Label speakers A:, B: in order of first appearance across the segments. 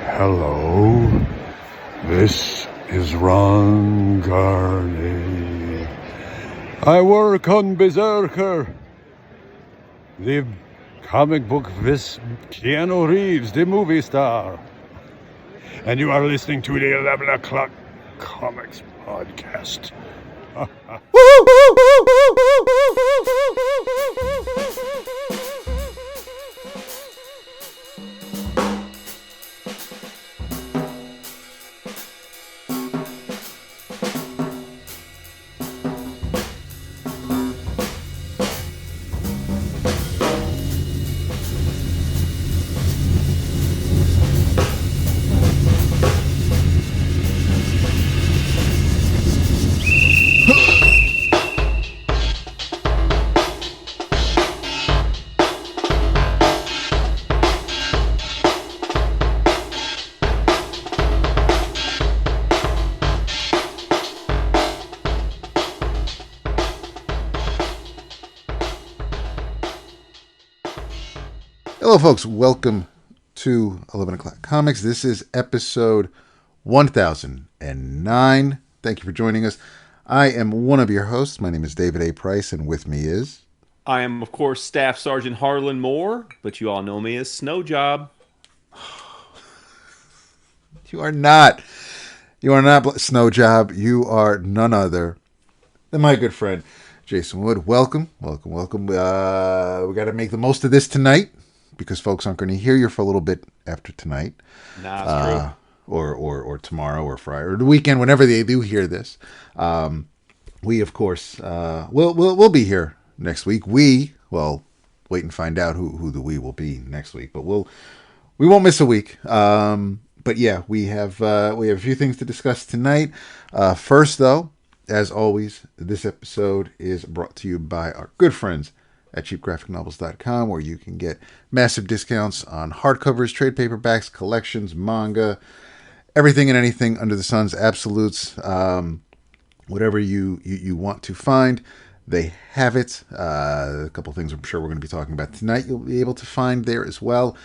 A: Hello, this is Ron Garney. I work on Berserker, the comic book with Keanu Reeves, the movie star. And you are listening to the 11 o'clock comics podcast.
B: Hello, folks. Welcome to 11 O'Clock Comics. This is episode 1009. Thank you for joining us. I am one of your hosts. My name is David A. Price, and with me is...
C: I am, of course, Staff Sergeant Harlan Moore, but you all know me as Snow Job.
B: You are not Snow Job. You are none other than my good friend, Jason Wood. Welcome. We got to make the most of this tonight, because folks aren't going to hear you for a little bit after tonight.
C: Nah, it's true.
B: Or tomorrow or Friday or the weekend, whenever they do hear this. We, of course, we'll be here next week. Wait and find out who the we will be next week. But we won't miss a week. But yeah, we have a few things to discuss tonight. First, though, as always, this episode is brought to you by our good friends at cheapgraphicnovels.com, where you can get massive discounts on hardcovers, trade paperbacks, collections, manga, everything and anything under the sun's absolutes. Whatever you want to find, they have it. A couple things I'm sure we're going to be talking about tonight you'll be able to find there as well.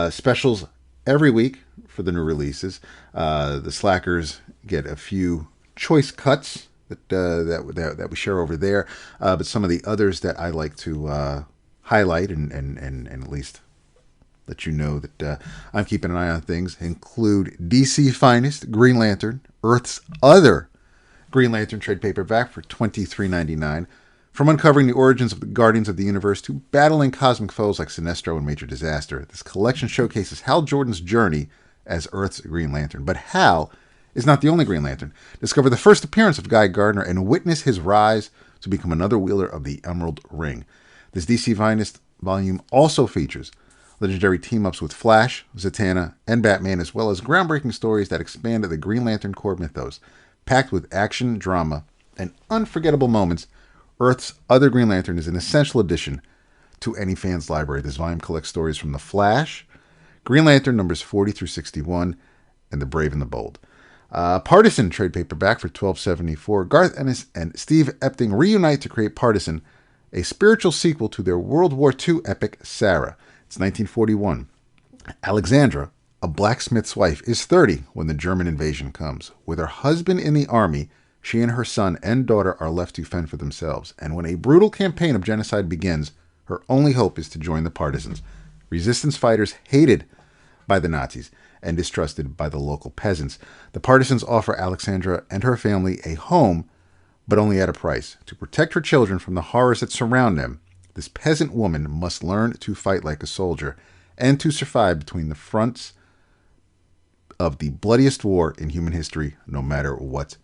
B: Specials every week for the new releases. The slackers get a few choice cuts that we share over there, but some of the others that I like to highlight and at least let you know that I'm keeping an eye on things include DC Finest Green Lantern, Earth's Other Green Lantern trade paperback for $23.99. From uncovering the origins of the Guardians of the Universe to battling cosmic foes like Sinestro and Major Disaster, this collection showcases Hal Jordan's journey as Earth's Green Lantern. But Hal is not the only Green Lantern. Discover the first appearance of Guy Gardner and witness his rise to become another wielder of the Emerald Ring. This DC Finest volume also features legendary team-ups with Flash, Zatanna, and Batman, as well as groundbreaking stories that expand the Green Lantern core mythos. Packed with action, drama, and unforgettable moments, Earth's Other Green Lantern is an essential addition to any fan's library. This volume collects stories from The Flash, Green Lantern numbers 40 through 61, and The Brave and the Bold. Partisan trade paperback for $12.74. Garth Ennis and Steve Epting reunite to create Partisan, a spiritual sequel to their World War II epic Sarah. It's 1941. Alexandra, a blacksmith's wife, is 30 when the German invasion comes. With her husband in the army, she and her son and daughter are left to fend for themselves. And when a brutal campaign of genocide begins, her only hope is to join the partisans, resistance fighters hated by the Nazis and distrusted by the local peasants. The partisans offer Alexandra and her family a home, but only at a price. To protect her children from the horrors that surround them, this peasant woman must learn to fight like a soldier and to survive between the fronts of the bloodiest war in human history, no matter what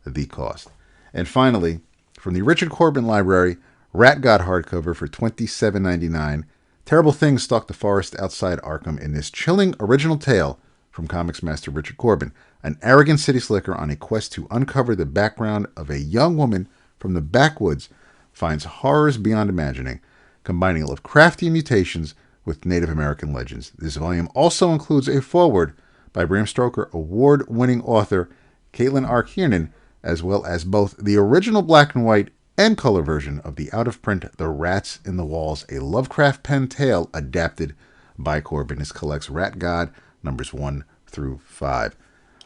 B: the cost. And finally, from the Richard Corbin Library, Rat God hardcover for $27.99. Terrible things stalk the forest outside Arkham in this chilling original tale from comics master Richard Corbin, an arrogant city slicker on a quest to uncover the background of a young woman from the backwoods finds horrors beyond imagining, combining Lovecraftian mutations with Native American legends. This volume also includes a foreword by Bram Stoker award-winning author Caitlin R. Kiernan, as well as both the original black and white and color version of the out-of-print The Rats in the Walls, a Lovecraft pen tale adapted by Corbin. This collects Rat God numbers 1 through 5.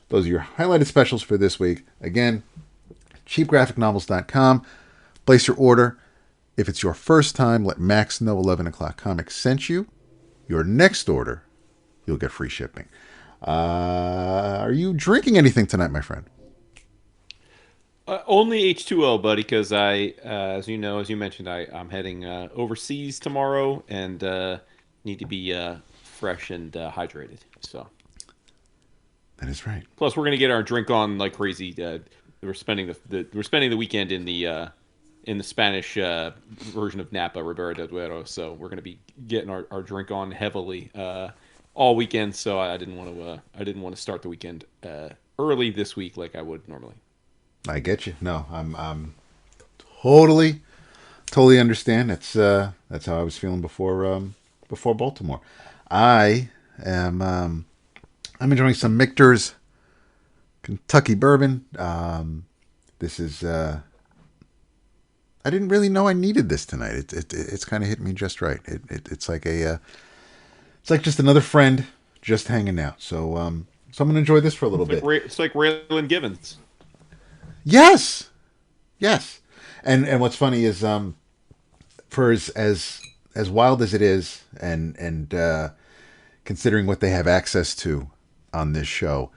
B: Those are your highlighted specials for this week. Again, cheapgraphicnovels.com. Place your order. If it's your first time, let Max know 11 O'Clock Comics sent you. Your next order, you'll get free shipping. Are you drinking anything tonight, my friend?
C: Only H2O, buddy, because as you know, as you mentioned, I'm heading overseas tomorrow and need to be fresh and hydrated. So
B: That is right.
C: plus, we're gonna get our drink on like crazy. We're spending the weekend in the Spanish version of Napa, Ribera del Duero. So we're gonna be getting our drink on heavily all weekend. So I didn't want to start the weekend early this week like I would normally.
B: I get you. No, I'm totally understand. That's how I was feeling before Baltimore. I am I'm enjoying some Michter's Kentucky bourbon. This is I didn't really know I needed this tonight. It's kind of hit me just right. It's like it's like just another friend just hanging out. So I'm gonna enjoy this for a little bit.
C: It's like Raylan Givens.
B: Yes. And what's funny is for as wild as it is, and considering what they have access to on this show,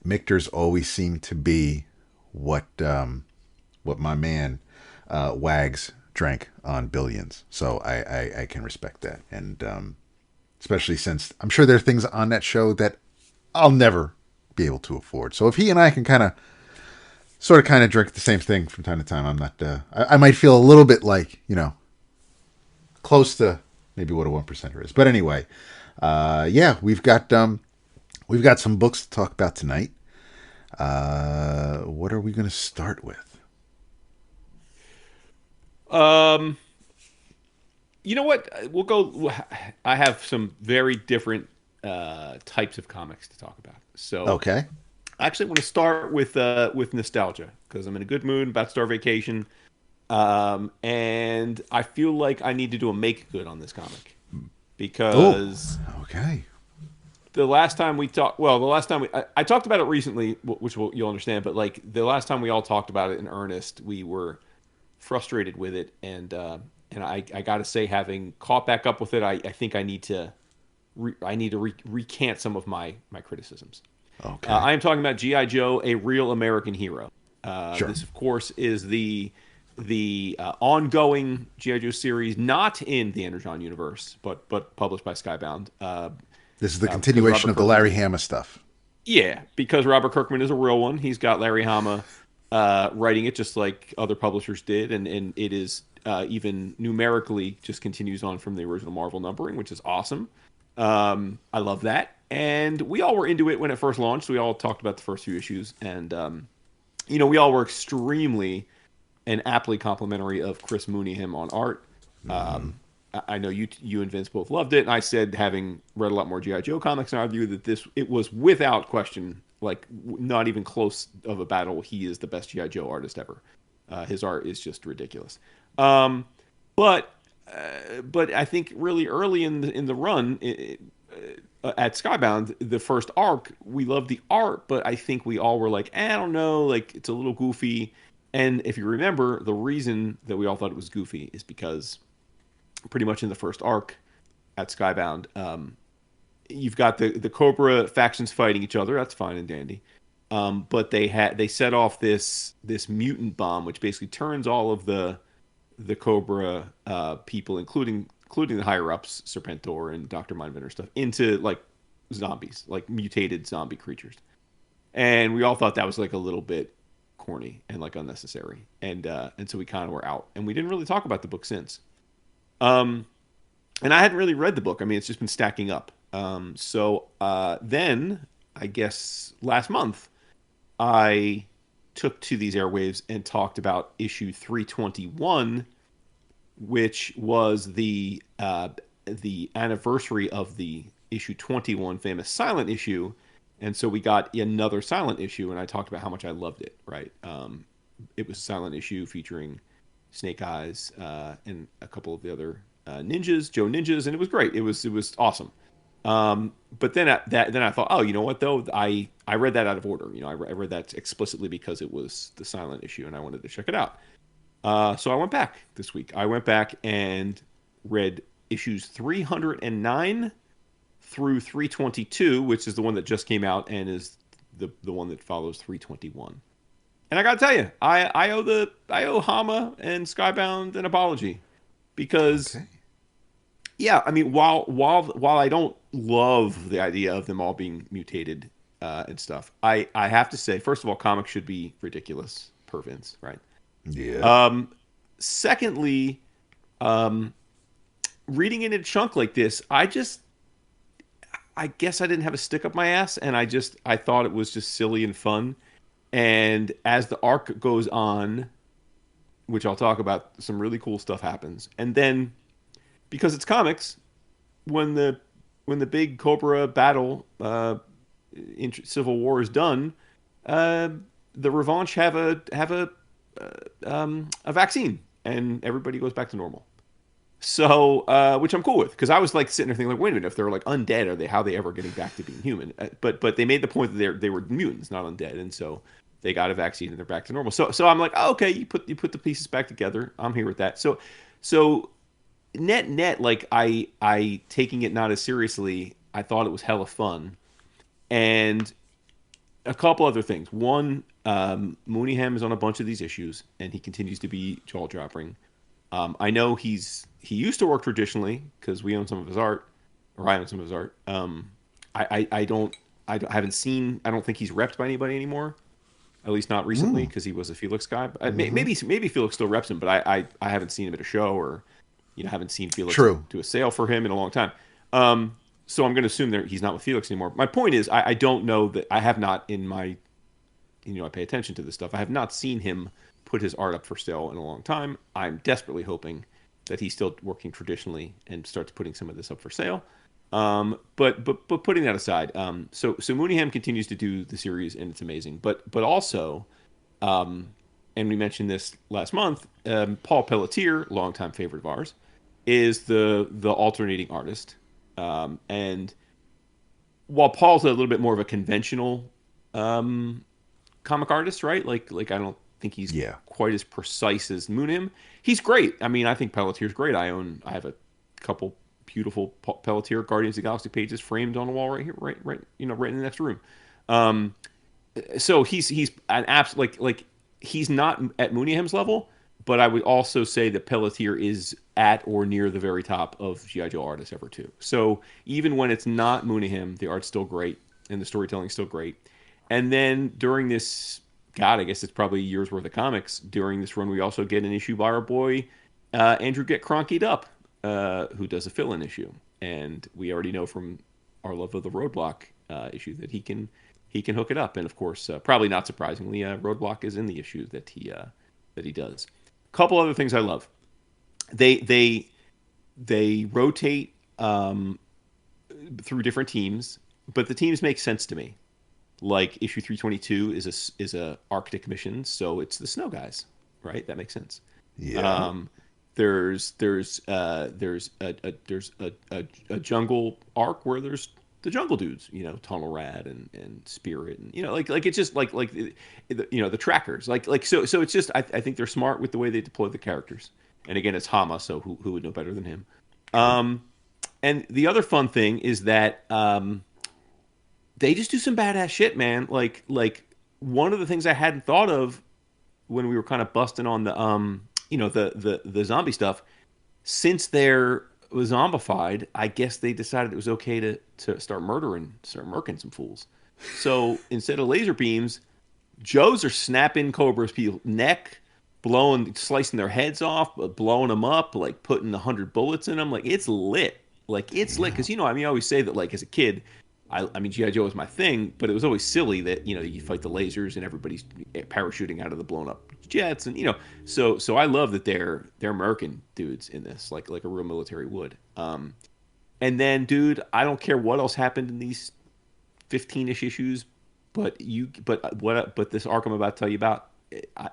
B: Michter's always seemed to be what my man Wags drank on Billions. So I can respect that, and especially since I'm sure there are things on that show that I'll never be able to afford. So if he and I can kind of drink the same thing from time to time, I'm not. I might feel a little bit like, close to maybe what a 1%er is. But anyway, yeah, we've got some books to talk about tonight. What are we going to start with?
C: You know what? We'll go. I have some very different types of comics to talk about. So
B: Okay.
C: I actually want to start with nostalgia because I'm in a good mood, about to start vacation, and I feel like I need to do a make good on this comic because
B: Okay.
C: the last time we talked, I talked about it recently, which you'll understand, but like the last time we all talked about it in earnest, we were frustrated with it, and I got to say, having caught back up with it, I think I need to recant some of my criticisms.
B: Okay.
C: I am talking about G.I. Joe, A Real American Hero.
B: Sure.
C: This, of course, is the ongoing G.I. Joe series, not in the Energon universe, but published by Skybound.
B: This is the continuation of the Larry Hama stuff.
C: Yeah, because Robert Kirkman is a real one. He's got Larry Hama writing it just like other publishers did, and it is even numerically just continues on from the original Marvel numbering, which is awesome. I love that. And we all were into it when it first launched. We all talked about the first few issues, and we all were extremely and aptly complimentary of Chris Mooneyham on art. I know you and Vince both loved it, and I said, having read a lot more G.I. Joe comics in our view, that it was without question, like not even close of a battle. He is the best G.I. Joe artist ever. His art is just ridiculous. But I think really early in the run. At Skybound, the first arc, we loved the art, but I think we all were like, I don't know, like it's a little goofy. And if you remember, the reason that we all thought it was goofy is because pretty much in the first arc at Skybound, you've got the Cobra factions fighting each other. That's fine and dandy. But they set off this mutant bomb, which basically turns all of the Cobra people, including the higher ups, Serpentor and Dr. Mindbender stuff, into like zombies, like mutated zombie creatures. And we all thought that was like a little bit corny and like unnecessary. And so we kind of were out. And we didn't really talk about the book since. And I hadn't really read the book. I mean, it's just been stacking up. So then I guess last month I took to these airwaves and talked about issue 321, which was the anniversary of the issue 21 famous silent issue. And so we got another silent issue, and I talked about how much I loved it, right? It was a silent issue featuring Snake Eyes and a couple of the other Joe Ninjas, and it was great. It was awesome. But then I thought, oh, you know what though? I read that out of order. I read that explicitly because it was the silent issue, and I wanted to check it out. So I went back this week. I went back and read issues 309 through 322, which is the one that just came out and is the one that follows 321. And I gotta tell you, I owe Hama and Skybound an apology because, yeah, I mean, while I don't love the idea of them all being mutated and stuff, I have to say, first of all, comics should be ridiculous per Vince, right?
B: Yeah.
C: Secondly, reading in a chunk like this, I guess I didn't have a stick up my ass, and I thought it was just silly and fun. And as the arc goes on, which I'll talk about, some really cool stuff happens. And then, because it's comics, when the big Cobra battle in Civil War is done, the Revanche have a vaccine, and everybody goes back to normal. So, which I'm cool with, because I was like sitting there thinking, like, wait a minute, if they're like undead, how are they ever getting back to being human? But they made the point that they were mutants, not undead, and so they got a vaccine and they're back to normal. So I'm like, oh, okay, you put the pieces back together. I'm here with that. So net, like I taking it not as seriously, I thought it was hella fun, and a couple other things. One, Mooneyham is on a bunch of these issues, and he continues to be jaw dropping. I know he used to work traditionally because we own some of his art, or I own some of his art. I don't think he's repped by anybody anymore, at least not recently, because he was a Felix guy. Maybe Felix still reps him, but I haven't seen him at a show, or haven't seen Felix do a sale for him in a long time. So I'm going to assume that he's not with Felix anymore. My point is, I don't know that I have not in my, I pay attention to this stuff. I have not seen him put his art up for sale in a long time. I'm desperately hoping that he's still working traditionally and starts putting some of this up for sale. But putting that aside, so Mooneyham continues to do the series, and it's amazing. But also, and we mentioned this last month, Paul Pelletier, longtime favorite of ours, is the alternating artist. And while Paul's a little bit more of a conventional comic artist, right? Like I don't think he's quite as precise as Mooneyham. He's great. I mean, I think Pelletier's great. I have a couple beautiful Pelletier Guardians of the Galaxy pages framed on the wall right here, right in the next room. So he's an absolute like he's not at Mooneyham's level, but I would also say that Pelletier is at or near the very top of G.I. Joe artists ever too. So even when it's not Mooneyham, the art's still great and the storytelling's still great. And then during this, God, I guess it's probably a year's worth of comics. During this run, we also get an issue by our boy Andrew Get Cronkied Up, who does a fill-in issue, and we already know from our love of the Roadblock issue that he can hook it up. And of course, probably not surprisingly, Roadblock is in the issue that he does. A couple other things I love. They rotate through different teams, but the teams make sense to me. Like issue 322 is a Arctic mission, so it's the snow guys, right? That makes sense.
B: Yeah.
C: There's a jungle arc where there's the jungle dudes, Tunnel Rat and Spirit, and like it's just like the trackers, so it's just I think they're smart with the way they deploy the characters. And again, it's Hama, so who would know better than him? And the other fun thing is that they just do some badass shit, man. Like one of the things I hadn't thought of when we were kind of busting on the zombie stuff, since they're zombified, I guess they decided it was okay to start murking some fools. So instead of laser beams, Joes are snapping Cobra's people neck, slicing their heads off, blowing them up, like putting 100 bullets in them. Like it's lit. Because I always say that, like, as a kid, I mean, G.I. Joe was my thing, but it was always silly that, you fight the lasers and everybody's parachuting out of the blown up jets. And, so I love that they're American dudes in this, like a real military would. And then, dude, I don't care what else happened in these 15-ish issues, but this arc I'm about to tell you about,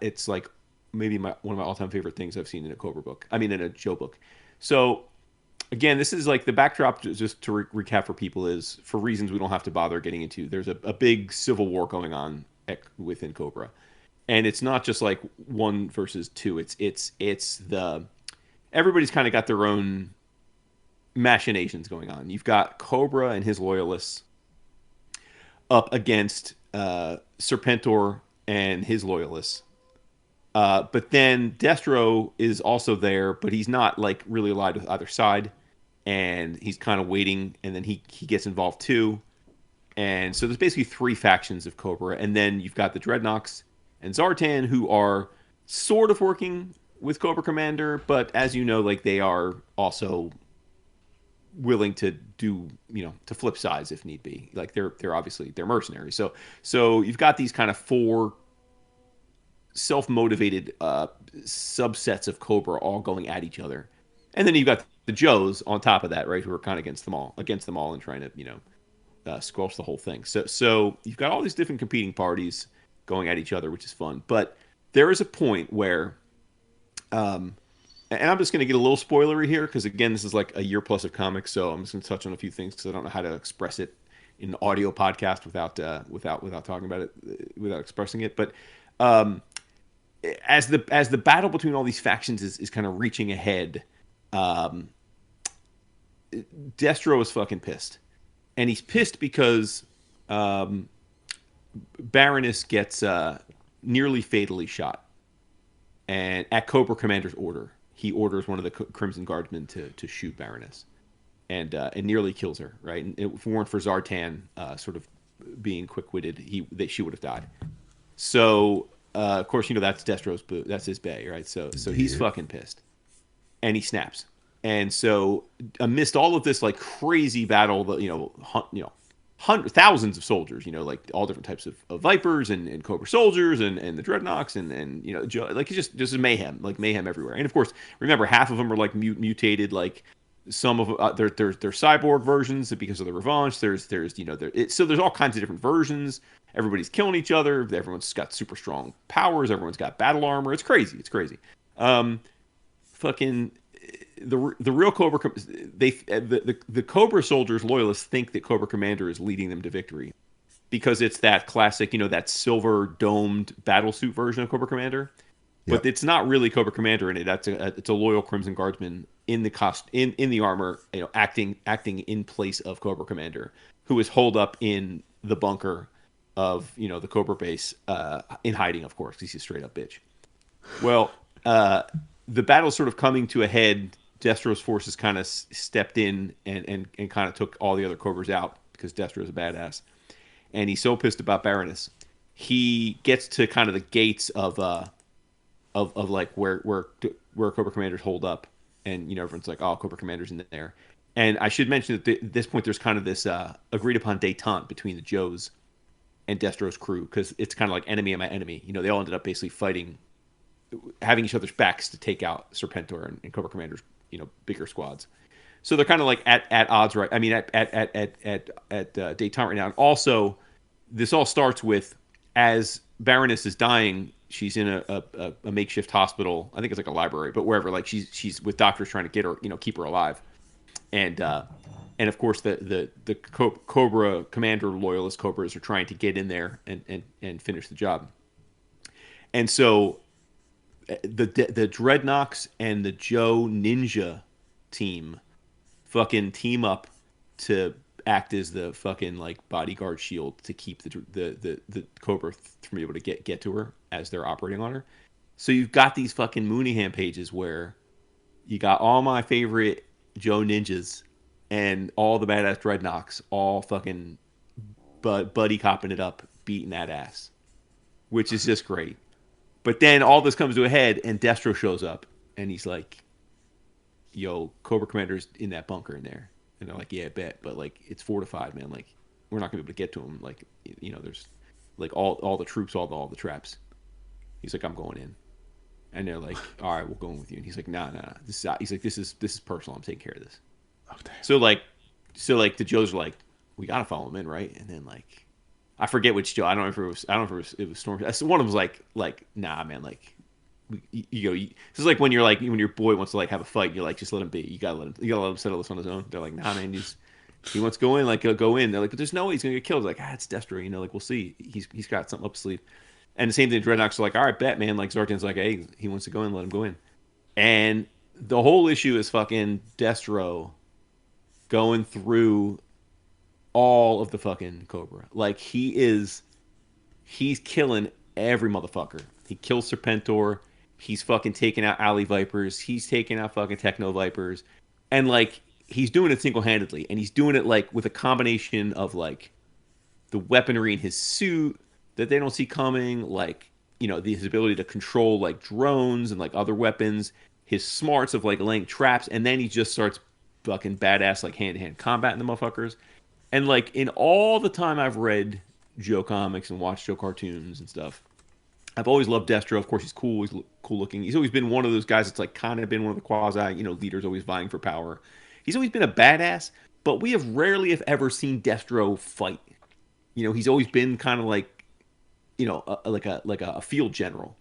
C: it's like maybe one of my all-time favorite things I've seen in a Cobra book. I mean, in a Joe book. So again, this is like the backdrop. Just to recap for people is for reasons we don't have to bother getting into. There's a big civil war going on within Cobra, and it's not just like 1 versus 2. It's the everybody's kind of got their own machinations going on. You've got Cobra and his loyalists up against Serpentor and his loyalists. But then Destro is also there, but he's not like really allied with either side, and he's kind of waiting, and then he gets involved too. And so there's basically 3 factions of Cobra, and then you've got the Dreadnoks and Zartan, who are sort of working with Cobra Commander, but as you know, like they are also willing to do, to flip sides if need be. Like they're obviously they're mercenaries. So you've got these kind of 4 self-motivated subsets of Cobra all going at each other, and then you've got the Joes on top of that, right? Who are kind of against them all and trying to squelch the whole thing. So you've got all these different competing parties going at each other, which is fun. But there is a point where, and I'm just going to get a little spoilery here because again, this is like a year plus of comics, so I'm just going to touch on a few things because I don't know how to express it in an audio podcast without talking about it, without expressing it. But as the battle between all these factions is kind of reaching ahead, Destro is fucking pissed, and he's pissed because Baroness gets nearly fatally shot, and at Cobra Commander's order, he orders one of the Crimson Guardsmen to shoot Baroness, and nearly kills her. Right, and if it weren't for Zartan sort of being quick-witted, she would have died. So. Of course, that's Destro's boot. That's his bay, right? So he's fucking pissed, and he snaps. And so, amidst all of this like crazy battle, thousands of soldiers, like all different types of Vipers and Cobra soldiers and the Dreadnoks and like it's just mayhem, everywhere. And of course, remember half of them are like mutated, like some of they're cyborg versions because of the revanche. So there's all kinds of different versions. Everybody's killing each other. Everyone's got super strong powers. Everyone's got battle armor. It's crazy. Fucking the real Cobra. The Cobra soldiers loyalists think that Cobra Commander is leading them to victory because it's that classic, that silver domed battlesuit version of Cobra Commander. But it's not really Cobra Commander in it. It's a loyal Crimson Guardsman in the armor, acting in place of Cobra Commander, who is holed up in the bunker of the Cobra base, in hiding, of course, because he's a straight up bitch. Well, the battle's sort of coming to a head. Destro's forces kind of stepped in and kind of took all the other Cobras out because Destro's a badass, and he's so pissed about Baroness, he gets to kind of the gates of like where Cobra Commander's hold up, and everyone's like, oh, Cobra Commander's in there. And I should mention that at this point there's kind of this agreed upon détente between the Joes and Destro's crew, because it's kind of like enemy of my enemy. They all ended up basically fighting, having each other's backs to take out Serpentor and Cobra Commander's bigger squads. So they're kind of like at odds, right? I mean, at détente right now. And also, this all starts with as Baroness is dying. She's in a makeshift hospital. I think it's like a library, but wherever. Like she's with doctors trying to get her, keep her alive. And of course the Cobra Commander loyalist Cobras are trying to get in there and finish the job. And so the Dreadnoks and the Joe Ninja team fucking team up to act as the fucking like bodyguard shield to keep the Cobra from being able to get to her as they're operating on her. So you've got these fucking Mooneyham pages where you got all my favorite Joe Ninjas and all the badass Dreadnoks all fucking buddy copping it up, beating that ass, which is just great. But then all this comes to a head, and Destro shows up, and he's like, yo, Cobra Commander's in that bunker in there. And they're like, yeah, I bet, but like it's fortified, man. Like we're not gonna be able to get to him. Like there's like all the troops, all the traps. He's like, I'm going in, and they're like, all right, we'll go in with you. And he's like, nah. He's like, this is personal. I'm taking care of this. Okay. So the Joes are like, we gotta follow him in, right? And then like, I forget which Joe. I don't know if it was Storm. One of them was like, nah, man, like this is like when when your boy wants to like have a fight, you're like, just let him be. You gotta let him settle this on his own. They're like, nah, man, he wants to go in, like he'll go in. They're like, but there's no way he's gonna get killed. Like, it's Destro, like we'll see. He's got something up his sleeve. And the same thing, Dreadnoks are like, all right, bet, man. Like Zartan's like, hey, he wants to go in, let him go in. And the whole issue is fucking Destro going through all of the fucking Cobra. Like he's killing every motherfucker. He kills Serpentor. He's fucking taking out Alley Vipers. He's taking out fucking Techno Vipers. And like he's doing it single-handedly. And he's doing it like with a combination of like the weaponry in his suit that they don't see coming, like, his ability to control like drones and like other weapons, his smarts of like laying traps, and then he just starts fucking badass like hand-to-hand combat in the motherfuckers. And like in all the time I've read Joe comics and watched Joe cartoons and stuff, I've always loved Destro. Of course, he's cool. He's cool looking. He's always been one of those guys that's like kind of been one of the quasi, leaders always vying for power. He's always been a badass, but we have rarely, if ever, seen Destro fight. He's always been kind of like, like a field general.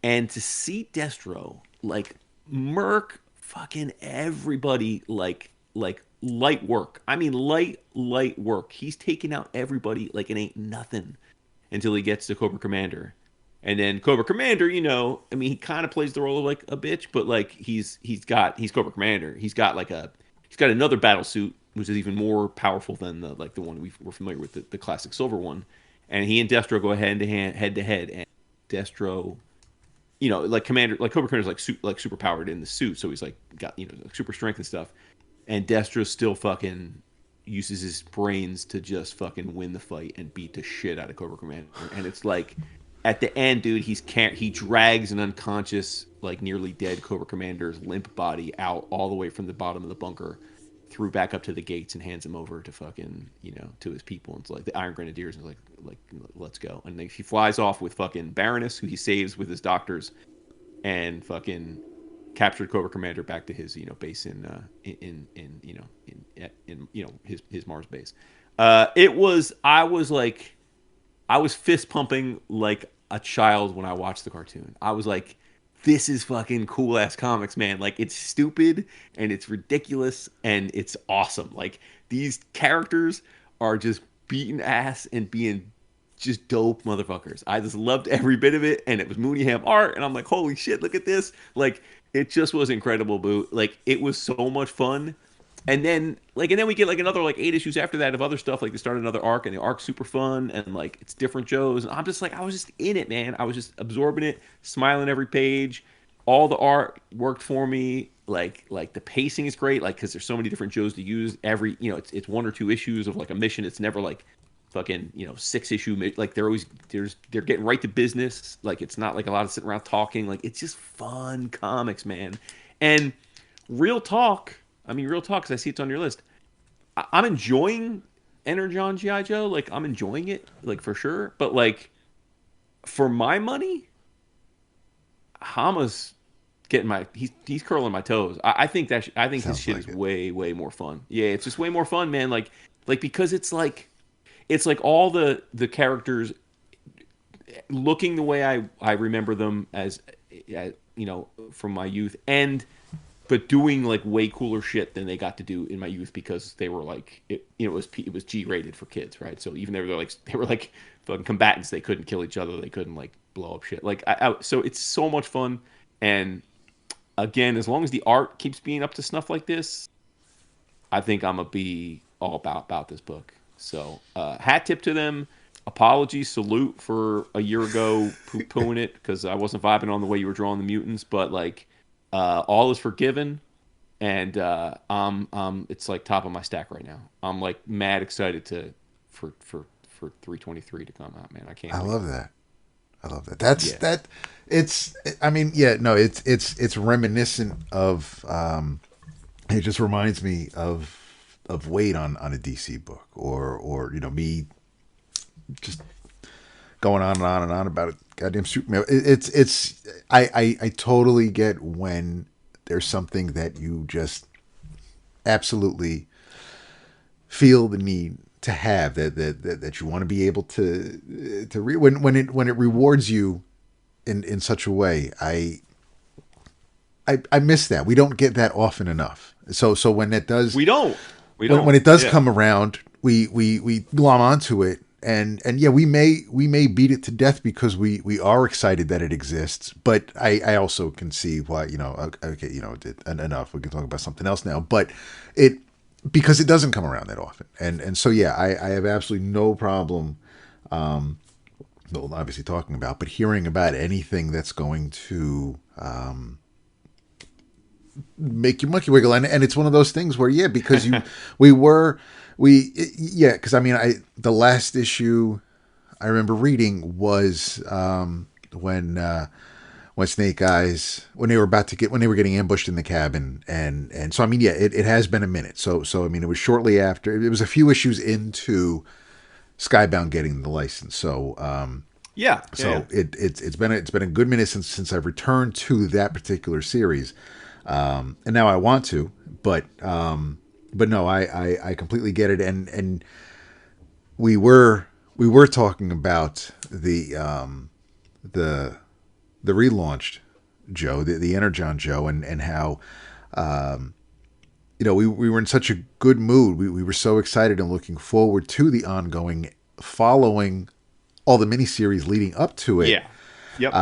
C: And to see Destro like murk fucking everybody like light work. I mean light work. He's taking out everybody like it ain't nothing until he gets to Cobra Commander. And then Cobra Commander, he kind of plays the role of like a bitch, but like he's Cobra Commander. He's got another battle suit which is even more powerful than the one we're familiar with, the classic silver one. And he and Destro go head to head, and Destro, like Cobra Commander's like super powered in the suit, so he's like got like super strength and stuff. And Destro still fucking uses his brains to just fucking win the fight and beat the shit out of Cobra Commander. And it's like at the end, dude, he drags an unconscious, like nearly dead Cobra Commander's limp body out all the way from the bottom of the bunker, through back up to the gates, and hands him over to fucking to his people. And it's like the Iron Grenadiers, and like let's go. And then he flies off with fucking Baroness, who he saves with his doctors, and fucking captured Cobra Commander back to his base in his Mars base. I was fist pumping like a child when I watched the cartoon. I was like, this is fucking cool ass comics, man. Like, it's stupid and it's ridiculous and it's awesome. Like, these characters are just beating ass and being just dope motherfuckers. I just loved every bit of it, and it was Mooneyham art, and I'm like, holy shit, look at this. Like, it just was incredible, boo. Like, it was so much fun. And then we get like another like 8 issues after that of other stuff. Like, they start another arc, and the arc's super fun, and like it's different Joes. And I'm just like, I was just in it, man. I was just absorbing it, smiling every page. All the art worked for me. Like the pacing is great. Like, because there's so many different Joes to use. Every it's 1 or 2 issues of like a mission. It's never like fucking 6 issue. Like, they're getting right to business. Like, it's not like a lot of sitting around talking. Like, it's just fun comics, man. And real talk, because I see it's on your list. I'm enjoying Energon G.I. Joe. Like, I'm enjoying it, like, for sure. But, like, for my money, Hama's getting he's curling my toes. I think his shit is way, way more fun. Yeah, it's just way more fun, man. Like because it's like all the characters looking the way I remember them as from my youth, but doing like way cooler shit than they got to do in my youth, because they were like it was G-rated for kids, right? So even they were like fucking combatants, they couldn't kill each other, they couldn't like blow up shit. Like so it's so much fun. And again, as long as the art keeps being up to snuff like this, I think I'm gonna be all about this book. So hat tip to them. Apologies, salute for a year ago poo-pooing it because I wasn't vibing on the way you were drawing the mutants, but like all is forgiven, and it's like top of my stack right now. I'm like mad excited for 323 to come out, man. I can't.
B: I love that. It's reminiscent of it just reminds me of Wade on a DC book, or me just going on and on and on about it. Goddamn Superman. I totally get when there's something that you just absolutely feel the need to have, that you want to be able to when it rewards you in such a way. I miss that. We don't get that often enough. So when it does,
C: We don't.
B: when it does
C: Yeah.
B: come around, we glom onto it, and yeah, we may beat it to death because we are excited that it exists. But I also can see why, okay, enough. We can talk about something else now. But it, because it doesn't come around that often, and so yeah, I have absolutely no problem. Well, obviously talking about, but hearing about anything that's going to make your monkey wiggle, and it's one of those things where, yeah, because because I mean, the last issue I remember reading was when Snake Eyes, when they were getting ambushed in the cabin, and so I mean, yeah, it has been a minute. So I mean, it was shortly after, it was a few issues into Skybound getting the license. So
C: Yeah.
B: it's been a good minute since I've returned to that particular series, and now I want to, but no, I completely get it, and we were talking about the relaunched Joe, the Energon Joe, and how we were in such a good mood. We were so excited and looking forward to the ongoing, following all the miniseries leading up to it.
C: Yeah. Yep.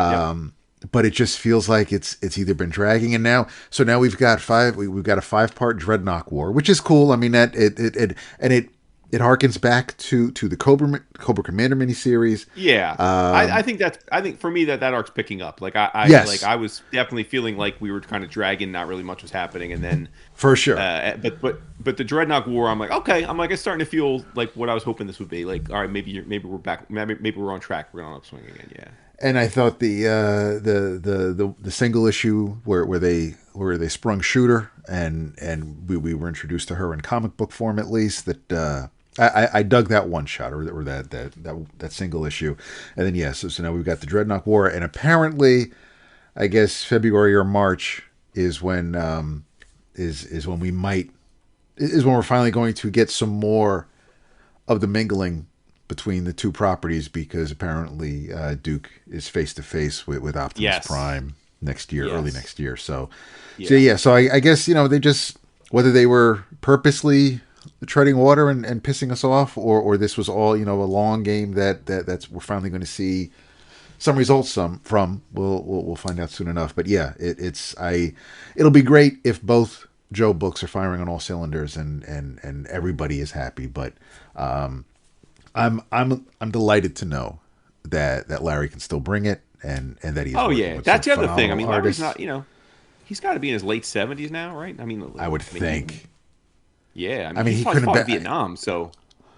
B: But it just feels like it's either been dragging, and now we've got we've got a 5-part Dreadnought War, which is cool. I mean, that it harkens back to the Cobra Commander miniseries.
C: Yeah. I think for me that arc's picking up. Like
B: Yes.
C: like I was definitely feeling like we were kind of dragging, not really much was happening, and then
B: For sure.
C: but the Dreadnought War, I'm like, okay, it's starting to feel like what I was hoping this would be. Like, all right, maybe we're back, maybe we're on track, we're on upswing again. Yeah.
B: And I thought the single issue where they sprung Shooter, and we were introduced to her in comic book form, at least, that I dug that one shot, or that single issue. And then so now we've got the Dreadnought War, and apparently, I guess February or March is when is when we're finally going to get some more of the mingling between the two properties, because apparently Duke is face to face with Optimus
C: Yes.
B: Prime next year,
C: Yes.
B: early next year. So
C: Yeah.
B: so I guess they just, whether they were purposely treading water and pissing us off, or this was all a long game that's we're finally going to see some results from. We'll find out soon enough. But yeah, it'll be great if both Joe books are firing on all cylinders and everybody is happy. But I'm delighted to know that Larry can still bring it, and that he's working with
C: That's
B: some
C: the other thing. I
B: phenomenal
C: mean,
B: artists.
C: Larry's not. He's got to be in his late 70s now, right? I mean,
B: I would think.
C: Yeah.
B: I mean, he
C: fought
B: couldn't
C: in
B: be-
C: Vietnam, so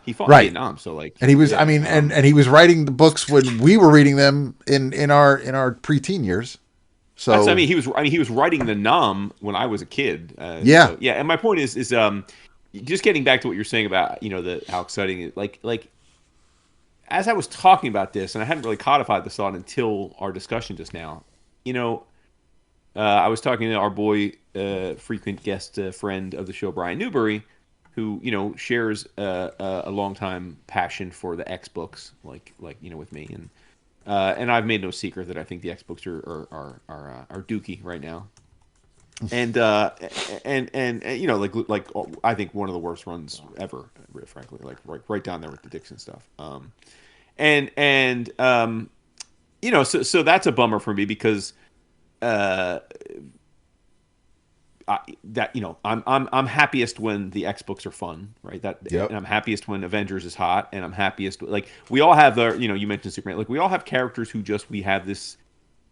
C: he fought
B: Right.
C: in Vietnam, so like.
B: And he was,
C: yeah,
B: I mean, and he was writing the books when we were reading them in our preteen years. So
C: he was writing the Nam when I was a kid.
B: Yeah.
C: So, yeah. And my point is just getting back to what you're saying about how exciting it, like as I was talking about this, and I hadn't really codified this thought until our discussion just now. I was talking to our boy, frequent guest friend of the show, Brian Newbury, who shares a longtime passion for the X books, like with me, and I've made no secret that I think the X books are dookie right now, and like I think one of the worst runs ever, frankly, like right down there with the Dixon stuff, so that's a bummer for me because. I'm happiest when the X books are fun, right?
B: Yep.
C: And I'm happiest when Avengers is hot, and I'm happiest like we all have you mentioned Superman, like we all have characters who we have this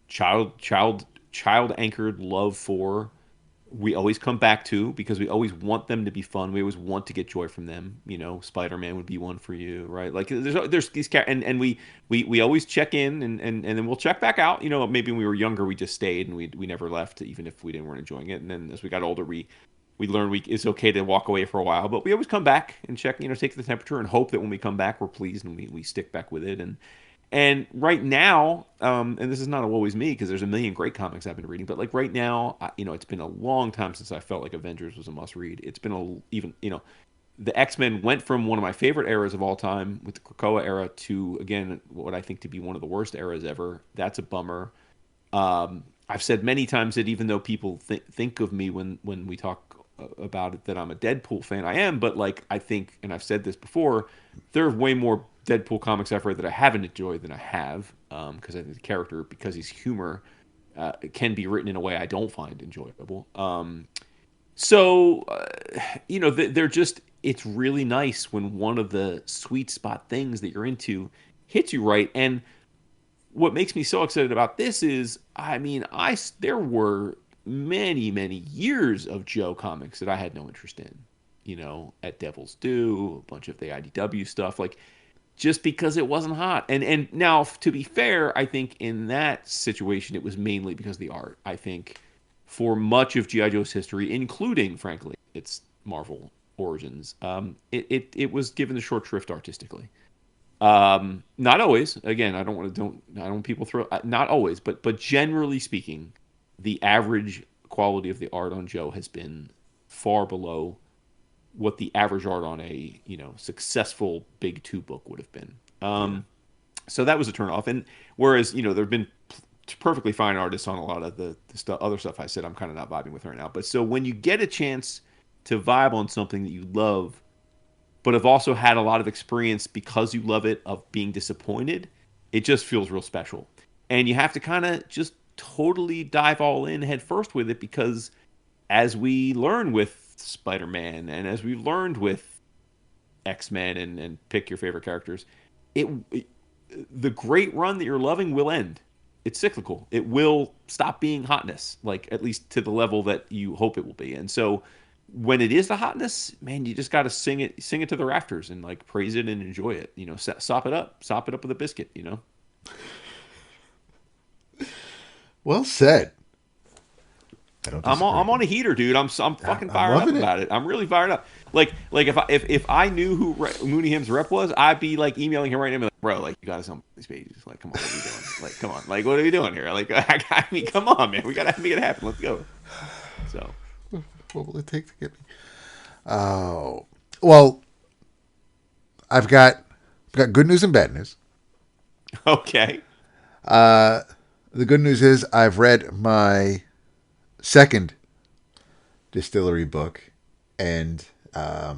C: child anchored love for. We always come back to because we always want them to be fun. We always want to get joy from them. Spider-Man would be one for you, right? Like there's these and we always check in and then we'll check back out. Maybe when we were younger we just stayed and we never left, even if we weren't enjoying it. And then as we got older we learned it's okay to walk away for a while, but we always come back and check, take the temperature and hope that when we come back we're pleased and we stick back with it. And right now, and this is not always me because there's a million great comics I've been reading, but like right now, it's been a long time since I felt like Avengers was a must read. It's been the X-Men went from one of my favorite eras of all time with the Krakoa era to, again, what I think to be one of the worst eras ever. That's a bummer. I've said many times that even though people think of me when we talk about it that I'm a Deadpool fan, I am, but like I think, and I've said this before, there are way more Deadpool comics I've read that I haven't enjoyed than I have, because I think the character, because he's humor, can be written in a way I don't find enjoyable. So, they're just, it's really nice when one of the sweet spot things that you're into hits you right. And what makes me so excited about this is, I mean, there were many, many years of Joe comics that I had no interest in, at Devil's Due, a bunch of the IDW stuff, like, just because it wasn't hot. And now, to be fair, I think in that situation, it was mainly because of the art. I think for much of G.I. Joe's history, including, frankly, its Marvel origins, it was given the short shrift artistically. Not always. Again, I don't want people throw, not always, but generally speaking, the average quality of the art on Joe has been far below what the average art on a successful big 2 book would have been. So that was a turnoff. And whereas there've been perfectly fine artists on a lot of the other stuff I said I'm kind of not vibing with right now. But so when you get a chance to vibe on something that you love, but have also had a lot of experience because you love it of being disappointed, it just feels real special. And you have to kind of just totally dive all in head first with it, because as we learn with Spider-Man and as we learned with X-Men and pick your favorite characters, the great run that you're loving will end. It's cyclical. It will stop being hotness, like at least to the level that you hope it will be. And so when it is the hotness, man, you just got to sing it to the rafters and like praise it and enjoy it. Sop it up with a biscuit.
B: Well said.
C: I'm on a heater, dude. I'm fucking fired up about it. I'm really fired up. Like if I knew who Mooney Him's rep was, I'd be like emailing him right now, like, bro, like you gotta sell these pages. Like, come on, what are you doing? Like, come on, like what are you doing here? Like, I mean, come on, man, we gotta make it happen. Let's go. So,
B: what will it take to get me? Oh, well, I've got good news and bad news.
C: Okay.
B: The good news is I've read my second distillery book, and
C: I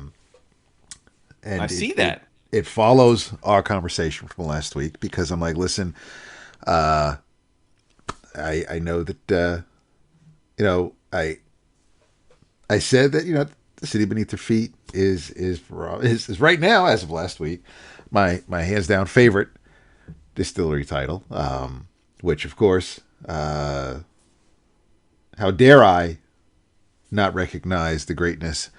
C: see that
B: it follows our conversation from last week, because I'm like, listen, I know that I said that The City Beneath Their Feet is right now, as of last week, my hands down favorite distillery title, which of course, how dare I not recognize the greatness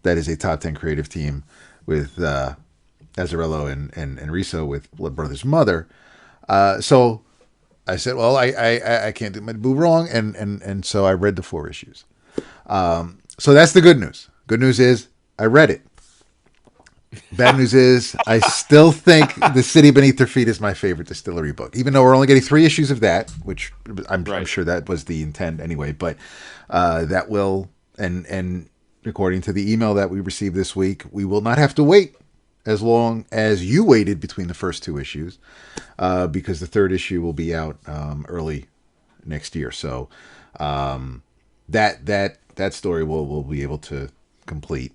B: that is a top 10 creative team with Azzarello and Risso with Blood Brothers Mother. So I said, well, I can't do my boo wrong, and so I read the 4 issues. So that's the good news. Good news is I read it. Bad news is I still think The City Beneath Their Feet is my favorite distillery book, even though we're only getting 3 issues of that, which I'm sure that was the intent anyway. But that will, and according to the email that we received this week, we will not have to wait as long as you waited between the first 2 issues, because the 3rd issue will be out early next year. So that story we'll be able to complete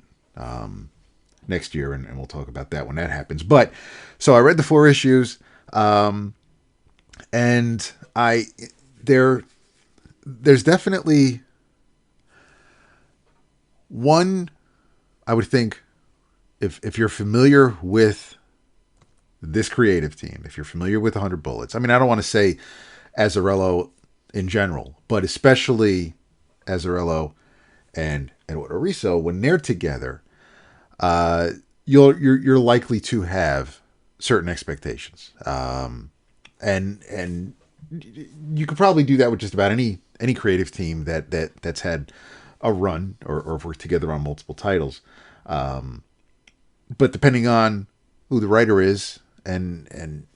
B: next year, and we'll talk about that when that happens. But so I read the 4 issues, and there's definitely one, I would think, if you're familiar with this creative team, if you're familiar with 100 Bullets, I mean, I don't want to say Azzarello in general, but especially Azzarello and Eduardo Risso, when they're together, you're likely to have certain expectations, and you could probably do that with just about any creative team that's had a run or worked together on multiple titles. But depending on who the writer is and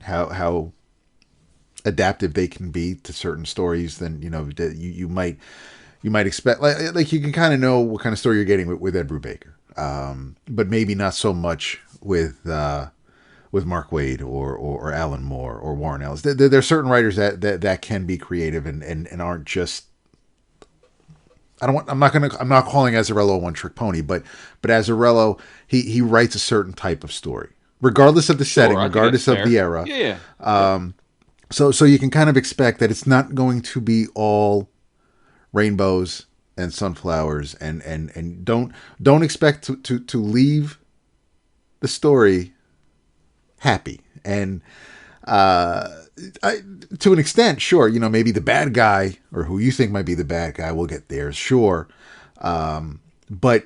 B: how adaptive they can be to certain stories, then you might expect, like you can kind of know what kind of story you're getting with Ed Brubaker. but maybe not so much with Mark Waid or Alan Moore or Warren Ellis. There are certain writers that can be creative and aren't just. I'm not calling Azzarello a one-trick pony, but Azzarello, he writes a certain type of story, regardless of the setting, regardless of the era.
C: Yeah.
B: So you can kind of expect that it's not going to be all rainbows and sunflowers, and don't expect to leave the story happy. And to an extent, sure, maybe the bad guy or who you think might be the bad guy will get there, sure, but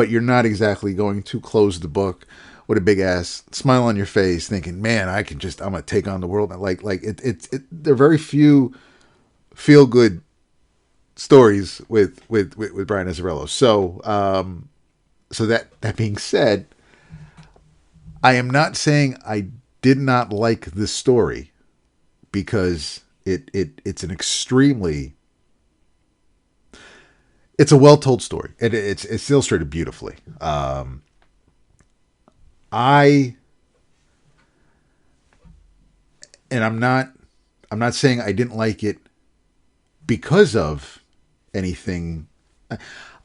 B: you're not exactly going to close the book with a big ass smile on your face, thinking, "Man, I'm gonna take on the world." There are very few feel good stories with Brian Azzarello. So that being said, I am not saying I did not like this story, because it's an extremely, it's a well told story. It's illustrated beautifully. I'm not saying I didn't like it because of anything.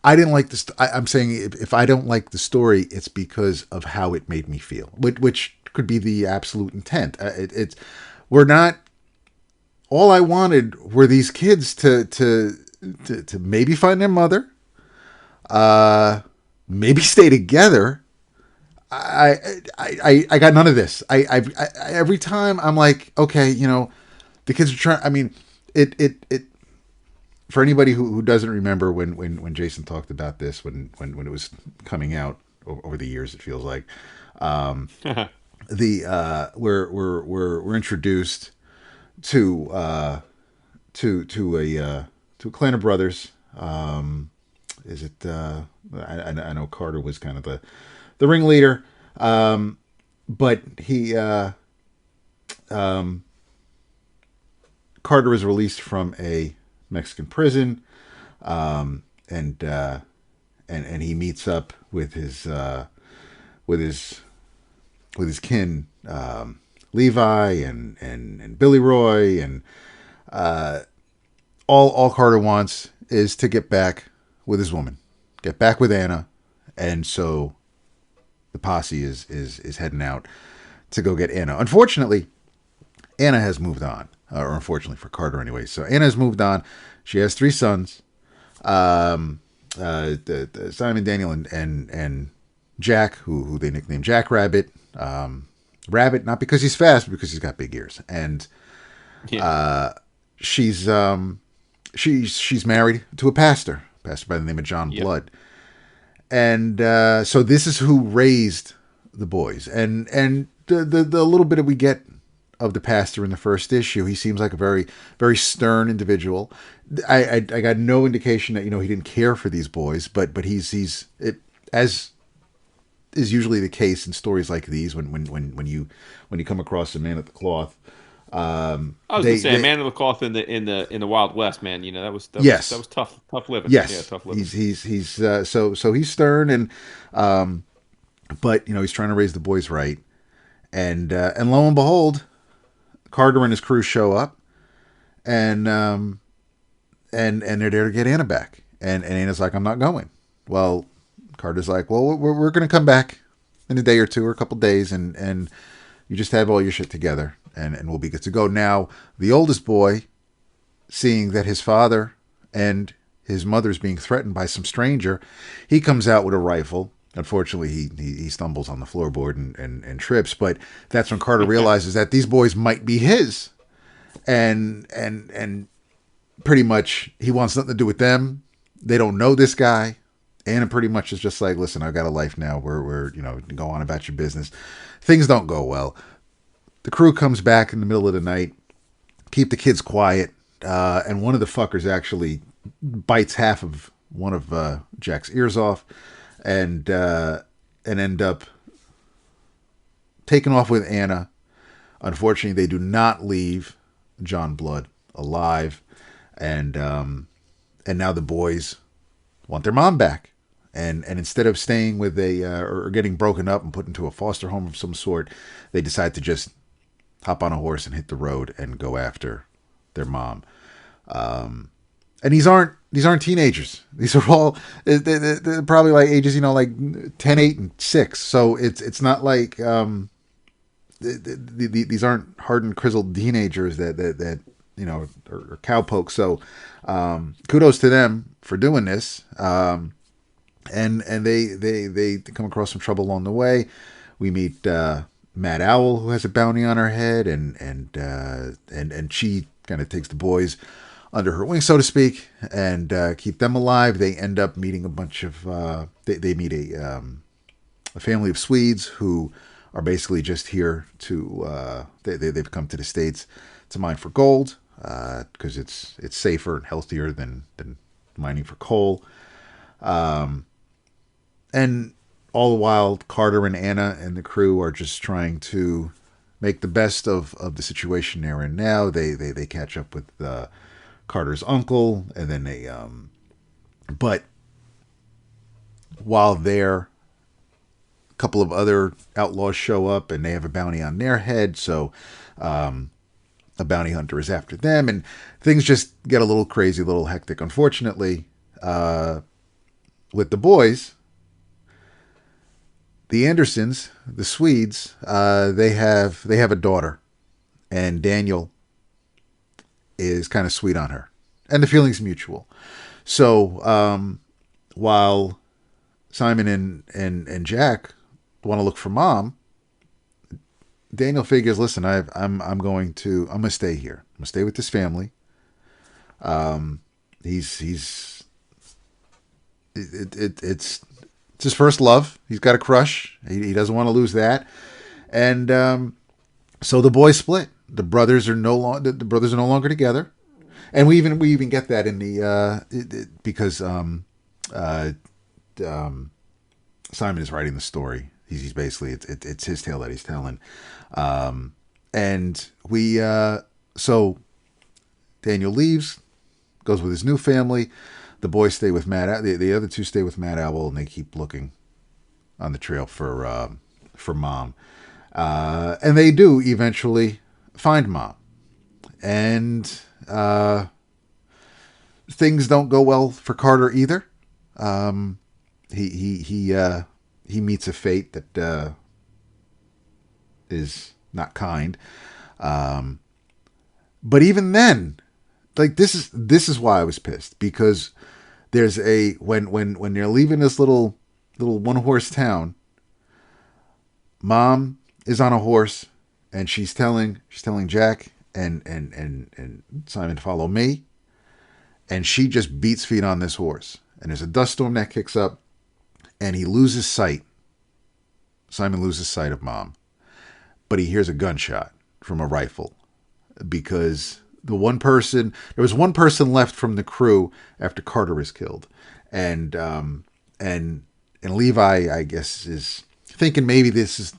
B: I didn't like this. I'm saying if I don't like the story, it's because of how it made me feel, which could be the absolute intent. We're not. All I wanted were these kids to maybe find their mother, maybe stay together. I got none of this. I every time I'm like, okay, the kids are trying. I mean, it. For anybody who doesn't remember when Jason talked about this when it was coming out over the years, it feels like we're introduced to a clan of brothers. Is it? I know Carter was kind of the ringleader, but he Carter is released from a Mexican prison, and he meets up with his kin, Levi and Billy Roy, and all Carter wants is to get back with his woman, get back with Anna, and so the posse is heading out to go get Anna. Unfortunately, Anna has moved on. Or unfortunately for Carter anyway. So Anna has moved on. She has 3 sons. Simon, Daniel, and Jack, who they nicknamed Jack Rabbit. Rabbit, not because he's fast, but because he's got big ears. And she's married to a pastor by the name of John Blood. And so this is who raised the boys. And the little bit that we get of the pastor in the first issue, he seems like a very, very stern individual. I got no indication that he didn't care for these boys, but he's as is usually the case in stories like these when you come across a man at the cloth.
C: I was gonna say a man of the cloth in the Wild West, man. That was tough living.
B: Yes,
C: yeah, tough living.
B: He's so he's stern, and but he's trying to raise the boys right, and lo and behold, Carter and his crew show up, and they're there to get Anna back. And Anna's like, I'm not going. Well, Carter's like, well, we're going to come back in a day or two or a couple days, and you just have all your shit together, and we'll be good to go. Now, the oldest boy, seeing that his father and his mother's being threatened by some stranger, he comes out with a rifle. Unfortunately, he stumbles on the floorboard and trips, but that's when Carter realizes that these boys might be his, and pretty much he wants nothing to do with them. They don't know this guy, and pretty much is just like, listen, I've got a life now. We're go on about your business. Things don't go well. The crew comes back in the middle of the night, keep the kids quiet, and one of the fuckers actually bites half of one of Jack's ears off. And end up taking off with Anna. Unfortunately, they do not leave John Blood alive, and now the boys want their mom back, And instead of staying with or getting broken up and put into a foster home of some sort, they decide to just hop on a horse and hit the road and go after their mom. And these aren't teenagers. These are all they're probably like ages, like 10, 8, and 6. So it's not like these aren't hardened, grizzled teenagers that are cowpokes. So kudos to them for doing this. And they come across some trouble along the way. We meet Mad Owl, who has a bounty on her head, and she kind of takes the boys under her wing, so to speak, and keep them alive. They end up meeting a bunch of they meet a family of Swedes who are basically just here to they've come to the States to mine for gold because it's safer and healthier than mining for coal. And all the while, Carter and Anna and the crew are just trying to make the best of the situation they're in now. They catch up with Carter's uncle, and then but while they're, a couple of other outlaws show up, and they have a bounty on their head, so a bounty hunter is after them, and things just get a little crazy, a little hectic. Unfortunately, with the boys, the Andersons, the Swedes, they have a daughter, and Daniel is kind of sweet on her, and the feeling's mutual. So while Simon and Jack want to look for mom, Daniel figures, listen, I'm going to stay here. I'm gonna stay with this family. It's his first love. He's got a crush. He doesn't want to lose that. And so the boys split. The brothers are no longer together. And we even get that in the because Simon is writing the story. He's basically it's his tale that he's telling. And we so Daniel leaves, goes with his new family. The boys stay with the other two stay with Mad Owl, and they keep looking on the trail for mom. And they do eventually find mom. And things don't go well for Carter either. He meets a fate that is not kind. But even then, like this is why I was pissed, because there's when they're leaving this little one horse town, mom is on a horse and she's telling Jack and Simon to follow me, and she just beats feet on this horse, and there's a dust storm that kicks up, and he loses sight. Simon loses sight of mom, but he hears a gunshot from a rifle, because there was one person left from the crew after Carter was killed, and Levi, I guess, is thinking maybe this is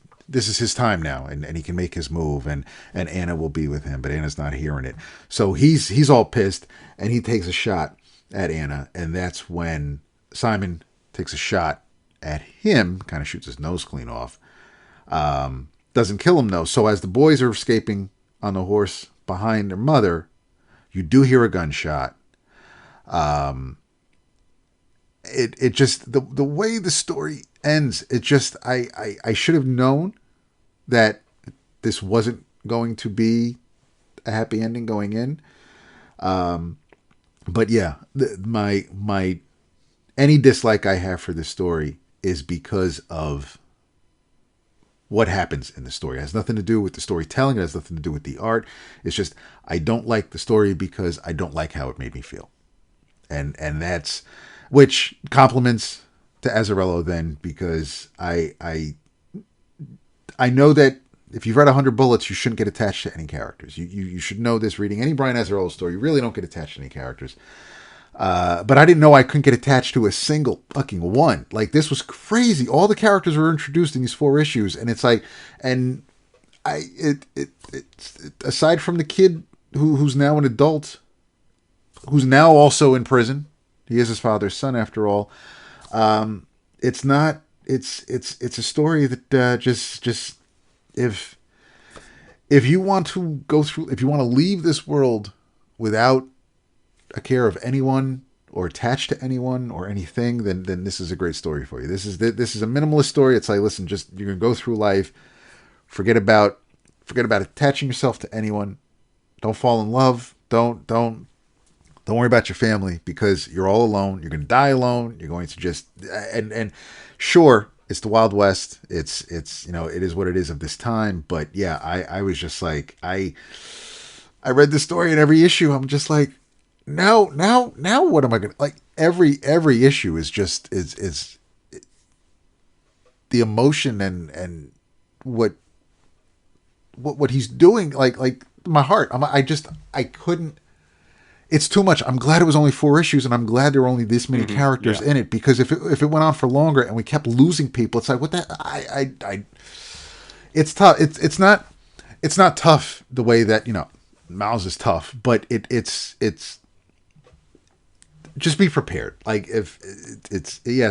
B: his time now, and he can make his move, and Anna will be with him, but Anna's not hearing it. So he's all pissed, and he takes a shot at Anna, and that's when Simon takes a shot at him, kind of shoots his nose clean off. Doesn't kill him though. So as the boys are escaping on the horse behind their mother, you do hear a gunshot. It just the way the story ends, it just I should have known that this wasn't going to be a happy ending going in. But yeah, my any dislike I have for this story is because of what happens in the story. It has nothing to do with the storytelling. It has nothing to do with the art. It's just, I don't like the story because I don't like how it made me feel. And that's, which compliments to Azzarello then, because I know that if you've read 100 Bullets, you shouldn't get attached to any characters. You should know this reading any Brian Azzarello story. You really don't get attached to any characters. But I didn't know I couldn't get attached to a single fucking one. Like, this was crazy. All the characters were introduced in these 4 issues, and it's like, and aside from the kid who's now an adult, who's now also in prison, he is his father's son after all. It's not. It's a story that just if you want to go through, if you want to leave this world without a care of anyone or attached to anyone or anything, then this is a great story for you. This is a minimalist story. It's like, listen, just you're gonna go through life, forget about attaching yourself to anyone. Don't fall in love. Don't worry about your family because you're all alone. You're going to die alone. You're going to just and sure, it's the Wild West. It's it is what it is of this time. But yeah, I was just like I read this story in every issue. I'm just like, now what am I going to like? Every issue is just is the emotion and what he's doing. Like my heart. I couldn't. It's too much. I'm glad it was only 4 issues, and I'm glad there were only this many characters in it. Because if it went on for longer and we kept losing people, it's like, what that it's tough. It's not tough the way that Miles is tough, but it's just be prepared. Like if you're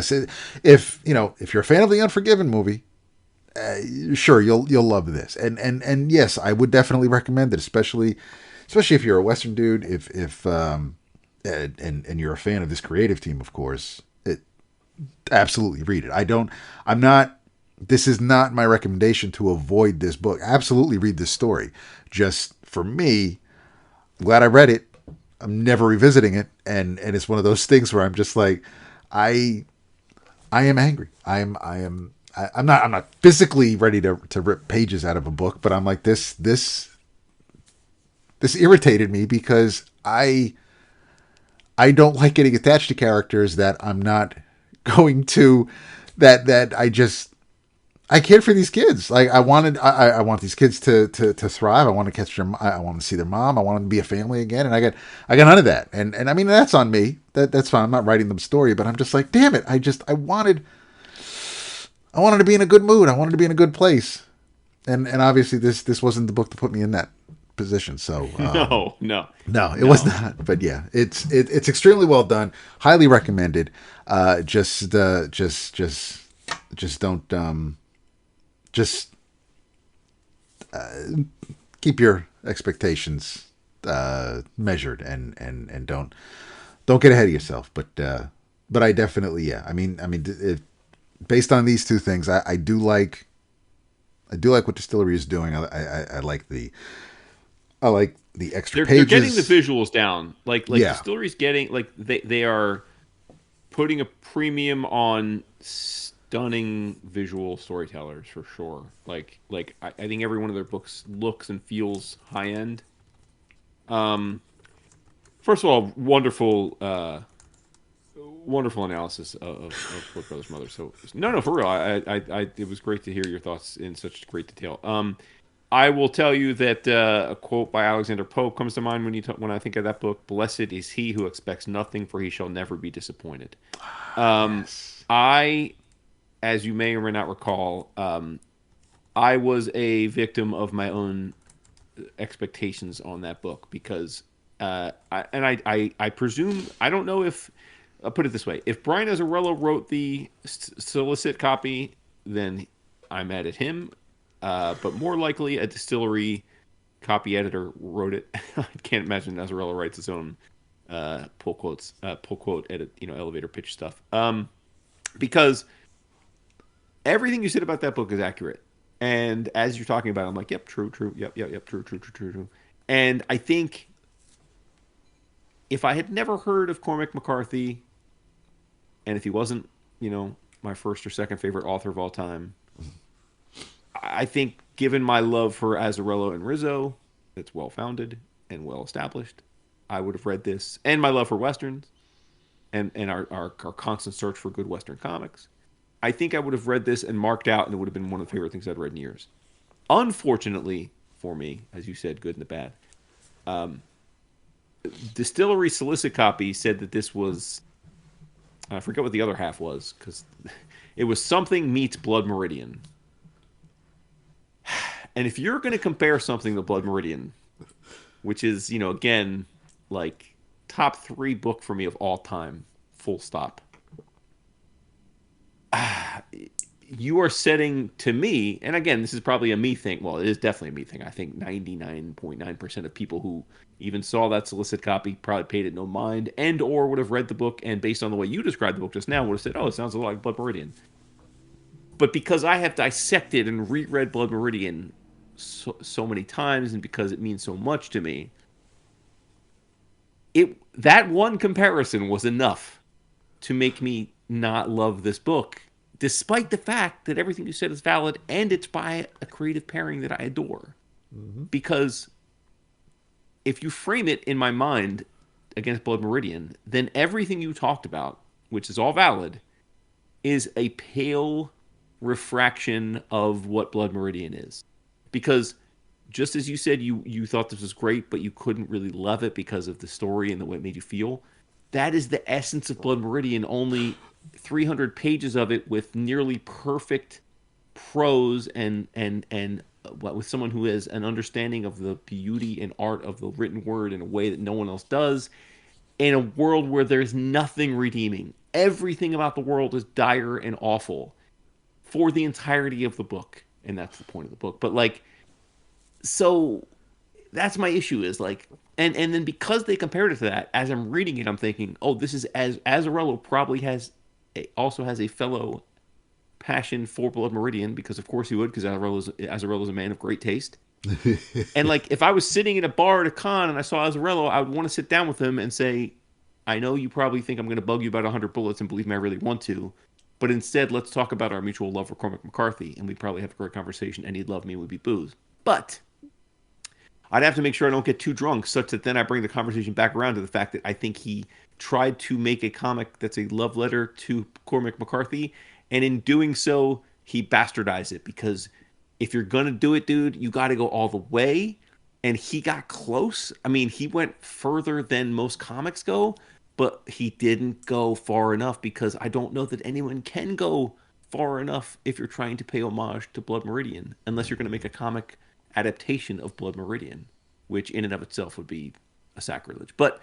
B: a fan of the Unforgiven movie, sure you'll love this. And yes, I would definitely recommend it, especially if you're a Western dude, if and you're a fan of this creative team, of course, absolutely read it. This is not my recommendation to avoid this book. Absolutely read this story. Just for me, I'm glad I read it. I'm never revisiting it. And it's one of those things where I'm just like, I am angry. I'm not physically ready to rip pages out of a book, but I'm like, this irritated me because I don't like getting attached to characters that I'm not going to, that I cared for these kids. Like I want these kids to thrive. I want to catch them. I want to see their mom. I want them to be a family again. And I got none of that. And I mean, that's on me. That's fine. I'm not writing them a story, but I'm just like, damn it. I wanted to be in a good mood. I wanted to be in a good place. And obviously this wasn't the book to put me in that position. So
C: no,
B: it was not. But yeah, it's extremely well done. Highly recommended. Just don't keep your expectations measured and don't get ahead of yourself. But I definitely I mean based on these two things, I do like what DSTLRY is doing. I like the extra pages.
C: They're getting the visuals down. Like DSTLRY's getting, like they are putting a premium on stunning visual storytellers for sure. Like I think every one of their books looks and feels high end. First of all, wonderful analysis of Blood Brothers Mother. So no, for real. I it was great to hear your thoughts in such great detail. I will tell you that a quote by Alexander Pope comes to mind when I think of that book. Blessed is he who expects nothing, for he shall never be disappointed.
B: Yes.
C: I, as you may or may not recall, I was a victim of my own expectations on that book because I presume, I don't know if, I'll put it this way, if Brian Azzarello wrote the solicit copy, then I'm mad at him. But more likely a DSTLRY copy editor wrote it. I can't imagine Azzarello writes his own pull quote edit, elevator pitch stuff. Because everything you said about that book is accurate. And as you're talking about it, I'm like, yep, true, yep, true. And I think if I had never heard of Cormac McCarthy, and if he wasn't, my first or second favorite author of all time, I think given my love for Azzarello and Risso, that's well-founded and well-established, I would have read this. And my love for Westerns and our constant search for good Western comics, I think I would have read this and marked out, and it would have been one of the favorite things I'd read in years. Unfortunately for me, as you said, good and the bad, DSTLRY solicit copy said that this was, I forget what the other half was, because it was something meets Blood Meridian. And if you're going to compare something to Blood Meridian, which is, again, like top 3 book for me of all time, full stop. you are setting to me, and again, this is probably a me thing. Well, it is definitely a me thing. I think 99.9% of people who even saw that solicit copy probably paid it no mind, and or would have read the book, and based on the way you described the book just now, would have said, "Oh, it sounds a lot like Blood Meridian." But because I have dissected and reread Blood Meridian so many times, and because it means so much to me, that one comparison was enough to make me not love this book, despite the fact that everything you said is valid and it's by a creative pairing that I adore.
B: Mm-hmm.
C: Because if you frame it in my mind against Blood Meridian, then everything you talked about, which is all valid, is a pale refraction of what Blood Meridian is. Because just as you said, you thought this was great, but you couldn't really love it because of the story and the way it made you feel. That is the essence of Blood Meridian. Only 300 pages of it with nearly perfect prose and with someone who has an understanding of the beauty and art of the written word in a way that no one else does. In a world where there's nothing redeeming, everything about the world is dire and awful for the entirety of the book, and that's the point of the book. But like, so that's my issue is like, and then because they compared it to that, as I'm reading it, I'm thinking, oh, this is as Azzarello probably also has a fellow passion for Blood Meridian, because of course he would, because Azzarello's a man of great taste. And like, if I was sitting in a bar at a con and I saw Azzarello, I would want to sit down with him and say, I know you probably think I'm going to bug you about 100 bullets, and believe me, I really want to. But instead, let's talk about our mutual love for Cormac McCarthy, and we'd probably have a great conversation, and he'd love me, and we'd be booze. But I'd have to make sure I don't get too drunk, such that then I bring the conversation back around to the fact that I think he tried to make a comic that's a love letter to Cormac McCarthy, and in doing so, he bastardized it, because if you're going to do it, dude, you got to go all the way. And he got close. I mean, he went further than most comics go, but he didn't go far enough, because I don't know that anyone can go far enough if you're trying to pay homage to Blood Meridian, unless you're going to make a comic adaptation of Blood Meridian, which in and of itself would be a sacrilege. But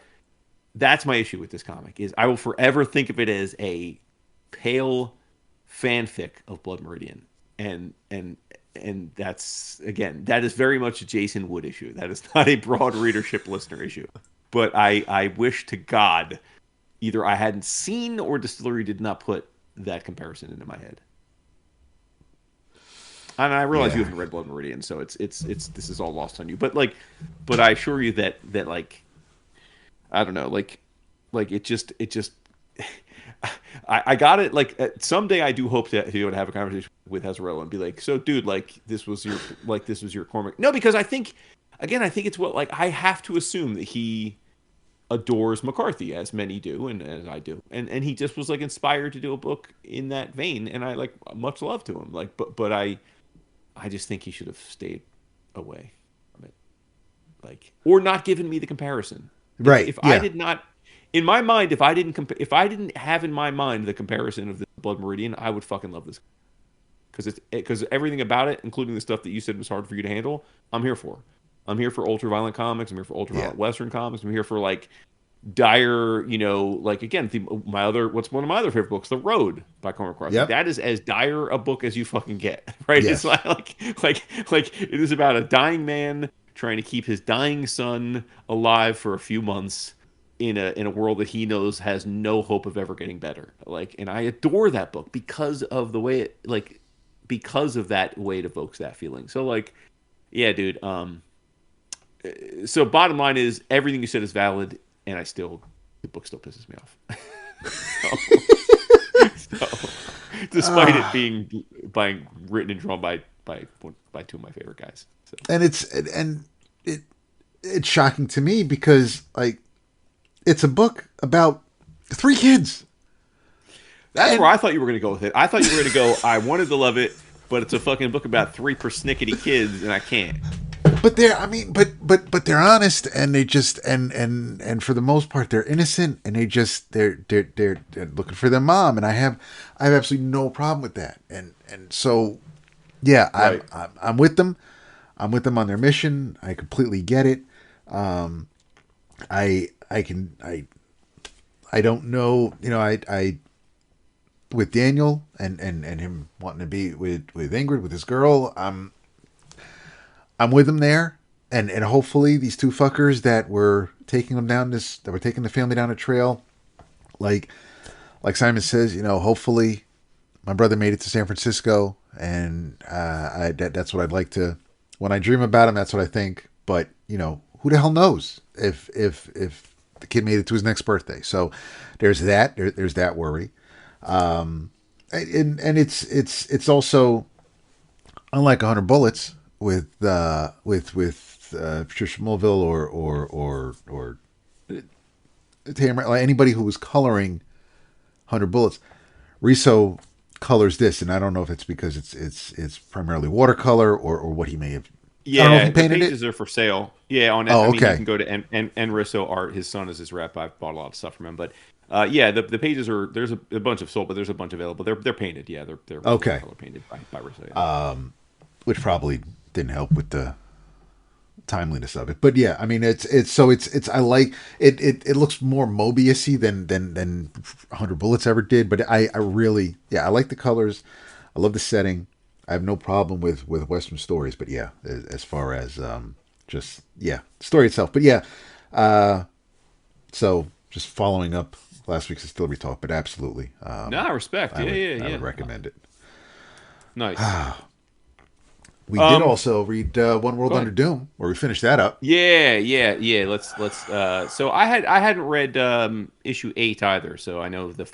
C: that's my issue with this comic, is I will forever think of it as a pale fanfic of Blood Meridian. And that's, again, that is very much a Jason Wood issue. That is not a broad readership listener issue. But I wish to God either I hadn't seen or DSTLRY did not put that comparison into my head. And I realize you haven't read Blood Meridian, so it's this is all lost on you. But I assure you that like, I don't know, like it just I got it. Like, someday I do hope that he would have a conversation with Azzarello and be like, so dude, like this was your Cormac. No, because I think it's what, like, I have to assume that he adores McCarthy, as many do, and as I do, and he just was like inspired to do a book in that vein, and I like much love to him, like, but I just think he should have stayed away from it, like, or not given me the comparison.
B: Right.
C: If I did not, in my mind, if I didn't have in my mind the comparison of the Blood Meridian, I would fucking love this, because everything about it, including the stuff that you said was hard for you to handle, I'm here for. I'm here for ultra-violent comics. I'm here for ultra-violent Western comics. I'm here for, like, dire, like, again, what's one of my other favorite books, The Road by Cormac McCarthy.
B: Yep.
C: That is as dire a book as you fucking get, right?
B: Yes.
C: It's like it is about a dying man trying to keep his dying son alive for a few months in a world that he knows has no hope of ever getting better. Like, and I adore that book because of the way it, like, because of that way it evokes that feeling. So, like, yeah, dude. So bottom line is, everything you said is valid, and the book still pisses me off. so, despite it being written and drawn by two of my favorite guys. So.
B: And it's shocking to me, because, like, it's a book about 3 kids.
C: That's where I thought you were going to go with it. I thought you were going to go, I wanted to love it, but it's a fucking book about 3 persnickety kids, and I can't.
B: But but they're honest, and they just and for the most part they're innocent, and they're looking for their mom, and I have absolutely no problem with that, and so yeah, right. I'm with them. I'm with them on their mission. I completely get it. I don't know, with Daniel and him wanting to be with Ingrid, with his girl. I'm with him there, and hopefully these two fuckers that were taking the family down a trail, like Simon says, hopefully my brother made it to San Francisco, and that's what I'd like to. When I dream about him, that's what I think. But who the hell knows if the kid made it to his next birthday? So there's that. There's that worry. And it's also unlike 100 Bullets with Patricia Mulville or Tamer, like anybody who was coloring 100 Bullets. Risso colors this, and I don't know if it's because it's primarily watercolor or what he may have.
C: Yeah,
B: I don't know if he painted
C: the pages are for sale. Yeah, on
B: okay.
C: You can go to and Risso Art. His son is his rep. I've bought a lot of stuff from him, but the pages are there's a bunch of sold, but there's a bunch available. They're painted. Yeah, they're
B: okay.
C: Color painted by Risso. Yeah.
B: Which probably didn't help with the timeliness of it, but yeah, I mean it's I like it. It looks more Mobius-y than 100 Bullets ever did, but I really I like the colors. I love the setting. I have no problem with Western stories, but yeah, as far as story itself, but so just following up last week's Distillery talk, but absolutely.
C: No, respect. I
B: would recommend it.
C: Nice.
B: We did also read One World Under Doom, where we finished that up.
C: Yeah. Let's. So I hadn't read issue 8 either, so I know the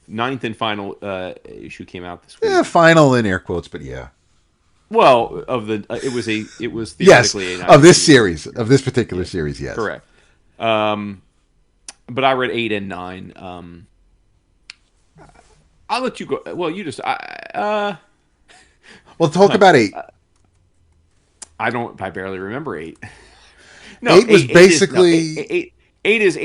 C: ninth and final issue came out this week.
B: Yeah, final in air quotes, but yeah.
C: Well, it was theoretically
B: yes, of this series, of this particular series, yes.
C: Correct. But I read 8 and 9. I'll let you go. Well, you just
B: well, talk about 8.
C: I barely remember 8. No,
B: 8 was basically
C: 8 is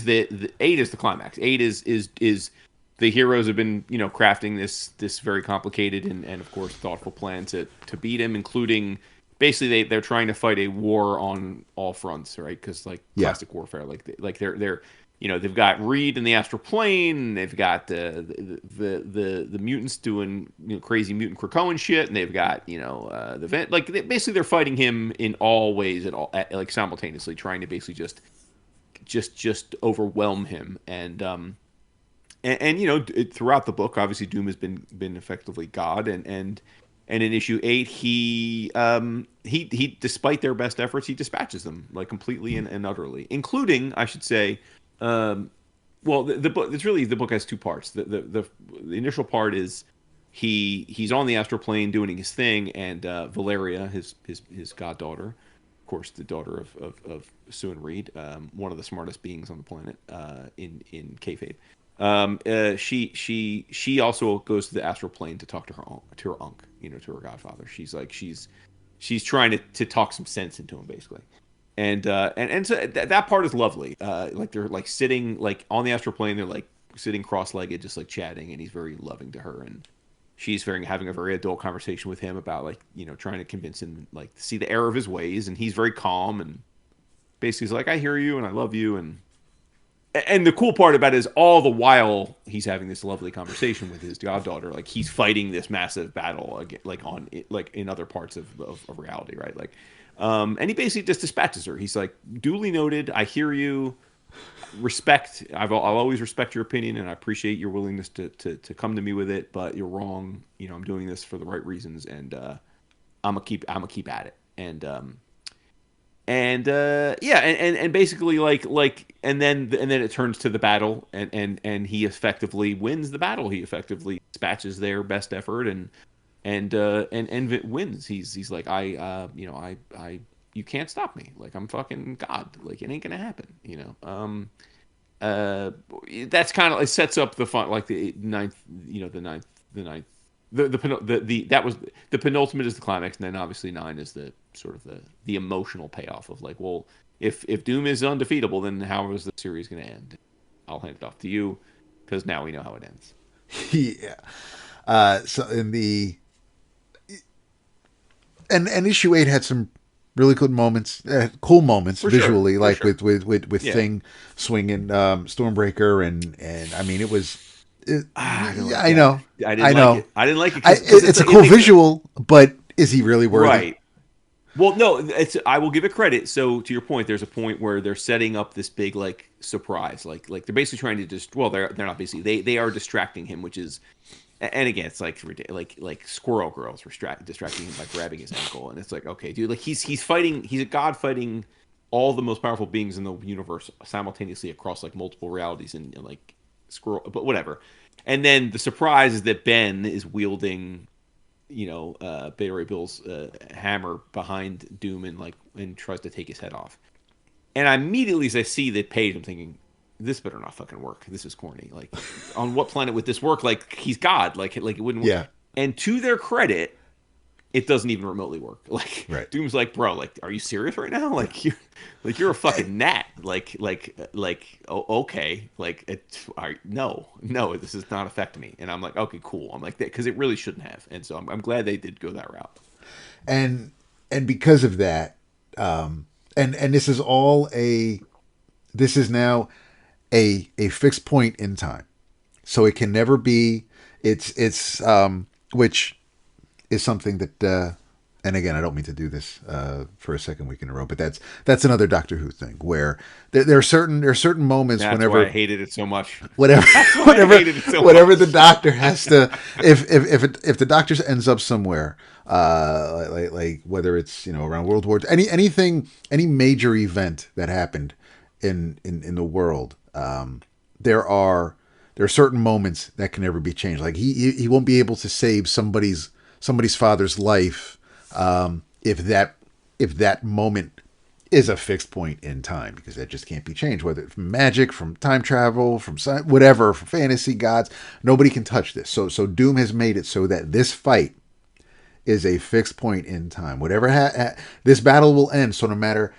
C: the climax. 8 is the heroes have been crafting this very complicated and of course thoughtful plan to beat him, including basically they're trying to fight a war on all fronts, right? Because classic warfare, they're they've got Reed in the astral plane, and they've got the mutants doing crazy mutant Krakoan shit, and they've got the vent, basically they're fighting him in all ways simultaneously, trying to basically just overwhelm him. And throughout the book, obviously Doom has been effectively God, and in issue 8, he despite their best efforts, he dispatches them completely and utterly, including, I should say, the book. It's really, the book has 2 parts. The initial part is he's on the astral plane doing his thing, and Valeria, his goddaughter, of course, the daughter of Sue and Reed, one of the smartest beings on the planet, in kayfabe. She also goes to the astral plane to talk to her to her godfather. She's trying to talk some sense into him, basically. And so that part is lovely. They're sitting on the astral plane. They're sitting cross-legged, just chatting, and he's very loving to her, and she's having a very adult conversation with him about trying to convince him to see the error of his ways, and he's very calm and basically he's I hear you and I love you, and the cool part about it is all the while he's having this lovely conversation with his goddaughter, he's fighting this massive battle in other parts of reality, right? And he basically just dispatches her. He's duly noted. I hear you. Respect. I'll always respect your opinion, and I appreciate your willingness to come to me with it. But you're wrong. I'm doing this for the right reasons, and I'm gonna keep at it. And basically and then it turns to the battle, and he effectively wins the battle. He effectively dispatches their best effort and wins. He's you can't stop me. I'm fucking God. It ain't gonna happen. That's kind of, it sets up the fun, the ninth. That was the penultimate is the climax, and then obviously 9 is the sort of the emotional payoff of if Doom is undefeatable, then how is the series going to end? I'll hand it off to you because now we know how it ends.
B: Yeah. So in the and issue 8 had some really good moments, cool moments for visually,
C: sure.
B: with Thing swinging Stormbreaker, and I mean it was
C: I don't
B: Yeah,
C: like
B: I
C: that.
B: know.
C: I
B: I
C: didn't
B: know.
C: like it. I didn't like it. 'Cause
B: It's a cool visual, but is he really worthy?
C: right. Well, no, I will give it credit. So to your point, there's a point where they're setting up this big like surprise, like they're basically trying to just well, they're not basically they are distracting him, which is and again, it's like like Squirrel Girls distracting him by grabbing his ankle, and it's like okay, dude, like he's fighting, he's a god fighting all the most powerful beings in the universe simultaneously across like multiple realities and like Squirrel, but whatever. And then the surprise is that Ben is wielding Beta Ray Bill's hammer behind Doom and tries to take his head off. And I immediately, as I see the page, I'm thinking, this better not fucking work. This is corny. Like, on what planet would this work? Like, he's God. Like it wouldn't work.
B: Yeah.
C: And to their credit, it doesn't even remotely work. Like,
B: Right.
C: Doom's like, bro, like, are you serious right now? Like, you're a fucking gnat. Oh, okay. Like, no, this does not affect me. And I'm like, okay, cool. I'm like, because it really shouldn't have. And so I'm glad they did go that route.
B: And because of that, and this is now a fixed point in time, so it can never be. It's which is something that. And again, I don't mean to do this for a second week in a row, but that's another Doctor Who thing where there are certain moments
C: That's
B: whenever
C: why I hated it so much.
B: whatever the Doctor has to if the Doctor ends up somewhere like whether it's around World War II, any major event that happened in the world, there are certain moments that can never be changed. Like he won't be able to save somebody's father's life if that moment is a fixed point in time, because that just can't be changed, whether from magic, from time travel, from whatever, from fantasy gods. Nobody can touch this. So Doom has made it so that this fight is a fixed point in time. Whatever this battle will end. So no matter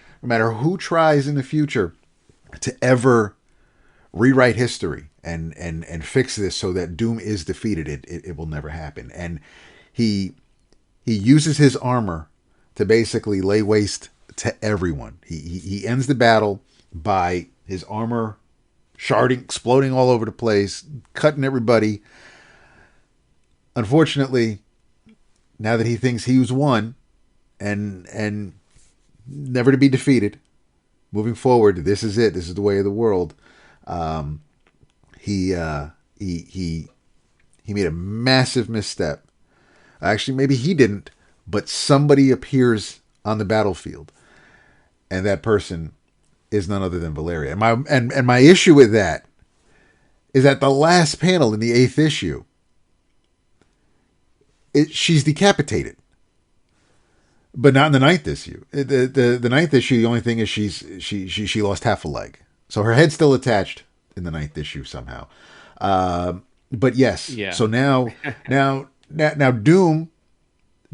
B: who tries in the future to ever rewrite history and fix this so that Doom is defeated, it will never happen. And he uses his armor to basically lay waste to everyone. He ends the battle by his armor sharding, exploding all over the place, cutting everybody. Unfortunately, now that he thinks he was won and never to be defeated, moving forward, this is it. This is the way of the world. He made a massive misstep. Actually, maybe he didn't, but somebody appears on the battlefield, and that person is none other than Valeria. And my issue with that is that the last panel in the 8th issue, she's decapitated, but not in the 9th issue. The 9th issue, the only thing is she lost half a leg, so her head's still attached in the 9th issue somehow. But yes,
C: Yeah.
B: So now Doom,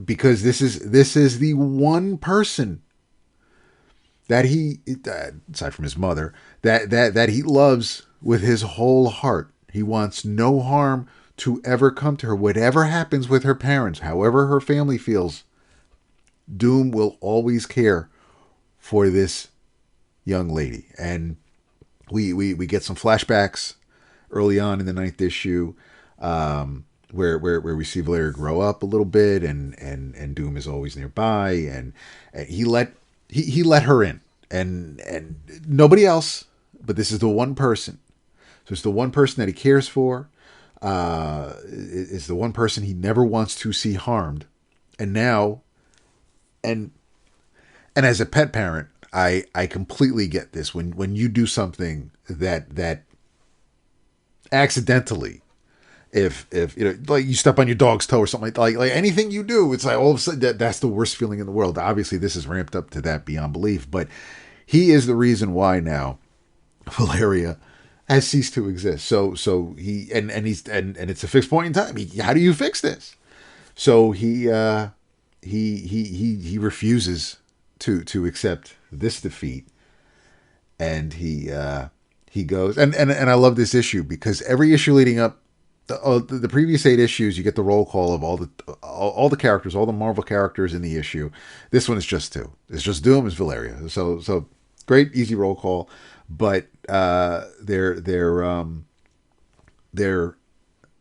B: because this is the one person that he, aside from his mother, that he loves with his whole heart. He wants no harm to ever come to her. Whatever happens with her parents, however her family feels, Doom will always care for this young lady. And we get some flashbacks early on in the 9th issue, where we see Valeria grow up a little bit, and Doom is always nearby, and he let her in, and nobody else, but this is the one person. So it's the one person that he cares for. Is the one person he never wants to see harmed, and now, and as a pet parent, I completely get this. When you do something that accidentally, if like you step on your dog's toe or something like anything you do, it's like all of a sudden that's the worst feeling in the world. Obviously, this is ramped up to that beyond belief, but he is the reason why now Valeria has ceased to exist. So he and it's a fixed point in time. How do you fix this? So he refuses to accept this defeat, and he goes and I love this issue because every issue leading up, the previous 8 issues, you get the roll call of all the characters, all the Marvel characters in the issue. This one is just 2. It's just Doom and Valeria. So great, easy roll call. But they're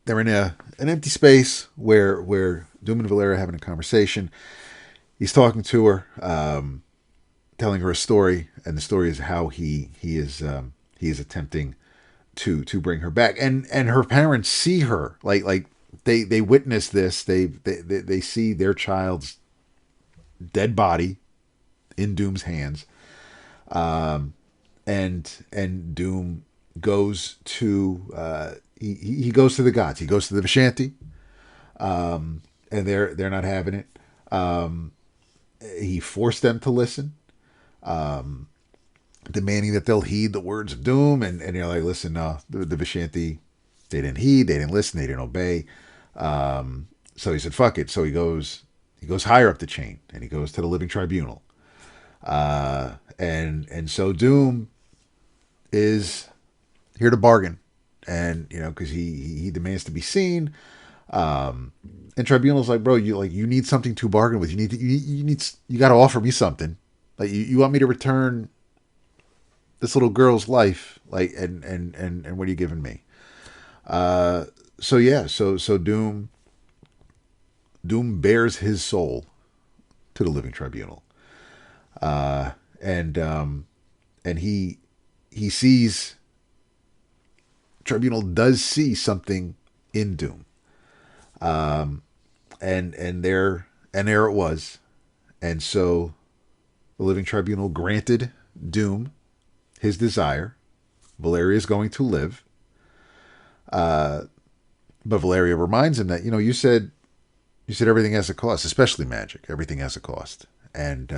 B: they're in an empty space where Doom and Bellaire are having a conversation. He's talking to her, telling her a story, and the story is how he is attempting to bring her back, and her parents see her like they witness this. They see their child's dead body in Doom's hands, and Doom goes to he goes to the gods. He goes to the Vishanti, and they're not having it. He forced them to listen, demanding that they'll heed the words of Doom, and you're like, listen, no, the Vishanti, they didn't heed, they didn't listen, they didn't obey. So he said, fuck it. So he goes higher up the chain, and he goes to the Living Tribunal. And so Doom is here to bargain, and because he demands to be seen. And Tribunal's like, bro, you need something to bargain with. You got to offer me something. Like you want me to return this little girl's life, like, and what are you giving me? So Doom bears his soul to the Living Tribunal, and he sees, Tribunal does see something in Doom, and there it was, and so the Living Tribunal granted Doom his desire. Valeria is going to live. But Valeria reminds him that, you said everything has a cost, especially magic. Everything has a cost. And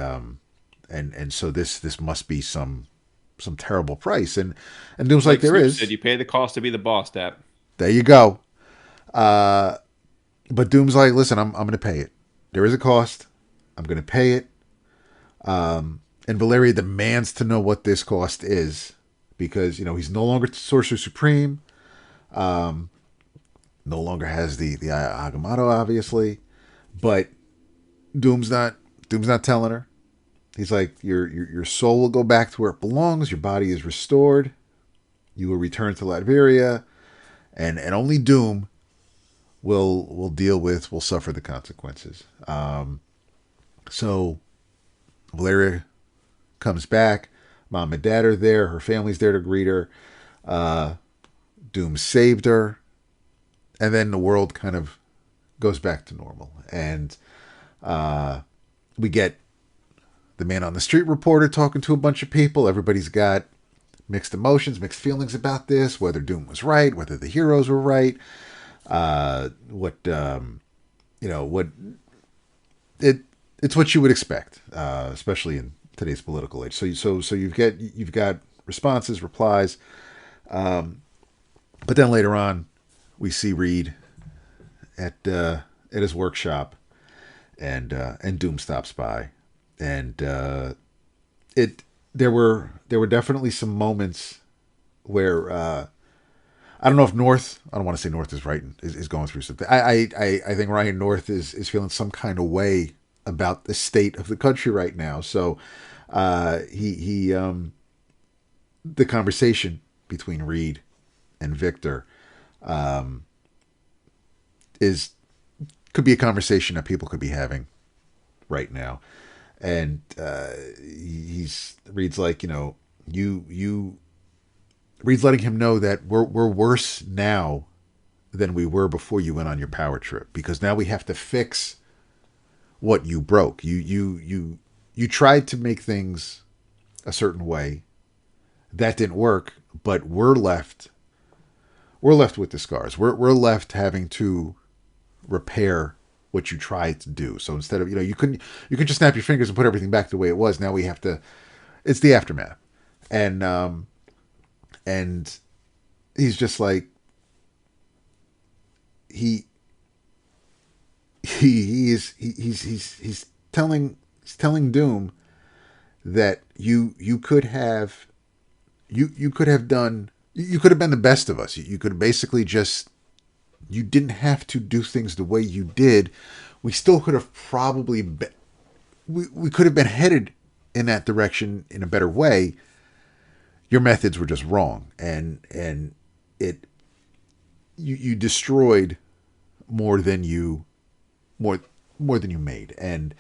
B: so this must be some terrible price. And Doom's like there
C: Snoop
B: is.
C: said, you pay the cost to be the boss, Dap.
B: There you go. But Doom's like, listen, I'm going to pay it. There is a cost. I'm going to pay it. And Valeria demands to know what this cost is, because, he's no longer Sorcerer Supreme. No longer has the Agamotto, obviously, but Doom's not telling her. He's like, your soul will go back to where it belongs. Your body is restored. You will return to Latveria, and only Doom will suffer the consequences. So Valeria comes back. Mom and Dad are there. Her family's there to greet her. Doom saved her. And then the world kind of goes back to normal. And we get the man on the street reporter talking to a bunch of people. Everybody's got mixed emotions, mixed feelings about this, whether Doom was right, whether the heroes were right. It's what you would expect, especially in today's political age. So you've got responses, replies, but then later on, we see Reed at his workshop, and Doom stops by, and there were definitely some moments where I don't know if North, I don't want to say North is right, is going through something. I think Ryan North is feeling some kind of way about the state of the country right now. So the conversation between Reed and Victor could be a conversation that people could be having right now. And Reed's like, Reed's letting him know that we're worse now than we were before you went on your power trip, because now we have to fix what you broke. You tried to make things a certain way. That didn't work, but we're left with the scars. We're left having to repair what you tried to do. So instead of, you could just snap your fingers and put everything back the way it was. Now we have to, it's the aftermath. And he's just like, he's telling Doom that you could have been the best of us. You could basically you didn't have to do things the way you did. We still could have probably been, we could have been headed in that direction in a better way. Your methods were just wrong. And you destroyed more than you made, and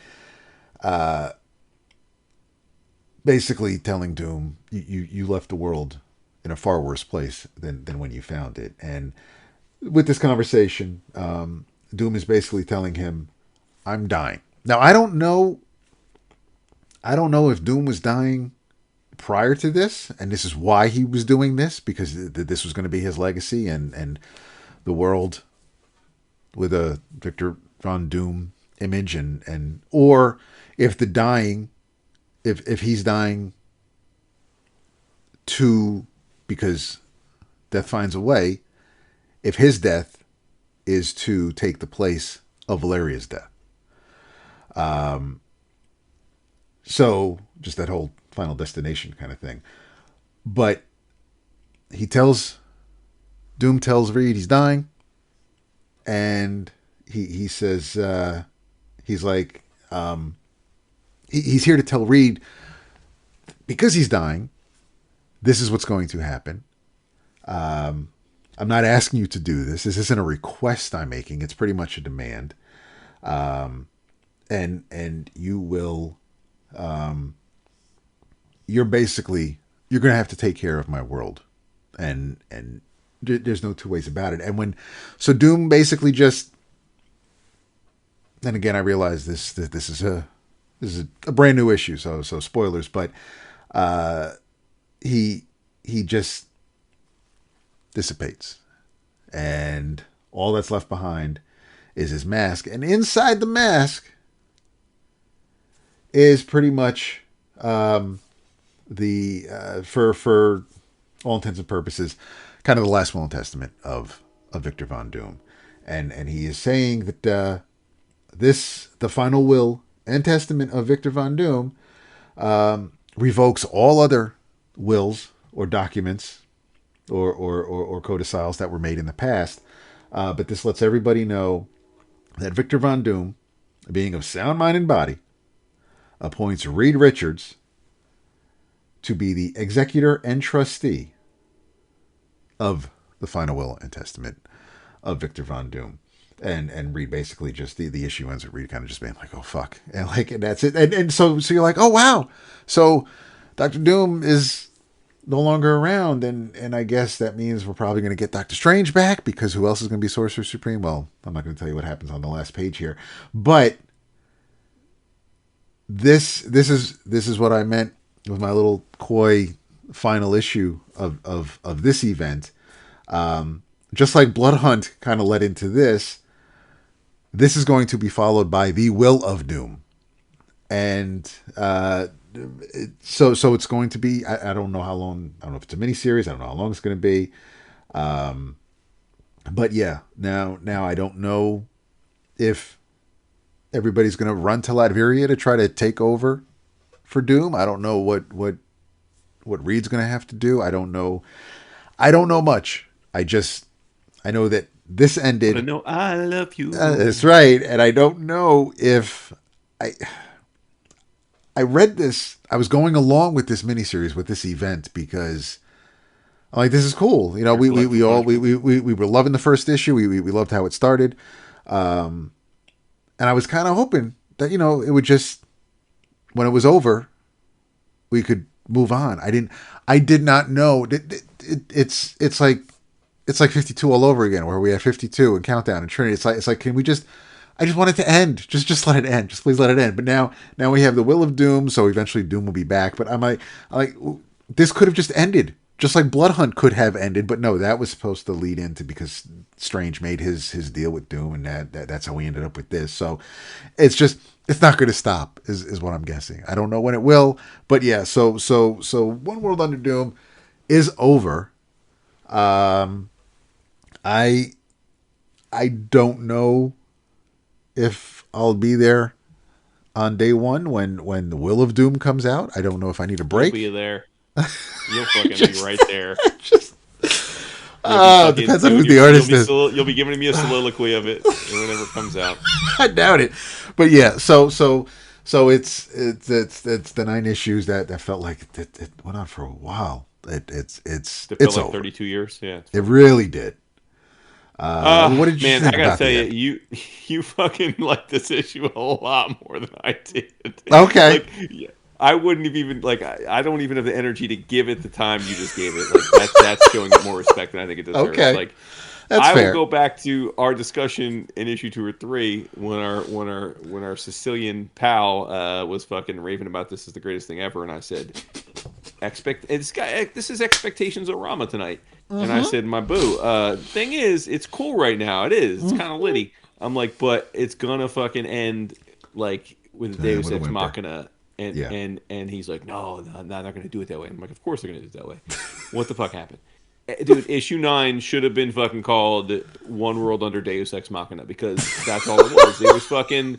B: basically telling Doom you left the world in a far worse place than when you found it. And with this conversation, Doom is basically telling him, "I'm dying." Now I don't know if Doom was dying prior to this, and this is why he was doing this, because this was going to be his legacy and the world with a Victor Von Doom image, and or if the dying, if he's dying to, because death finds a way, if his death is to take the place of Valeria's death. So just that whole Final Destination kind of thing. But Doom tells Reed he's dying, and he says, he's like, he's here to tell Reed, because he's dying, this is what's going to happen. I'm not asking you to do this. This isn't a request I'm making. It's pretty much a demand. And you will, you're going to have to take care of my world. And there's no two ways about it. So Doom basically just, and again, I realize this is a brand new issue. So spoilers, but, he just dissipates, and all that's left behind is his mask. And inside the mask is pretty much, for all intents and purposes, kind of the last will and testament of Victor Von Doom. And he is saying that, the final will and testament of Victor Von Doom, revokes all other wills or documents or codicils that were made in the past. But this lets everybody know that Victor Von Doom, a being of sound mind and body, appoints Reed Richards to be the executor and trustee of the final will and testament of Victor Von Doom. And Reed basically just, the issue ends with Reed kind of just being like, oh fuck. And that's it. And so you're like, oh wow. So Dr. Doom is no longer around, and I guess that means we're probably going to get Doctor Strange back, because who else is going to be Sorcerer Supreme? Well, I'm not going to tell you what happens on the last page here, but this is what I meant with my little coy final issue of this event. Just like Blood Hunt kind of led into this is going to be followed by the Will of Doom, and so it's going to be, I don't know how long, I don't know if it's a miniseries, I don't know how long it's going to be. But yeah, now I don't know if everybody's going to run to Latveria to try to take over for Doom. I don't know what Reed's going to have to do. I don't know much. I know that this ended.
C: I know I love you.
B: That's right. And I don't know if I read this. I was going along with this miniseries, with this event, because I'm like, this is cool. You know, we were loving the first issue. We loved how it started. And I was kind of hoping that, you know, it would just, when it was over, we could move on. I did not know. It's like 52 all over again, where we have 52 and Countdown and Trinity. It's like, can we just, I just want it to end. Just let it end. Just please let it end. But now we have the Will of Doom, so eventually Doom will be back. But I'm like, this could have just ended. Just like Blood Hunt could have ended, but no, that was supposed to lead into, because Strange made his deal with Doom, and that's how we ended up with this. So it's not going to stop, is what I'm guessing. I don't know when it will, but yeah. So One World Under Doom is over. I don't know if I'll be there on day one when the Will of Doom comes out. I don't know if I need a break.
C: You'll be there. You'll fucking be right there.
B: Depends on who the artist is.
C: You'll be giving me a soliloquy of it whenever it comes out.
B: I doubt it, but yeah. So it's the 9 issues that felt like it went on for a while. It's
C: like
B: over.
C: 32 years. Yeah,
B: it really did. What did you
C: Man,
B: think
C: I gotta
B: about
C: tell
B: the
C: you,
B: end?
C: you fucking like this issue a lot more than I did.
B: Okay.
C: Like, yeah, I wouldn't have even like I don't even have the energy to give it the time you just gave it. Like that's showing it more respect than I think it deserves.
B: Okay.
C: Like,
B: That's
C: I will
B: fair.
C: go back to our discussion in issue 2 or 3 when our Sicilian pal was fucking raving about this is the greatest thing ever, and I said, this is expectations of Rama tonight. And I said, my boo, thing is, it's cool right now. It is. It's kind of litty. I'm like, but it's gonna fucking end like with Deus
B: With a
C: Ex
B: whimper.
C: Machina. And
B: Yeah.
C: and he's like, no, they're not gonna do it that way. I'm like, of course they're gonna do it that way. What the fuck happened? Dude, issue 9 should have been fucking called One World Under Deus Ex Machina because that's all it was. It was fucking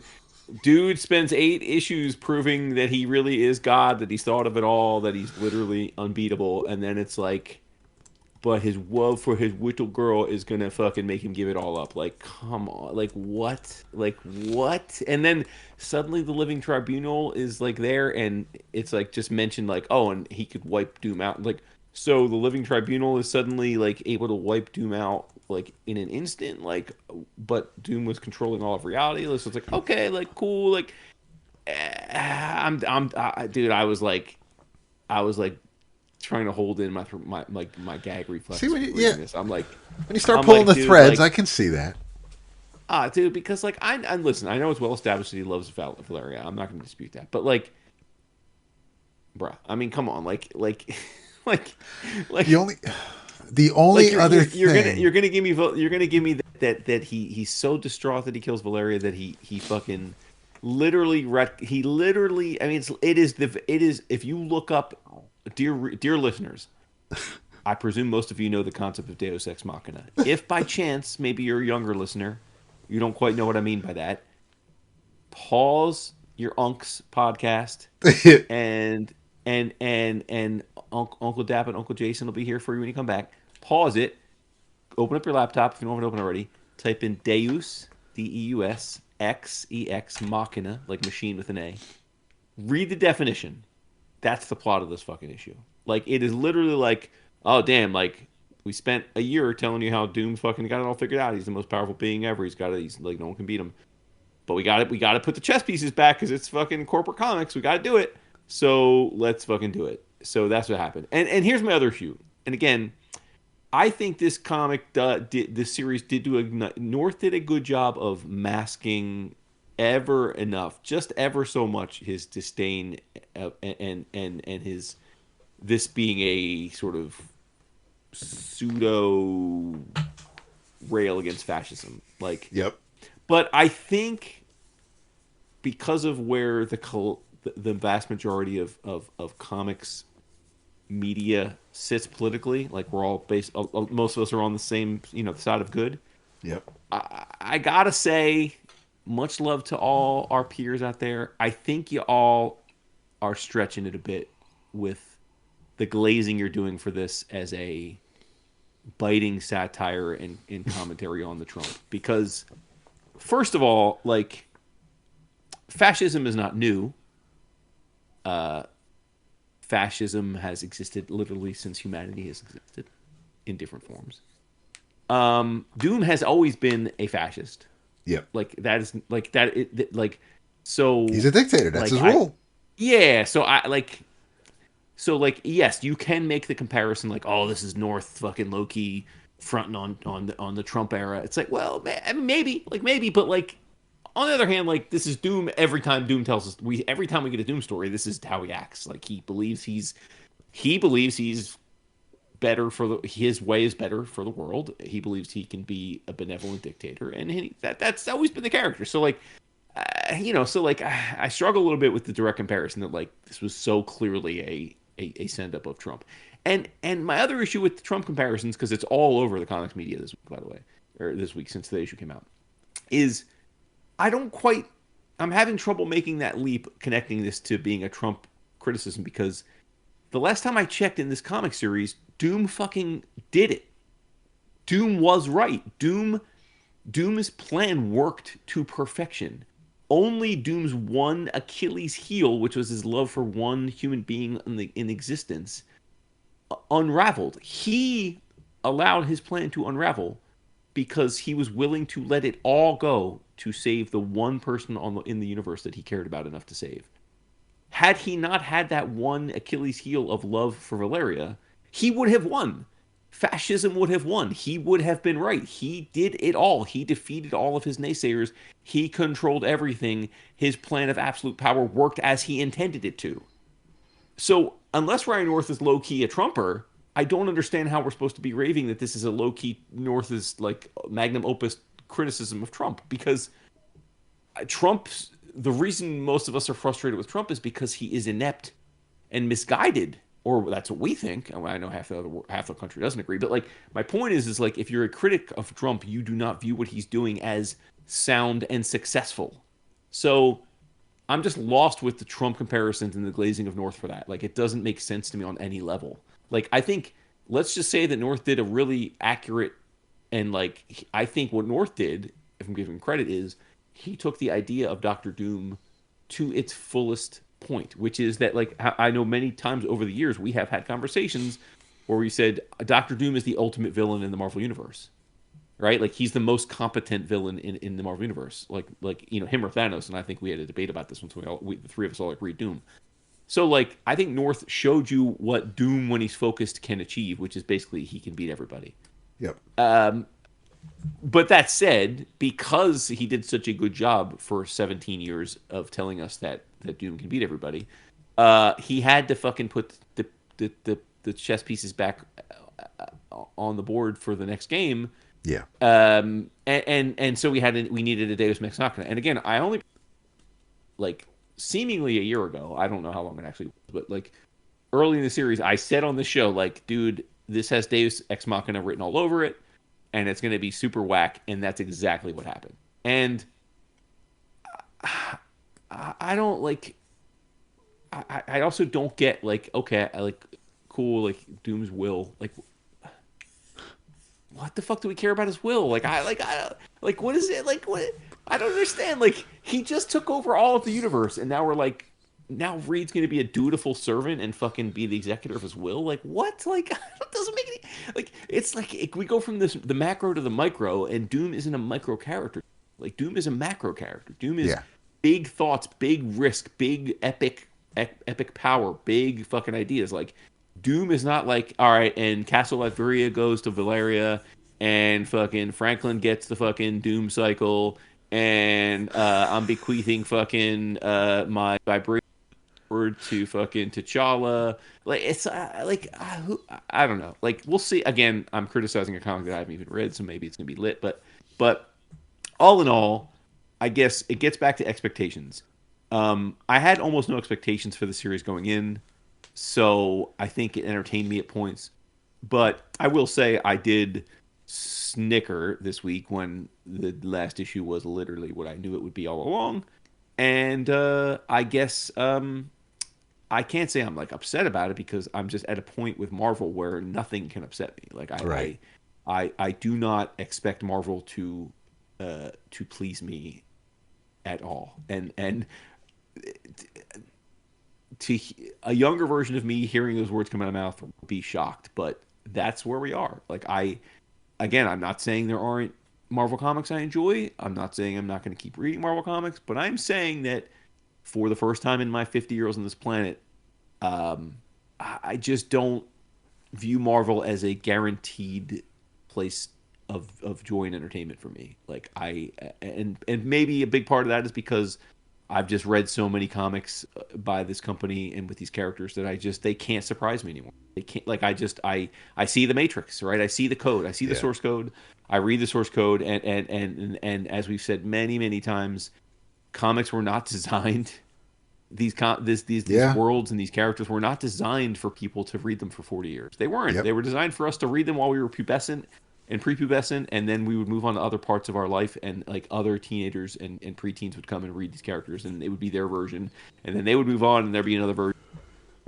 C: dude spends 8 issues proving that he really is God, that he's thought of it all, that he's literally unbeatable, and then it's like, but his love for his little girl is gonna fucking make him give it all up. Like, come on, like what, like what? And then suddenly the Living Tribunal is like there, and it's like just mentioned like, oh, and he could wipe Doom out. Like, so the Living Tribunal is suddenly like able to wipe Doom out like in an instant. Like, but Doom was controlling all of reality. So it's like, okay, like cool, like, dude, I was like trying to hold in my gag
B: See,
C: reflexes
B: when
C: for
B: you,
C: reading
B: yeah,
C: this. I'm like,
B: when you start pulling the
C: dude,
B: threads,
C: like,
B: I can see that.
C: dude, because like I listen, I know it's well established that he loves Valeria. I'm not going to dispute that, but like, bruh, I mean, come on, like, like,
B: The only
C: like
B: other
C: you're
B: thing.
C: gonna give me that he's so distraught that he kills Valeria that he fucking literally I mean it is if you look up dear listeners, I presume most of you know the concept of Deus Ex Machina. If by chance maybe you're a younger listener, you don't quite know what I mean by that, pause your Unc's podcast and Uncle Dap and Uncle Jason will be here for you when you come back. Pause it. Open up your laptop if you don't have it open already. Type in Deus Deus Ex Machina, like machine with an A. Read the definition. That's the plot of this fucking issue. Like it is literally like, oh damn, like we spent a year telling you how Doom fucking got it all figured out. He's the most powerful being ever. He's like no one can beat him. But we got to put the chess pieces back because it's fucking corporate comics. We got to do it. So let's fucking do it. So that's what happened. And here's my other issue. And again, I think this this series did do North did a good job of masking just ever so much his disdain and his this being a sort of pseudo rail against fascism. Like,
B: Yep.
C: but I think because of where the vast majority of comics media sits politically, like we're all most of us are on the same the side of good.
B: Yep.
C: I gotta say, much love to all our peers out there. I think you all are stretching it a bit with the glazing you're doing for this as a biting satire and commentary on the Trump. Because, first of all, like, fascism is not new. Fascism has existed literally since humanity has existed in different forms. Doom has always been a fascist.
B: Yep.
C: Like that is like that. Like so.
B: He's a dictator. That's
C: like,
B: his role.
C: Yeah. So I like. So like yes, you can make the comparison like, oh, this is North fucking low key fronting on the Trump era. It's like, well, I mean, maybe, but like on the other hand, like this is Doom. Every time Doom tells us, every time we get a Doom story, this is how he acts. Like he believes he's better his way is better for the world. He believes he can be a benevolent dictator, and that's always been the character. So like, I struggle a little bit with the direct comparison that like this was so clearly a send up of Trump, and my other issue with the Trump comparisons, because it's all over the comics media this week, by the way, or this week since the issue came out, is I'm having trouble making that leap, connecting this to being a Trump criticism, because the last time I checked in this comic series, Doom fucking did it. Doom was right. Doom's plan worked to perfection. Only Doom's one Achilles heel, which was his love for one human being in existence, unraveled. He allowed his plan to unravel, because he was willing to let it all go to save the one person in the universe that he cared about enough to save. Had he not had that one Achilles heel of love for Valeria, he would have won. Fascism would have won. He would have been right. He did it all. He defeated all of his naysayers. He controlled everything. His plan of absolute power worked as he intended it to. So, unless Ryan North is low-key a Trumper, I don't understand how we're supposed to be raving that this is a low-key North is like magnum opus criticism of Trump. Because Trump's, the reason most of us are frustrated with Trump is because he is inept and misguided. Or that's what we think. I know half the country doesn't agree, but like my point is like if you're a critic of Trump, you do not view what he's doing as sound and successful. So I'm just lost with the Trump comparisons and the glazing of North for that. Like it doesn't make sense to me on any level. Like I think let's just say that North did a really accurate and like I think what North did, if I'm giving credit, is he took the idea of Doctor Doom to its fullest point, which is that like I know many times over the years we have had conversations where we said Doctor Doom is the ultimate villain in the Marvel universe, right? Like he's the most competent villain in the Marvel universe, like you know him or Thanos. And I think we had a debate about this once the three of us all agreed Doom. So like I think North showed you what Doom when he's focused can achieve, which is basically he can beat everybody.
B: Yep.
C: But that said, because he did such a good job for 17 years of telling us that Doom can beat everybody, he had to fucking put the chess pieces back on the board for the next game.
B: Yeah.
C: And so we needed a Deus Ex Machina. And again, I only like seemingly a year ago. I don't know how long it actually was, but like early in the series, I said on the show, like, dude, this has Deus Ex Machina written all over it. And it's going to be super whack, and that's exactly what happened. And I don't like. I also don't get like okay, I like cool like Doom's will like. What the fuck do we care about his will? Like what is it like? What I don't understand. Like he just took over all of the universe, and now we're like. Now Reed's going to be a dutiful servant and fucking be the executor of his will? Like, what? Like, it doesn't make any... Like, it's like we go from the macro to the micro, and Doom isn't a micro character. Like, Doom is a macro character. Doom is big thoughts, big risk, big epic power, big fucking ideas. Like, Doom is not like, all right, and Castle Latveria goes to Valeria, and fucking Franklin gets the fucking Doom cycle, and I'm bequeathing fucking my vibration to fucking T'Challa. Like it's I don't know. Like we'll see. Again, I'm criticizing a comic that I haven't even read, so maybe it's gonna be lit. But all in all, I guess it gets back to expectations. I had almost no expectations for the series going in, so I think it entertained me at points. But I will say I did snicker this week when the last issue was literally what I knew it would be all along. And I guess I can't say I'm like upset about it because I'm just at a point with Marvel where nothing can upset me. Like I do not expect Marvel to please me at all. And to a younger version of me hearing those words come out of my mouth would be shocked, but that's where we are. Like I'm not saying there aren't Marvel comics I enjoy. I'm not saying I'm not going to keep reading Marvel comics, but I'm saying that for the first time in my 50 years on this planet, I just don't view Marvel as a guaranteed place of joy and entertainment for me. Like and maybe a big part of that is because I've just read so many comics by this company and with these characters that they can't surprise me anymore. They can't, like, I see the Matrix, right? I see the code. I see the source code. I read the source code. And as we've said many, many times, comics were not designed, these worlds and these characters were not designed for people to read them for 40 years. They weren't. They were designed for us to read them while we were pubescent and prepubescent, and then we would move on to other parts of our life, and like other teenagers and preteens would come and read these characters, and it would be their version, and then they would move on, and there'd be another version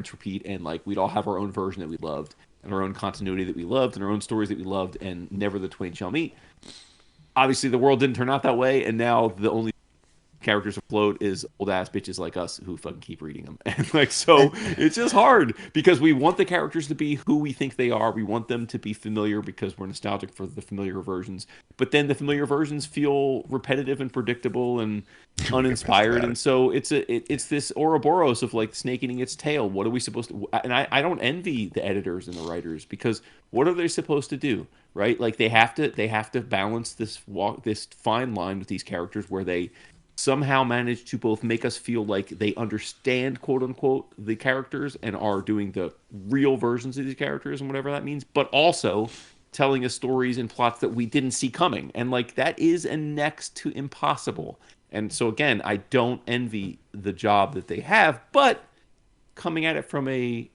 C: to repeat, and like we'd all have our own version that we loved, and our own continuity that we loved, and our own stories that we loved, and never the twain shall meet. Obviously, the world didn't turn out that way, and now the only characters afloat is old ass bitches like us who fucking keep reading them. And like, so it's just hard because we want the characters to be who we think they are. We want them to be familiar because we're nostalgic for the familiar versions. But then the familiar versions feel repetitive and predictable and uninspired. And so it's this Ouroboros of like snake eating its tail. What are we supposed to, and I don't envy the editors and the writers, because what are they supposed to do? Right? Like they have to balance this fine line with these characters where they somehow manage to both make us feel like they understand, quote unquote, the characters and are doing the real versions of these characters and whatever that means, but also telling us stories and plots that we didn't see coming. And like that is a next to impossible. And so again, I don't envy the job that they have, but coming at it from a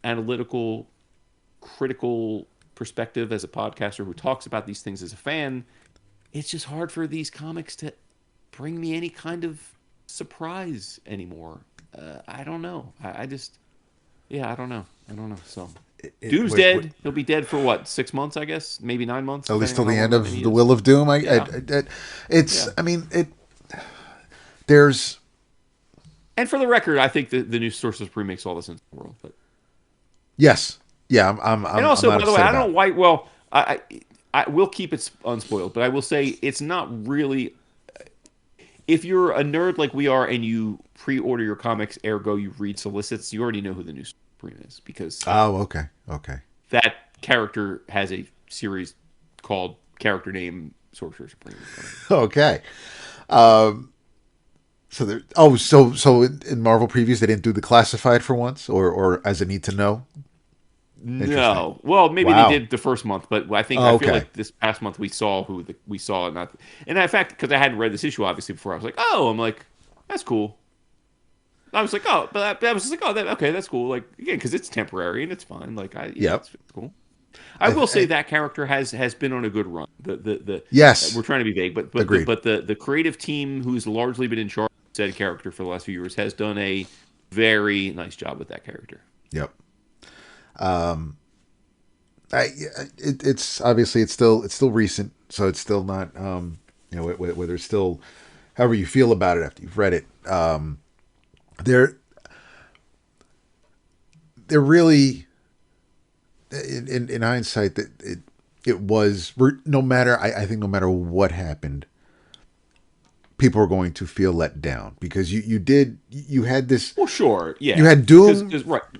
C: analytical, critical perspective as a podcaster who talks about these things as a fan, it's just hard for these comics to bring me any kind of surprise anymore. I don't know. I don't know. So Doom's dead. He'll be dead for what, 6 months, I guess, maybe 9 months.
B: At least till the end of the Will of Doom. There's.
C: And for the record, I think the new Sorcerer's Supreme makes all the sense in the world. But
B: yes, yeah, I'm.
C: And also,
B: I'm
C: by the way, I don't know why. Well, I will keep it unspoiled, but I will say it's not really. If you're a nerd like we are and you pre-order your comics, ergo you read solicits, you already know who the new Supreme is, because
B: okay,
C: that character has a series called character name Sorcerer Supreme.
B: Okay. So there. Oh, so in Marvel previews they didn't do the classified for once, or as a need to know.
C: No, well, maybe they did the first month, but I think I feel like this past month we saw we saw, not, and in fact, because I hadn't read this issue obviously before, I was like, I'm like, that's cool. I was like, but I was just like, okay, that's cool. Like again, because it's temporary and it's fine. Like it's cool. I will say that character has been on a good run.
B: Yes,
C: we're trying to be vague, but the creative team who's largely been in charge of said character for the last few years has done a very nice job with that character.
B: Yep. It's obviously it's still recent, so it's still not whether it's still however you feel about it after you've read it. They're really in hindsight that it was no matter I think no matter what happened, people are going to feel let down, because you had this.
C: Well, sure, yeah.
B: You had Doom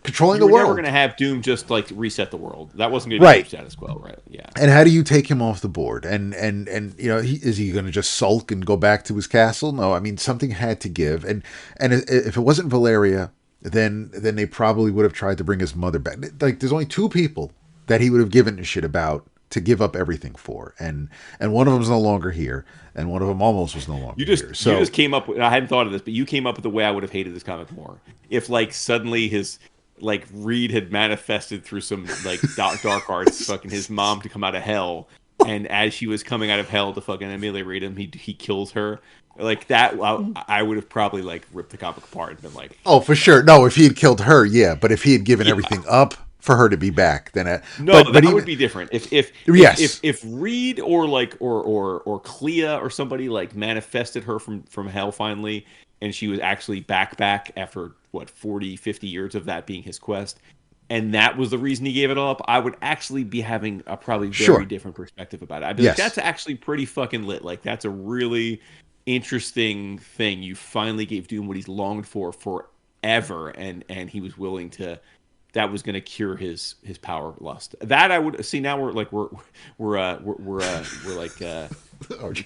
B: controlling the world.
C: You're never going to have Doom just like reset the world. That wasn't going to be status quo, right? Yeah.
B: And how do you take him off the board? And is he going to just sulk and go back to his castle? No, I mean something had to give. And if it wasn't Valeria, then they probably would have tried to bring his mother back. Like there's only two people that he would have given a shit about to give up everything for, and one of them is no longer here, and one of them almost was no longer here. So you
C: just came up with, I hadn't thought of this, but you came up with the way I would have hated this comic more. If like suddenly his like Reed had manifested through some like dark arts, fucking his mom to come out of hell, and as she was coming out of hell to fucking ameliorate him, he kills her. Like that, I would have probably like ripped the comic apart and been like,
B: oh, for sure. No, if he had killed her, yeah, but if he had given everything up for her to be back, then
C: that would be different. If Reed or Clea or somebody like manifested her from hell finally, and she was actually back after what 40, 50 years of that being his quest, and that was the reason he gave it all up, I would actually be having a probably very different perspective about it. I'd be like, that's actually pretty fucking lit. Like that's a really interesting thing. You finally gave Doom what he's longed for forever, and he was willing to. That was going to cure his power lust. That I would see. Now we're like it's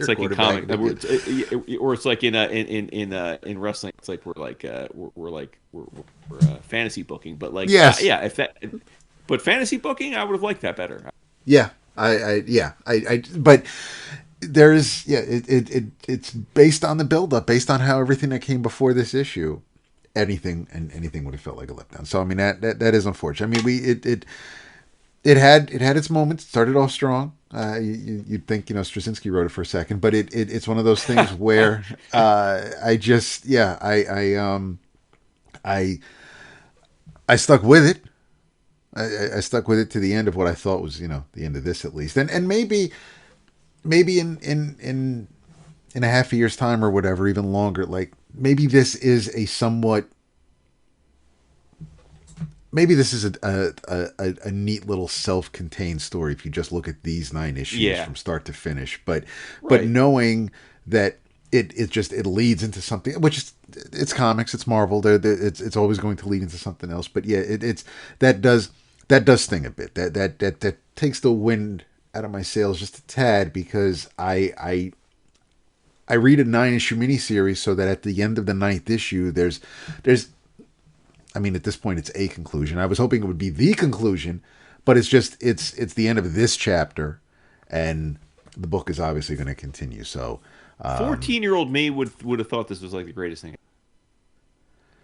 C: like in comic, or it's like in wrestling. It's like we're fantasy booking. But like but fantasy booking, I would have liked that better.
B: Yeah, but there's it's based on the build up, based on how everything that came before this issue. Anything would have felt like a letdown. So I mean that is unfortunate. I mean it had its moments. It started off strong. You'd think Straczynski wrote it for a second, but it's one of those things where I stuck with it. I stuck with it to the end of what I thought was the end of this at least, and maybe in in a half a year's time or whatever, even longer, like maybe this is a somewhat, maybe this is a neat little self-contained story if you just look at these 9 issues from start to finish. But knowing that it leads into something, which is, it's comics, it's Marvel, it's always going to lead into something else. But yeah, it's that does sting a bit. That takes the wind out of my sails just a tad, because I read a 9-issue miniseries so that at the end of the 9th issue, there's I mean, at this point, it's a conclusion. I was hoping it would be the conclusion, but it's the end of this chapter, and the book is obviously going to continue. So,
C: 14-year-old me would have thought this was like the greatest thing,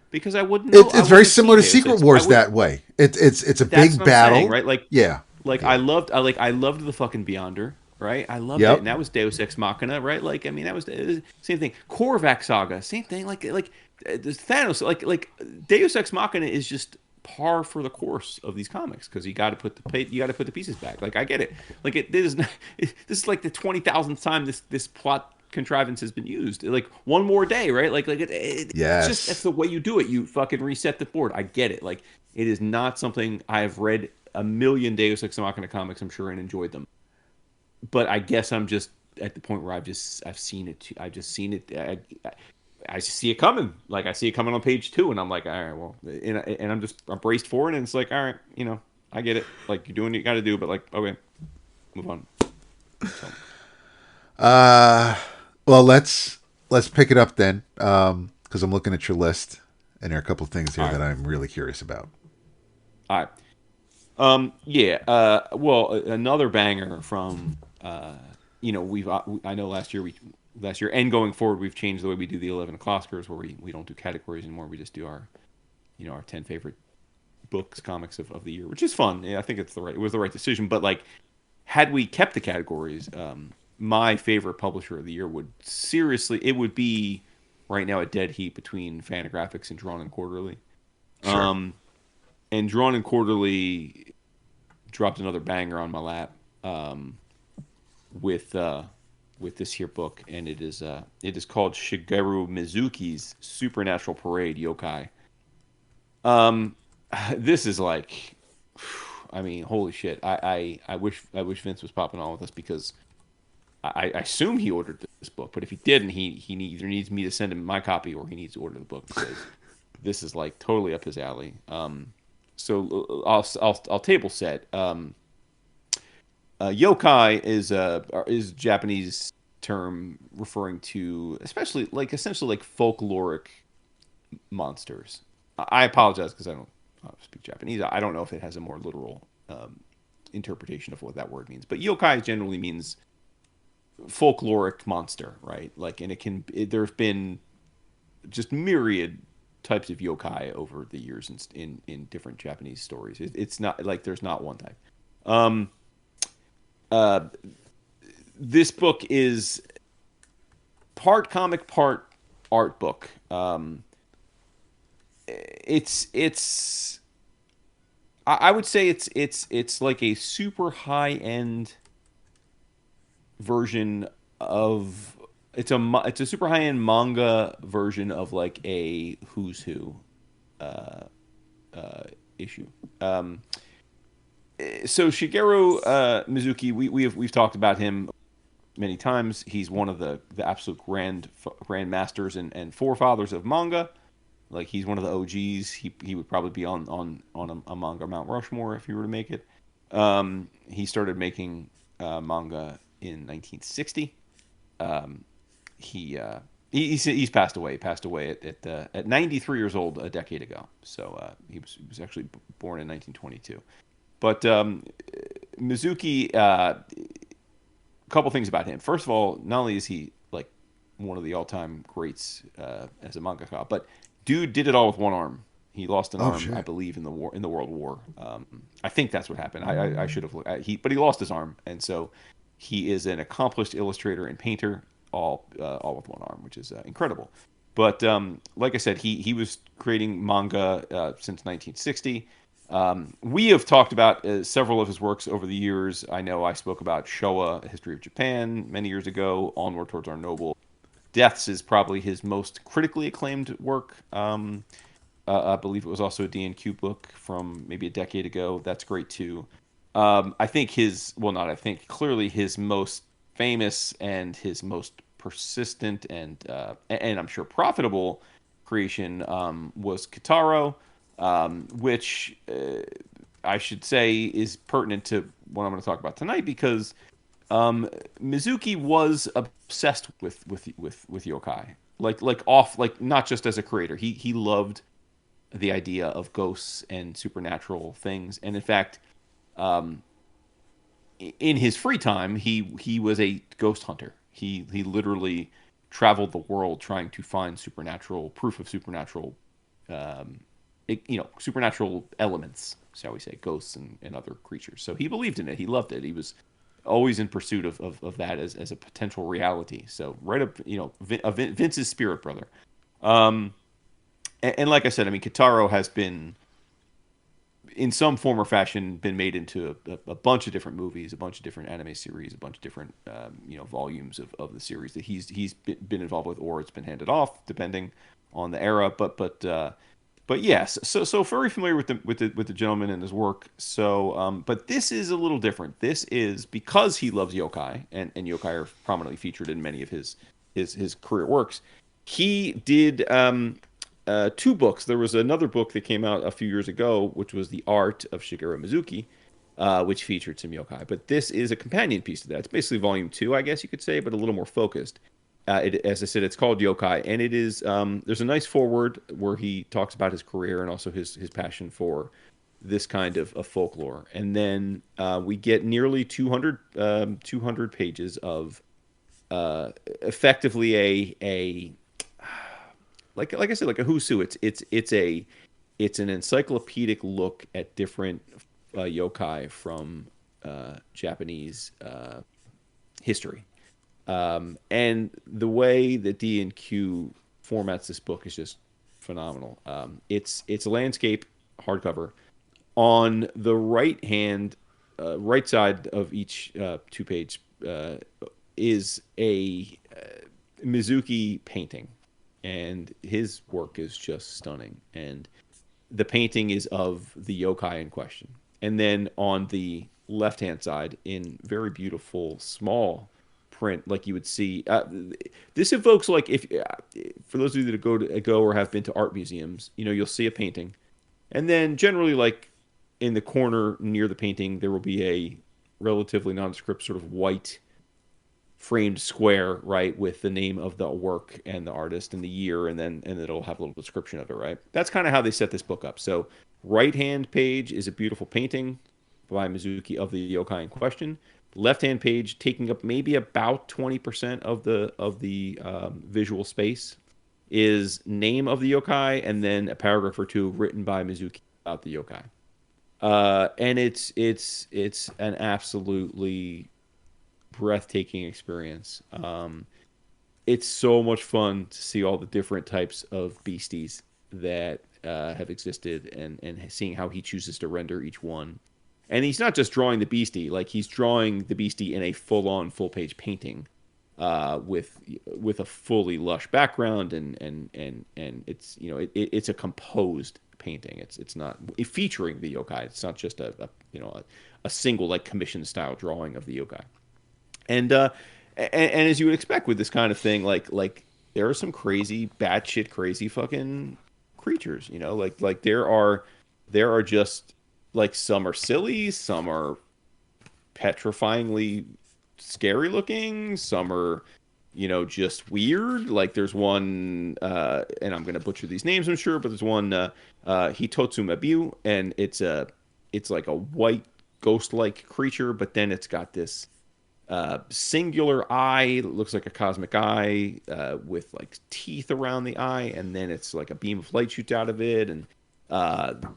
C: because I wouldn't know.
B: It's very similar to Secret Wars that way. It's a big battle,
C: saying, right? Like,
B: yeah.
C: Like, I loved the fucking Beyonder, right? I loved it, and that was Deus Ex Machina, right? Like, I mean, that was the same thing. Korvac Saga, same thing. Like Thanos, like Deus Ex Machina is just par for the course of these comics, because you got to put the pieces back. Like, I get it. Like, this is like the 20,000th time this plot contrivance has been used. Like, one more day, right? Like yes. It's just, that's the way you do it. You fucking reset the board. I get it. Like, it is not something I have read a million Deus Ex Machina comics, I'm sure, and enjoyed them. But I guess I'm just at the point where I've seen it. I've just seen it. I see it coming. Like, I see it coming on page 2, and I'm like, all right, well, and I'm braced for it, and it's like, all right, I get it. Like, you're doing what you got to do, but like, okay, move on. So.
B: Well, let's pick it up then, because I'm looking at your list, and there are a couple of things here that I'm really curious about.
C: All right. Well, another banger from, I know last year and going forward, we've changed the way we do the 11 o'clockers, where we don't do categories anymore. We just do our 10 favorite books, comics of the year, which is fun. Yeah, I think it was the right decision. But like, had we kept the categories, my favorite publisher of the year would be right now a dead heat between Fantagraphics and Drawn and Quarterly.
B: Sure.
C: And Drawn and Quarterly dropped another banger on my lap with this here book, and it is called Shigeru Mizuki's Supernatural Parade Yokai. This is like, I mean, holy shit! I wish Vince was popping on with us, because I assume he ordered this book, but if he didn't, he either needs me to send him my copy, or he needs to order the book, because this is like totally up his alley. So I'll table set. Yokai is a Japanese term referring to essentially like folkloric monsters. I apologize because I don't speak Japanese. I don't know if it has a more literal interpretation of what that word means. But yokai generally means folkloric monster, right? Like, and there's been just myriad types of yokai over the years in different Japanese stories. It's not like there's not one type. This book is part comic, part art book. I would say it's like a super high end version of it's a super high end manga version of like a Who's Who issue. So Shigeru Mizuki, we've talked about him many times. He's one of the absolute grand masters and forefathers of manga. Like, he's one of the OGs. He would probably be on a manga Mount Rushmore if he were to make it. He started making manga in 1960. He's passed away. He passed away at 93 years old a decade ago. So he was actually born in 1922. But Mizuki, a couple things about him. First of all, not only is he like one of the all-time greats as a mangaka, but dude did it all with one arm. He lost an arm, shit. I believe, in the World War. I think that's what happened. I should have looked. But he lost his arm, and so he is an accomplished illustrator and painter, all with one arm, which is incredible. But like I said, he was creating manga since 1960. We have talked about several of his works over the years. I know I spoke about Showa, A History of Japan, many years ago, Onward Towards Our Noble, Deaths is probably his most critically acclaimed work. I believe it was also a D&Q book from maybe a decade ago. That's great too. I think not I think, clearly his most famous and his most persistent and I'm sure profitable creation was Kitaro, which I should say is pertinent to what I'm going to talk about tonight, because Mizuki was obsessed with yokai, like not just as a creator. He loved the idea of ghosts and supernatural things, and in fact, um, in his free time, he was a ghost hunter. He literally traveled the world trying to find supernatural proof of supernatural, um, supernatural elements, shall we say, ghosts and other creatures. So he believed in it. He loved it. He was always in pursuit of that as a potential reality. So right up, Vince's spirit brother. Um, and like I said, I mean, Kitaro has been, in some form or fashion, been made into a bunch of different movies, a bunch of different anime series, a bunch of different volumes of the series that he's been involved with, or it's been handed off depending on the era. But yes, so very familiar with the gentleman and his work. So but this is a little different. This is because he loves yokai, and yokai are prominently featured in many of his career works. He did two books. There was another book that came out a few years ago, which was The Art of Shigeru Mizuki, which featured some yokai. But this is a companion piece to that. It's basically volume 2, I guess you could say, but a little more focused. As I said, it's called Yokai, and it is. There's a nice foreword where he talks about his career and also his passion for this kind of folklore. And then we get nearly 200 pages of effectively a like I said, like a who's who. It's an encyclopedic look at different yokai from Japanese history. And the way that D&Q formats this book is just phenomenal. It's a landscape hardcover. On the right side of each 2-page is a Mizuki painting, and his work is just stunning. And the painting is of the yokai in question. And then on the left-hand side, in very beautiful small print, like you would see, this evokes, like, if for those of you that go or have been to art museums, you'll see a painting, and then generally, like, in the corner near the painting, there will be a relatively nondescript sort of white framed square, right, with the name of the work and the artist and the year, and it'll have a little description of it, right? That's kind of how they set this book up. So right hand page is a beautiful painting by Mizuki of the yokai in question. Left hand page, taking up maybe about 20% of the visual space, is name of the yokai, and then a paragraph or two written by Mizuki about the yokai. And it's an absolutely breathtaking experience. It's so much fun to see all the different types of beasties that have existed, and seeing how he chooses to render each one. And he's not just drawing the beastie; like, he's drawing the beastie in a full-page painting, with a fully lush background, and it's it's a composed painting. It's not featuring the yokai. It's not just a single, like, commission style drawing of the yokai. And as you would expect with this kind of thing, like there are some crazy, batshit crazy fucking creatures. Like there are just, like, some are silly, some are petrifyingly scary looking, some are just weird. Like, there's one, and I'm gonna butcher these names, I'm sure, but there's one Hitotsu Mabiu, and it's like a white ghost-like creature, but then it's got this singular eye that looks like a cosmic eye, with, like, teeth around the eye, and then it's like a beam of light shoots out of it, and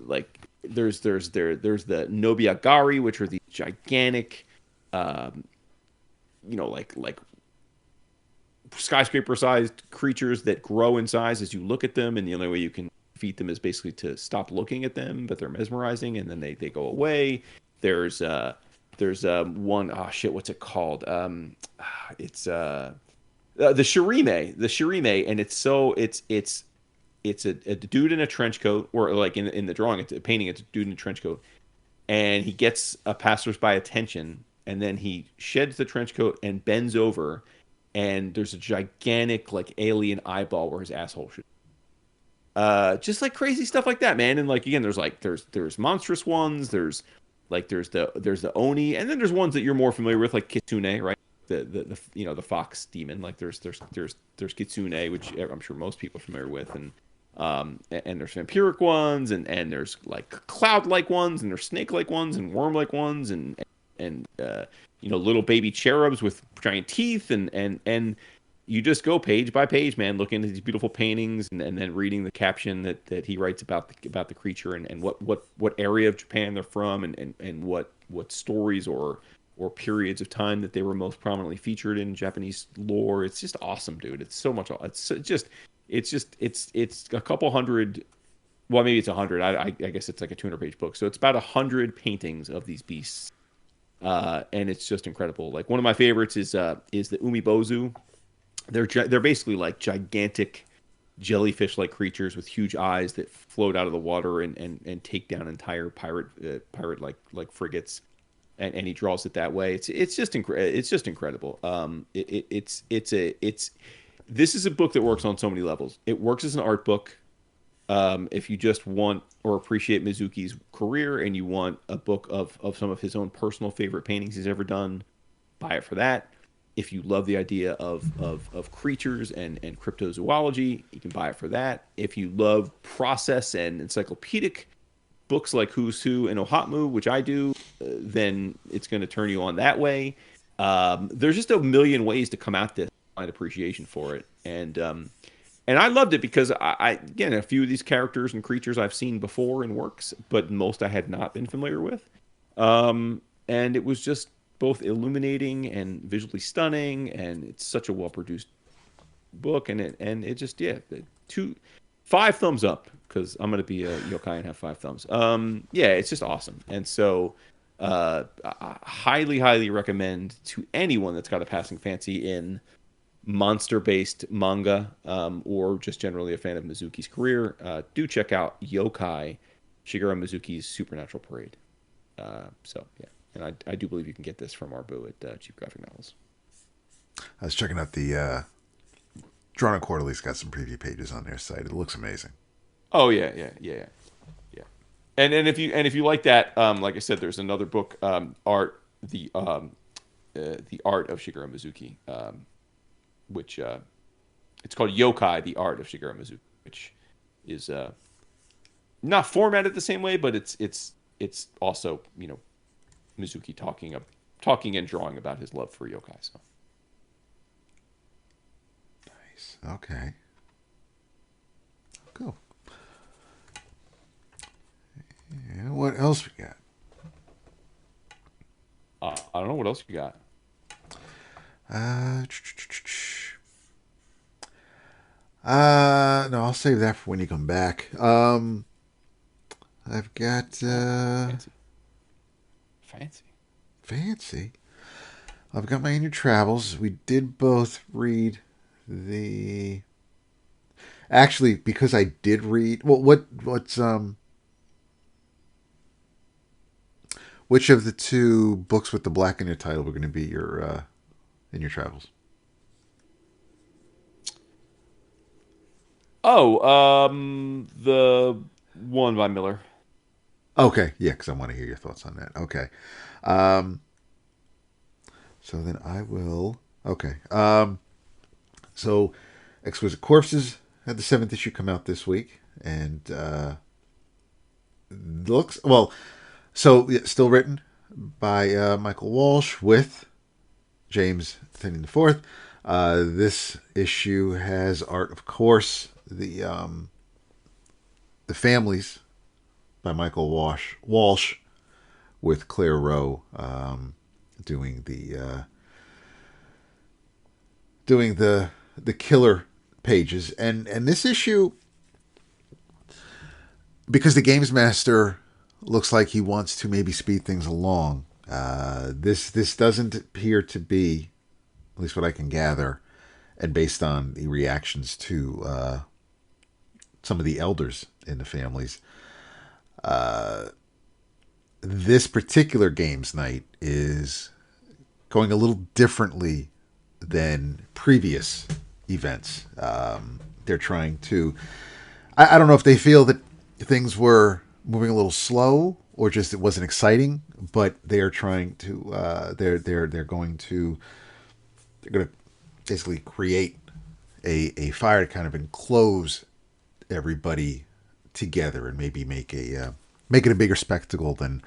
C: like there's the Nobiagari, which are these gigantic, like skyscraper-sized creatures that grow in size as you look at them, and the only way you can defeat them is basically to stop looking at them, but they're mesmerizing, and then they go away. There's one, oh shit, what's it called? It's the Shirime, and it's a dude in a trench coat, or like in the drawing, it's a painting, it's a dude in a trench coat, and he gets a passersby attention, and then he sheds the trench coat and bends over, and there's a gigantic like alien eyeball where his asshole should. Just like crazy stuff like that, man. And like again, there's monstrous ones. There's the Oni, and then there's ones that you're more familiar with, like Kitsune, right? The fox demon. Like there's Kitsune, which I'm sure most people are familiar with, and there's vampiric ones, and there's like cloud-like ones, and there's snake-like ones, and worm-like ones, and little baby cherubs with giant teeth, and you just go page by page, man, looking at these beautiful paintings, and then reading the caption that he writes about the creature, and what area of Japan they're from, and what stories or periods of time that they were most prominently featured in Japanese lore. It's just awesome, dude. It's so much. It's a couple hundred. Well, maybe it's 100. I guess it's like a 200-page book. So it's about 100 paintings of these beasts, and it's just incredible. Like one of my favorites is the Umibozu. They're basically like gigantic jellyfish-like creatures with huge eyes that float out of the water and take down entire pirate like frigates. And he draws it that way. It's just incredible. This is a book that works on so many levels. It works as an art book. If you just want or appreciate Mizuki's career and you want a book of some of his own personal favorite paintings he's ever done, buy it for that. If you love the idea of creatures and cryptozoology, you can buy it for that. If you love process and encyclopedic books like Who's Who and Ohatmu, which I do, then it's going to turn you on that way. There's just a million ways to come at this, find appreciation for it, and I loved it because again, a few of these characters and creatures I've seen before in works, but most I had not been familiar with, and it was just both illuminating and visually stunning, and it's such a well produced book, and it just 5 thumbs up, because I'm going to be a yokai and have 5 thumbs. Yeah, it's just awesome. And so I highly, highly recommend to anyone that's got a passing fancy in monster-based manga, or just generally a fan of Mizuki's career, do check out Yokai, Shigeru Mizuki's Supernatural Parade. So, yeah. And I do believe you can get this from Arbu at Cheap Graphic Novels.
B: I was checking out the Drawn and Quarterly's got some preview pages on their site. It looks amazing.
C: Oh yeah. And if you like that, like I said, there's another book, art the art of Shigeru Mizuki, which it's called Yokai, the Art of Shigeru Mizuki, which is not formatted the same way, but it's also Mizuki talking and drawing about his love for yokai. So
B: nice. Okay. Cool. Yeah, what else we got?
C: I don't know what else you got.
B: No, I'll save that for when you come back. I've got fancy. I've got my In Your Travels. We did both read the. Actually, because I did read. Well, what's which of the 2 books with the black in your title were going to be your In Your Travels?
C: Oh, the one by Miller.
B: Okay, yeah, because I want to hear your thoughts on that. Okay. So then I will. Okay. So Exquisite Corpses had the 7th issue come out this week, and looks well. So yeah, still written by Michael Walsh with James Tynion IV. This issue has art, of course, the Families by Michael Walsh with Claire Rowe doing the killer pages, and this issue, because the Games Master looks like he wants to maybe speed things along. This doesn't appear to be, at least what I can gather, and based on the reactions to some of the elders in the families, this particular games night is going a little differently than previous events. They're trying to. I don't know if they feel that things were moving a little slow or just it wasn't exciting, but they are trying to. They're going to basically create a fire to kind of enclose everybody together and maybe make it a bigger spectacle than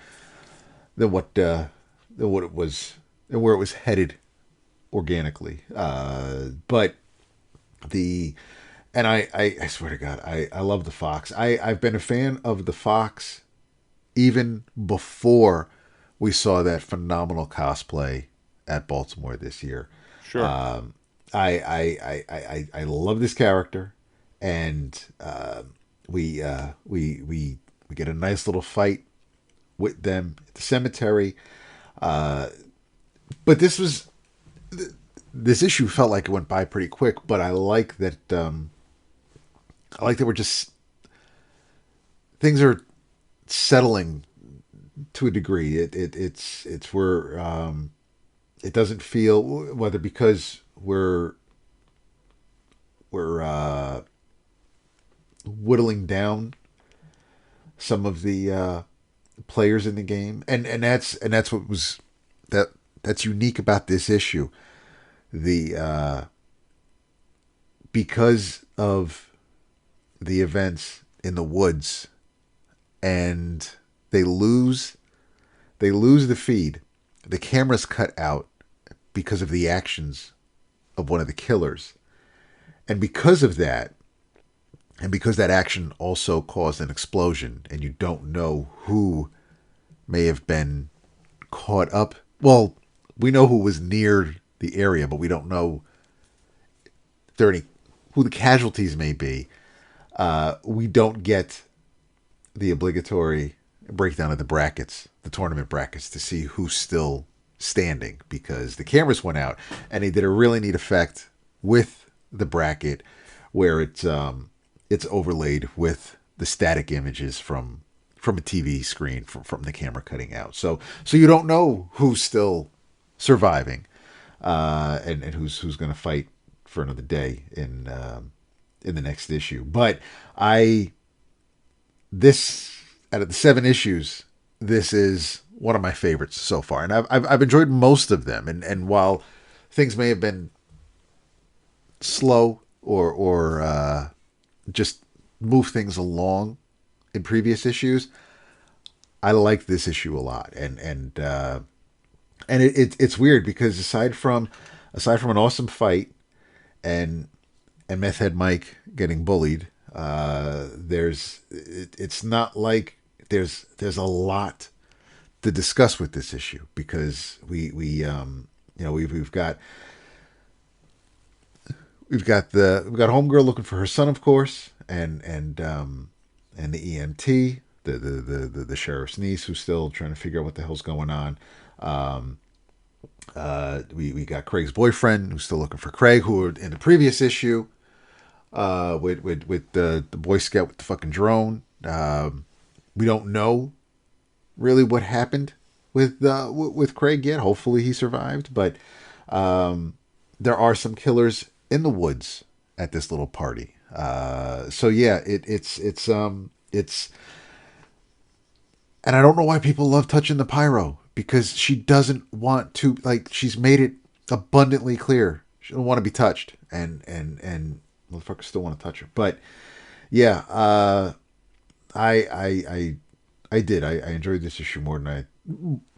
B: what it was and where it was headed organically. But I swear to God, I love the Fox. I've been a fan of the Fox even before we saw that phenomenal cosplay at Baltimore this year.
C: Sure.
B: I love this character, and we get a nice little fight with them at the cemetery. But this issue felt like it went by pretty quick. But I like that. I like that we're just things are settling to a degree. It's where it doesn't feel whether because we're whittling down some of the players in the game, and that's what was that's unique about this issue. The because of the events in the woods, and they lose the feed. The camera's cut out because of the actions of one of the killers, and because of that. And because that action also caused an explosion, and you don't know who may have been caught up. Well, we know who was near the area, but we don't know who the casualties may be. We don't get the obligatory breakdown of the brackets, the tournament brackets, to see who's still standing because the cameras went out, and they did a really neat effect with the bracket where it's overlaid with the static images from a TV screen from the camera cutting out. So you don't know who's still surviving, and who's going to fight for another day in the next issue. But this out of the 7 issues, this is one of my favorites so far, and I've enjoyed most of them. And while things may have been slow or just move things along in previous issues, I like this issue a lot, and it's weird because aside from an awesome fight and Meth Head Mike getting bullied, it's not like there's a lot to discuss with this issue because we've got Homegirl looking for her son, of course, and the EMT, the sheriff's niece, who's still trying to figure out what the hell's going on. We got Craig's boyfriend, who's still looking for Craig, who in the previous issue, with the Boy Scout with the fucking drone. We don't know really what happened with Craig yet. Hopefully he survived, but there are some killers in the woods at this little party. So yeah, it's and I don't know why people love touching the pyro, because she doesn't want to, like, she's made it abundantly clear she don't want to be touched, and motherfuckers still want to touch her. But yeah, I enjoyed this issue more than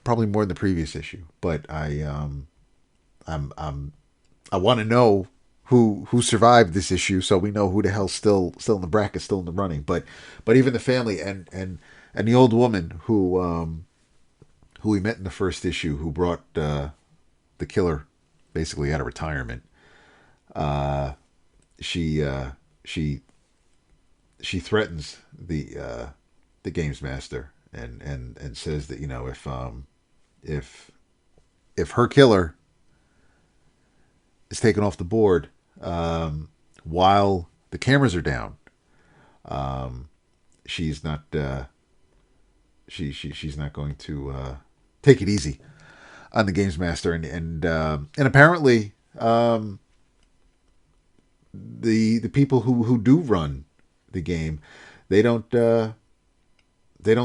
B: probably more than the previous issue, but I want to know who survived this issue, so we know who the hell's still in the bracket, still in the running. But even the family and the old woman who we met in the first issue, who brought the killer basically out of retirement. She threatens the games master and says that, you know, if her killer is taken off the board, while the cameras are down. She's not she's not going to take it easy on the games master, and apparently the people who do run the game, they don't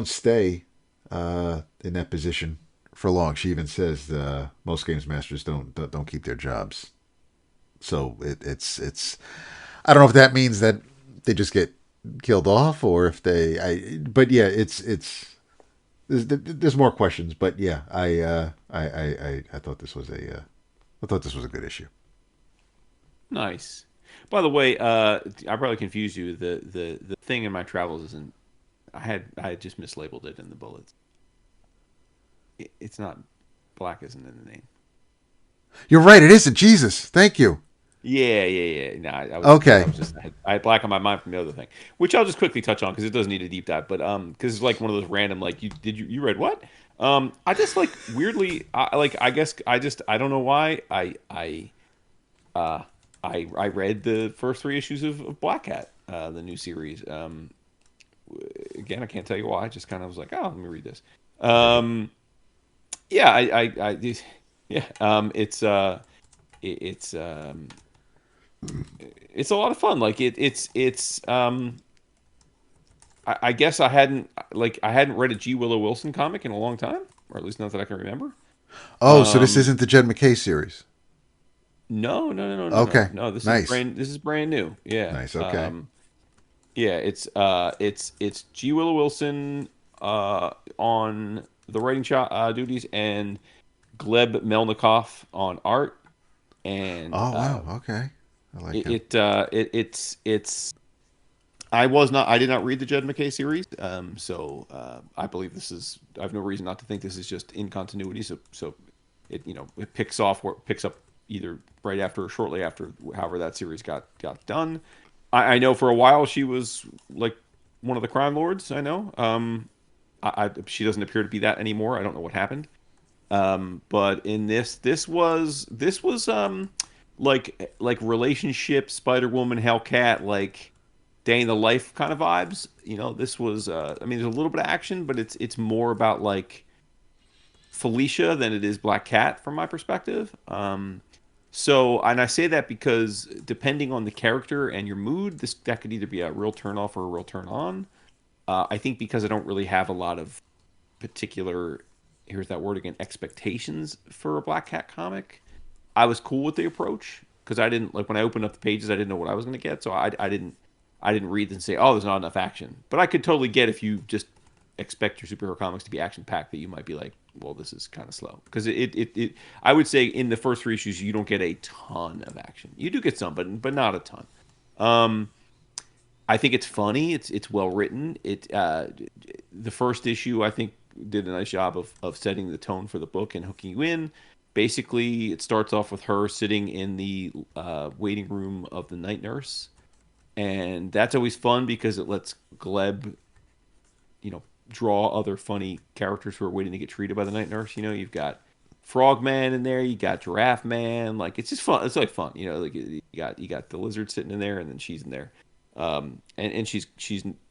B: stay in that position for long. She even says most games masters don't keep their jobs. So it's I don't know if that means that they just get killed off, or if but yeah, it's there's more questions. But yeah, I thought this was a good issue.
C: Nice. By the way, I probably confused you. The thing in my travels isn't. I had just mislabeled it in the bullets. It's not black isn't in the name.
B: You're right. It isn't. Jesus, thank you.
C: Yeah. No,
B: Okay.
C: I had black on my mind from the other thing, which I'll just quickly touch on because it doesn't need a deep dive. But because it's like one of those random like you read what? I just like weirdly I guess I don't know why I read the first 3 issues of Black Cat, the new series. Again, I can't tell you why. I just kind of was like, oh, let me read this. Yeah, yeah. It's a lot of fun. Like it's. I guess I hadn't read a G. Willow Wilson comic in a long time, or at least not that I can remember.
B: Oh, so this isn't the Jed McKay series.
C: No.
B: Okay.
C: No, this
B: Nice.
C: is brand new. Yeah.
B: Nice. Okay.
C: Yeah, it's G. Willow Wilson on the writing duties, and Gleb Melnikov on art. And
B: oh wow, okay, I like
C: it's. I did not read the Jed McKay series, so I believe this is. I have no reason not to think this is just in continuity. So it it picks up either right after or shortly after, however that series got done. I know for a while she was like one of the crime lords. I know. She doesn't appear to be that anymore. I don't know what happened. But in this was like relationship, Spider Woman, Hellcat, like day in the life kind of vibes. This was. I mean, there's a little bit of action, but it's more about like Felicia than it is Black Cat from my perspective. So, and I say that because depending on the character and your mood, that could either be a real turn off or a real turn on. I think because I don't really have a lot of particular, here's that word again, expectations for a Black Cat comic, I was cool with the approach because I didn't like when I opened up the pages, I didn't know what I was going to get, so I didn't read and say, oh, there's not enough action. But I could totally get if you just expect your superhero comics to be action packed, that you might be like, well, this is kind of slow, because I would say in the first 3 issues you don't get a ton of action. You do get some, but not a ton. I think it's funny. It's well written. The first issue I think did a nice job of setting the tone for the book and hooking you in. Basically, it starts off with her sitting in the waiting room of the night nurse, and that's always fun because it lets Gleb, draw other funny characters who are waiting to get treated by the night nurse. You've got Frogman in there, you got Giraffe Man. Like, it's just fun. It's like fun. Like you got the lizard sitting in there, and then she's in there, and she's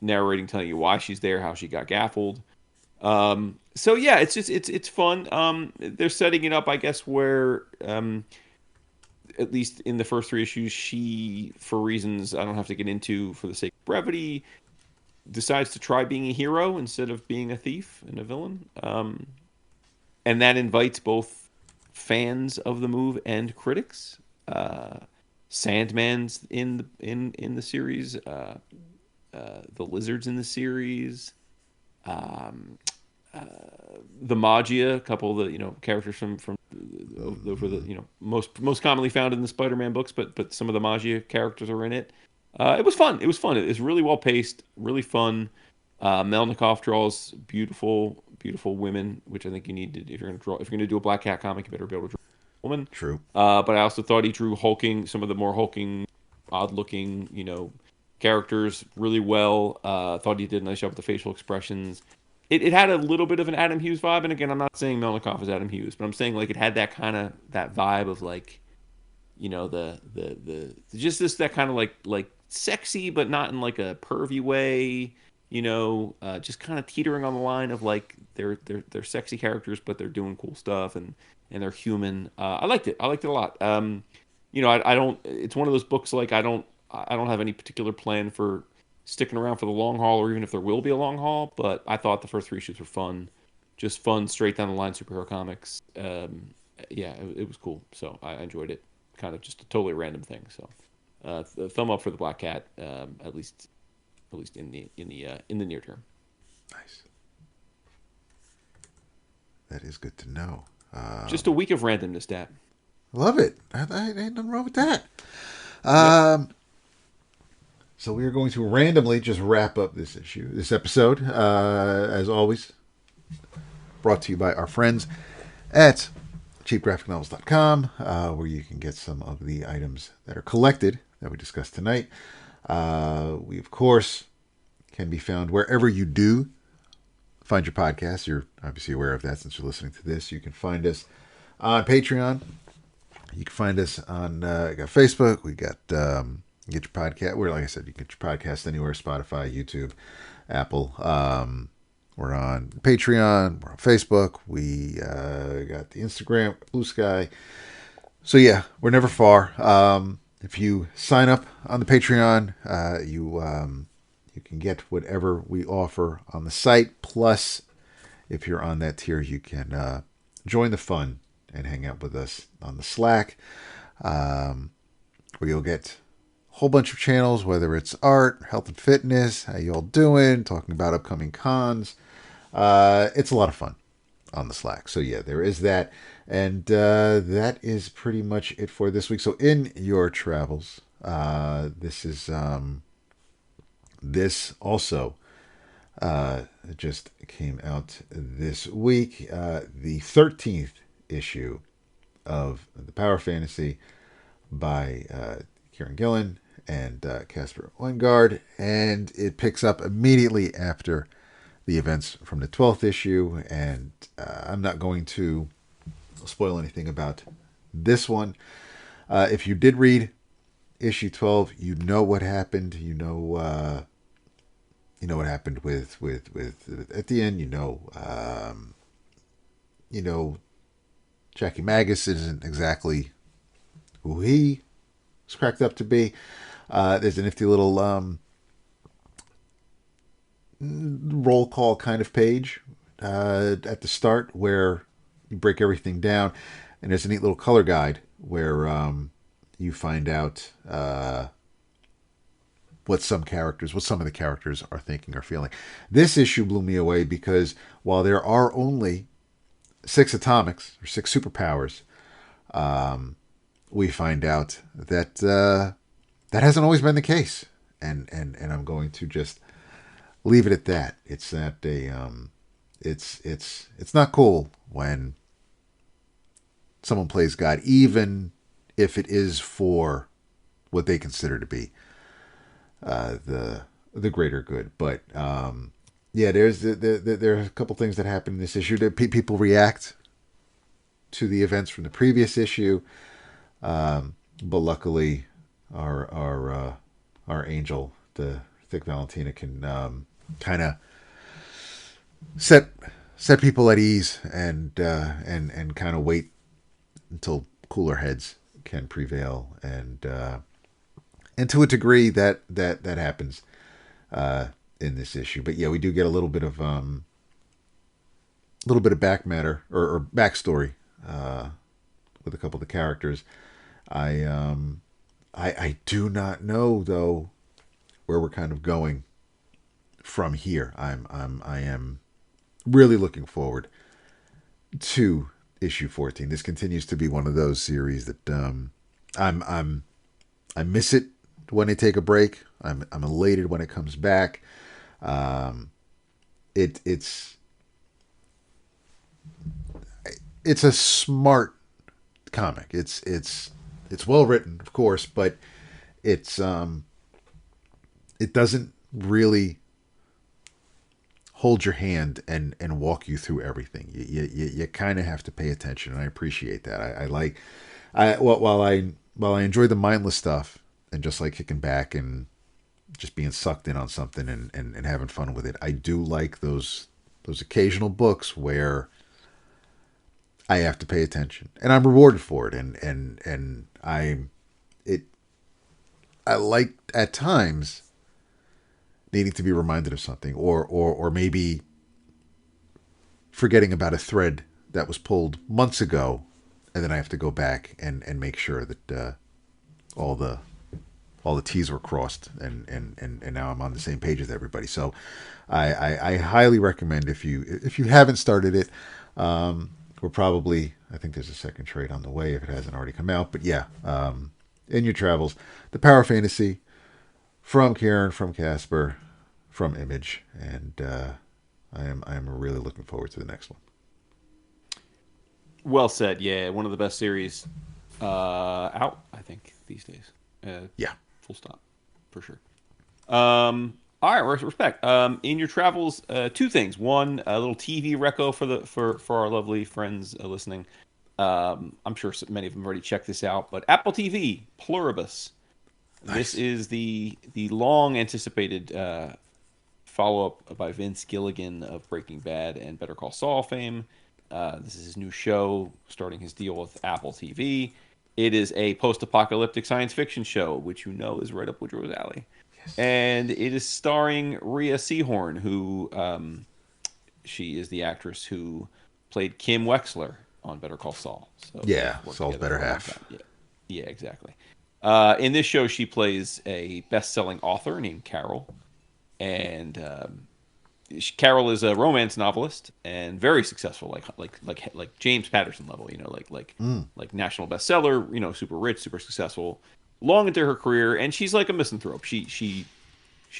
C: narrating, telling you why she's there, how she got gaffled. So yeah, it's fun. They're setting it up, I guess, where at least in the first 3 issues, she, for reasons I don't have to get into for the sake of brevity, decides to try being a hero instead of being a thief and a villain. And that invites both fans of the move and critics. Sandman's in the series. The Lizard's in the series. The Magia, a couple of the characters from over the most commonly found in the Spider-Man books, but some of the Magia characters are in it. It was fun. It was really well paced, really fun. Melnikov draws beautiful women, which I think you need to, if you're going to do a Black Cat comic, you better be able to draw a woman.
B: True.
C: But I also thought he drew some of the more hulking, odd-looking, characters really well. Thought he did a nice job with the facial expressions. It had a little bit of an Adam Hughes vibe, and again, I'm not saying Melnikov is Adam Hughes, but I'm saying like it had that vibe of like, the just this that kind of like sexy but not in like a pervy way, just kind of teetering on the line of like they're sexy characters but they're doing cool stuff and they're human. I liked it. I liked it a lot. I don't. It's one of those books like I don't have any particular plan for sticking around for the long haul or even if there will be a long haul. But I thought the first three issues were fun, just fun, straight down the line superhero comics. Yeah, it was cool. So I enjoyed it. Kind of just a totally random thing. So thumb up for the Black Cat, at least in the near term.
B: Nice. That is good to know.
C: Just a week of randomness, Dad.
B: Love it. I ain't nothing wrong with that. So we are going to randomly just wrap up this episode, as always, brought to you by our friends at cheapgraphicnovels.com, where you can get some of the items that are collected that we discussed tonight. We, of course, can be found wherever you do find your podcast. You're obviously aware of that since you're listening to this. You can find us on Patreon. You can find us on got Facebook. We got get your podcast. Where, like I said, you can get your podcast anywhere: Spotify, YouTube, Apple. We're on Patreon. We're on Facebook. We got the Instagram, Blue Sky. So yeah, we're never far. If you sign up on the Patreon, you can get whatever we offer on the site. Plus, if you're on that tier, you can join the fun and hang out with us on the Slack, where you'll get a whole bunch of channels, whether it's art, health and fitness, how you all doing, talking about upcoming cons. It's a lot of fun on the Slack. So yeah, there is that. And that is pretty much it for this week. So in your travels, this also just came out this week. The 13th issue of the Power Fantasy by Kieron Gillen and Casper Wijngaard, and it picks up immediately after the events from the 12th issue, and I'm not going to spoil anything about this one. If you did read issue 12, you know what happened. You know what happened with at the end. Jackie Magus isn't exactly who he was cracked up to be. There's a nifty little roll call kind of page at the start where you break everything down, and there's a neat little color guide where you find out what some of the characters are thinking or feeling. This issue blew me away because while there are only 6 atomics or 6 superpowers, we find out that that hasn't always been the case, and I'm going to just leave it at that. It's that it's not cool when someone plays God, even if it is for what they consider to be the greater good. But yeah, there are a couple things that happen in this issue that people react to the events from the previous issue, but luckily our angel, the Thick Valentina, can kind of set people at ease and kind of wait until cooler heads can prevail, and to a degree that happens in this issue. But yeah, we do get a little bit of back matter or backstory with a couple of the characters. I do not know though where we're kind of going from here. I am really looking forward to issue 14. This continues to be one of those series that I miss it when they take a break. I'm elated when it comes back. It's a smart comic. It's well written, of course, but it doesn't really hold your hand and walk you through everything. You kind of have to pay attention, and I appreciate that. While I while I enjoy the mindless stuff and just like kicking back and just being sucked in on something and having fun with it, I do like those occasional books where I have to pay attention and I'm rewarded for it, and I like at times needing to be reminded of something, or maybe forgetting about a thread that was pulled months ago, and then I have to go back and make sure that all the T's were crossed, and now I'm on the same page with everybody. So I highly recommend, if you haven't started it, we're probably, I think there's a second trade on the way if it hasn't already come out. But yeah, in your travels, the Power Fantasy from Kieron, from Casper, from Image, and I am really looking forward to the next one.
C: Well said. Yeah, one of the best series out, I think, these days.
B: Yeah.
C: Full stop, for sure. All right, respect. In your travels, two things. One, a little TV reco for our lovely friends listening. I'm sure many of them have already checked this out, but Apple TV Pluribus. Nice. This is the long anticipated follow up by Vince Gilligan of Breaking Bad and Better Call Saul fame. This is his new show, starting his deal with Apple TV. It is a post-apocalyptic science fiction show, which you know is right up Woodrow's alley. Yes. And it is starring Rhea Seehorn, who she is the actress who played Kim Wexler on Better Call Saul. So
B: yeah, Saul's better half.
C: Yeah, exactly. In this show, she plays a best-selling author named Carol, and Carol is a romance novelist and very successful, like James Patterson level, like national bestseller, super rich, super successful, long into her career, and she's like a misanthrope. She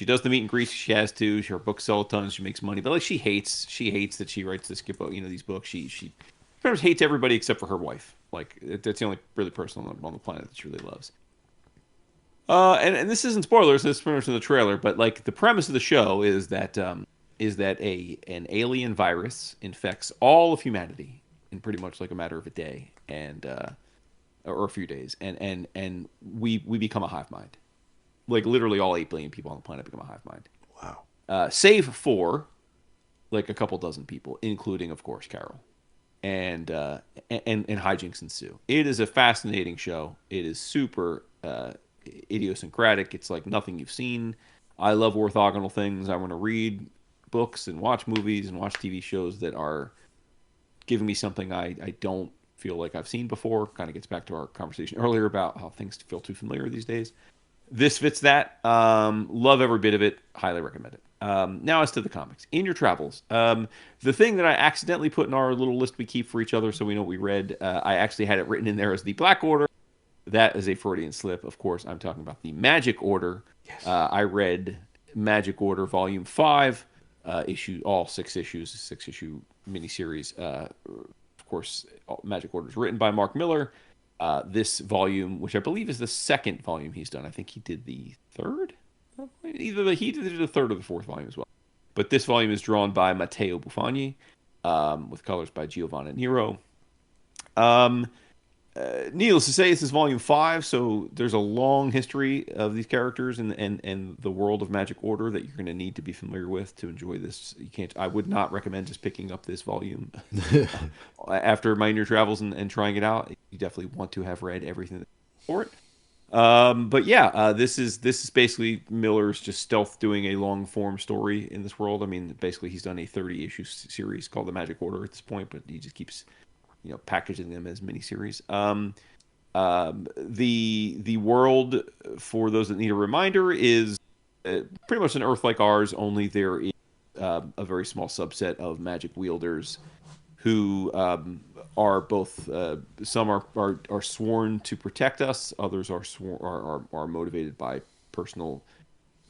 C: does the meet and greets she has to. Her books sell tons. She makes money, but like she hates that she writes this these books. She pretty much hates everybody except for her wife. Like that's the only really person on the planet that she really loves. And this isn't spoilers. This is pretty much in the trailer, but like the premise of the show is that an alien virus infects all of humanity in pretty much like a matter of a day or a few days, and we become a hive mind. Like literally all 8 billion people on the planet become a hive mind.
B: Wow.
C: Save for like a couple dozen people, including of course Carol, and hijinks ensue. It is a fascinating show. It is super idiosyncratic. It's like nothing you've seen. I love orthogonal things. I want to read books and watch movies and watch TV shows that are giving me something I don't feel like I've seen before. Kind of gets back to our conversation earlier about how things feel too familiar these days. This fits that. Love every bit of it. Highly recommend it. Now as to the comics. In your travels, the thing that I accidentally put in our little list we keep for each other so we know what we read, I actually had it written in there as the Black Order. That is a Freudian slip. Of course, I'm talking about the Magic Order. Yes. I read Magic Order Volume 5, all 6 issues, 6-issue miniseries. Of course, Magic Order is written by Mark Miller. This volume, which I believe is the 2nd volume he's done. I think he did the 3rd? Either he did the 3rd or the 4th volume as well. But this volume is drawn by Matteo Buffagni, with colors by Giovanni Nero. Needless to say, this is volume 5, so there's a long history of these characters and the world of Magic Order that you're going to need to be familiar with to enjoy this. I would not recommend just picking up this volume after my inner travels and trying it out. You definitely want to have read everything for it. But yeah, this is basically Miller's just stealth doing a long form story in this world. I mean, basically he's done a 30-issue series called the Magic Order at this point, but he just keeps packaging them as miniseries. The world, for those that need a reminder, is pretty much an Earth like ours, only there is a very small subset of magic wielders who are both some are sworn to protect us, others are motivated by personal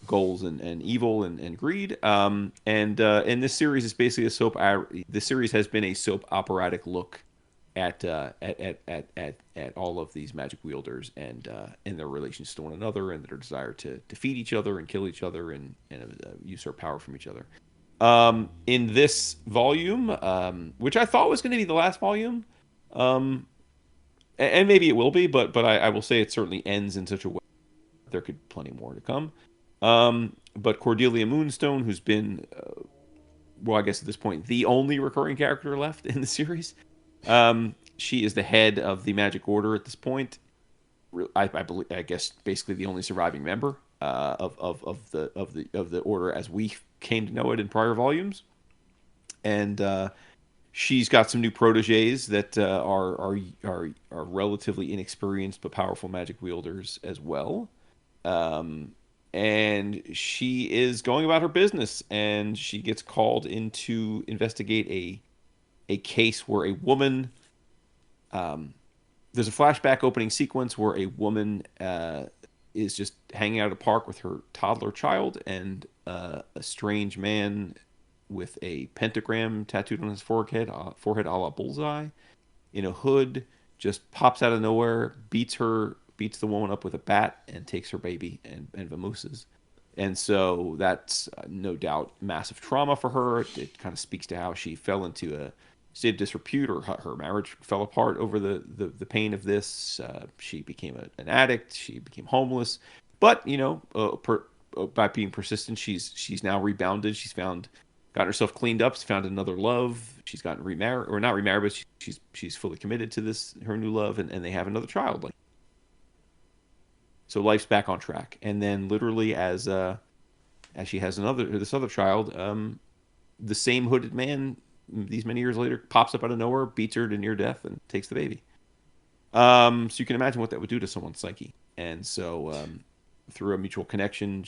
C: goals and evil and greed. And this series is basically this series has been a soap operatic look at all of these magic wielders and their relations to one another and their desire to defeat each other and kill each other and usurp power from each other. In this volume, which I thought was going to be the last volume, and maybe it will be, but I will say it certainly ends in such a way there could plenty more to come. But Cordelia Moonstone, who's been, well, I guess at this point, the only recurring character left in the series. She is the head of the Magic Order at this point. I believe, I guess, basically the only surviving member of the order as we came to know it in prior volumes. And she's got some new proteges that are relatively inexperienced but powerful magic wielders as well. And she is going about her business, and she gets called in to investigate a case where a woman. There's a flashback opening sequence where a woman is just hanging out at a park with her toddler child, and a strange man with a pentagram tattooed on his forehead a la bullseye, in a hood, just pops out of nowhere, beats the woman up with a bat, and takes her baby and vamooses. And so that's no doubt massive trauma for her. It kind of speaks to how she fell into a state of disrepute, or her marriage fell apart over the pain of this. She became an addict. She became homeless. But, by being persistent, she's now rebounded. Got herself cleaned up. She's found another love. She's gotten remarried, or not remarried, but she's fully committed to her new love, and they have another child. So life's back on track. And then literally as she has this other child, the same hooded man these many years later pops up out of nowhere, beats her to near death, and takes the baby. So you can imagine what that would do to someone's psyche. And so through a mutual connection,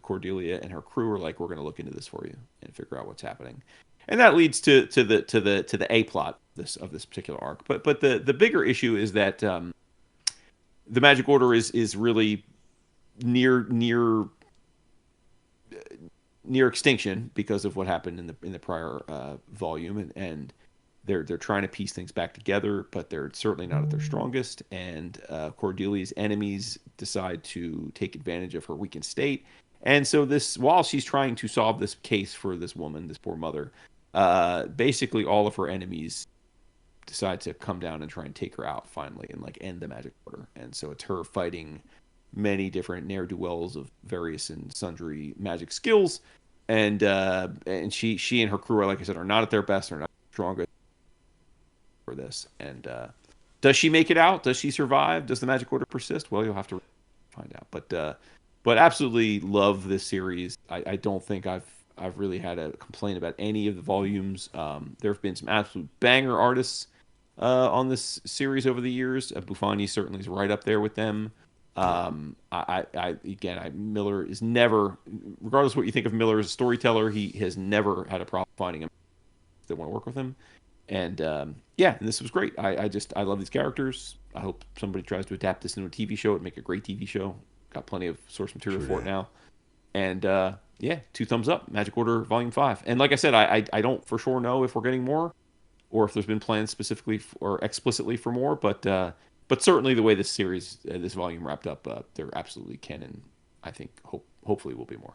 C: Cordelia and her crew are like, we're going to look into this for you and figure out what's happening. And that leads to the A plot of this particular arc. But the bigger issue is that the Magic Order is really near extinction because of what happened in the prior volume, and they're trying to piece things back together, but they're certainly not at their strongest. And Cordelia's enemies decide to take advantage of her weakened state. And so while she's trying to solve this case for this woman, this poor mother, basically all of her enemies decide to come down and try and take her out finally, and end the Magic Order. And so it's her fighting many different ne'er-do-wells of various and sundry magic skills, and she and her crew are, like I said, are not at their best, are not strongest for this. And does she make it out? Does she survive? Does the Magic Order persist? Well, you'll have to find out. But absolutely love this series. I don't think I've really had a complaint about any of the volumes. There have been some absolute banger artists on this series over the years. Buffoni certainly is right up there with them. Miller is never, regardless of what you think of Miller as a storyteller, he has never had a problem finding him that want to work with him. And and this was great. I love these characters. I hope somebody tries to adapt this into a TV show. It'd make a great TV show. Got plenty of source material for it now. And 2 thumbs up. Magic Order Volume 5. And like I said, I don't for sure know if we're getting more, or if there's been plans specifically or explicitly for more, but certainly the way this series, this volume wrapped up, there absolutely can, and I think hopefully will be more.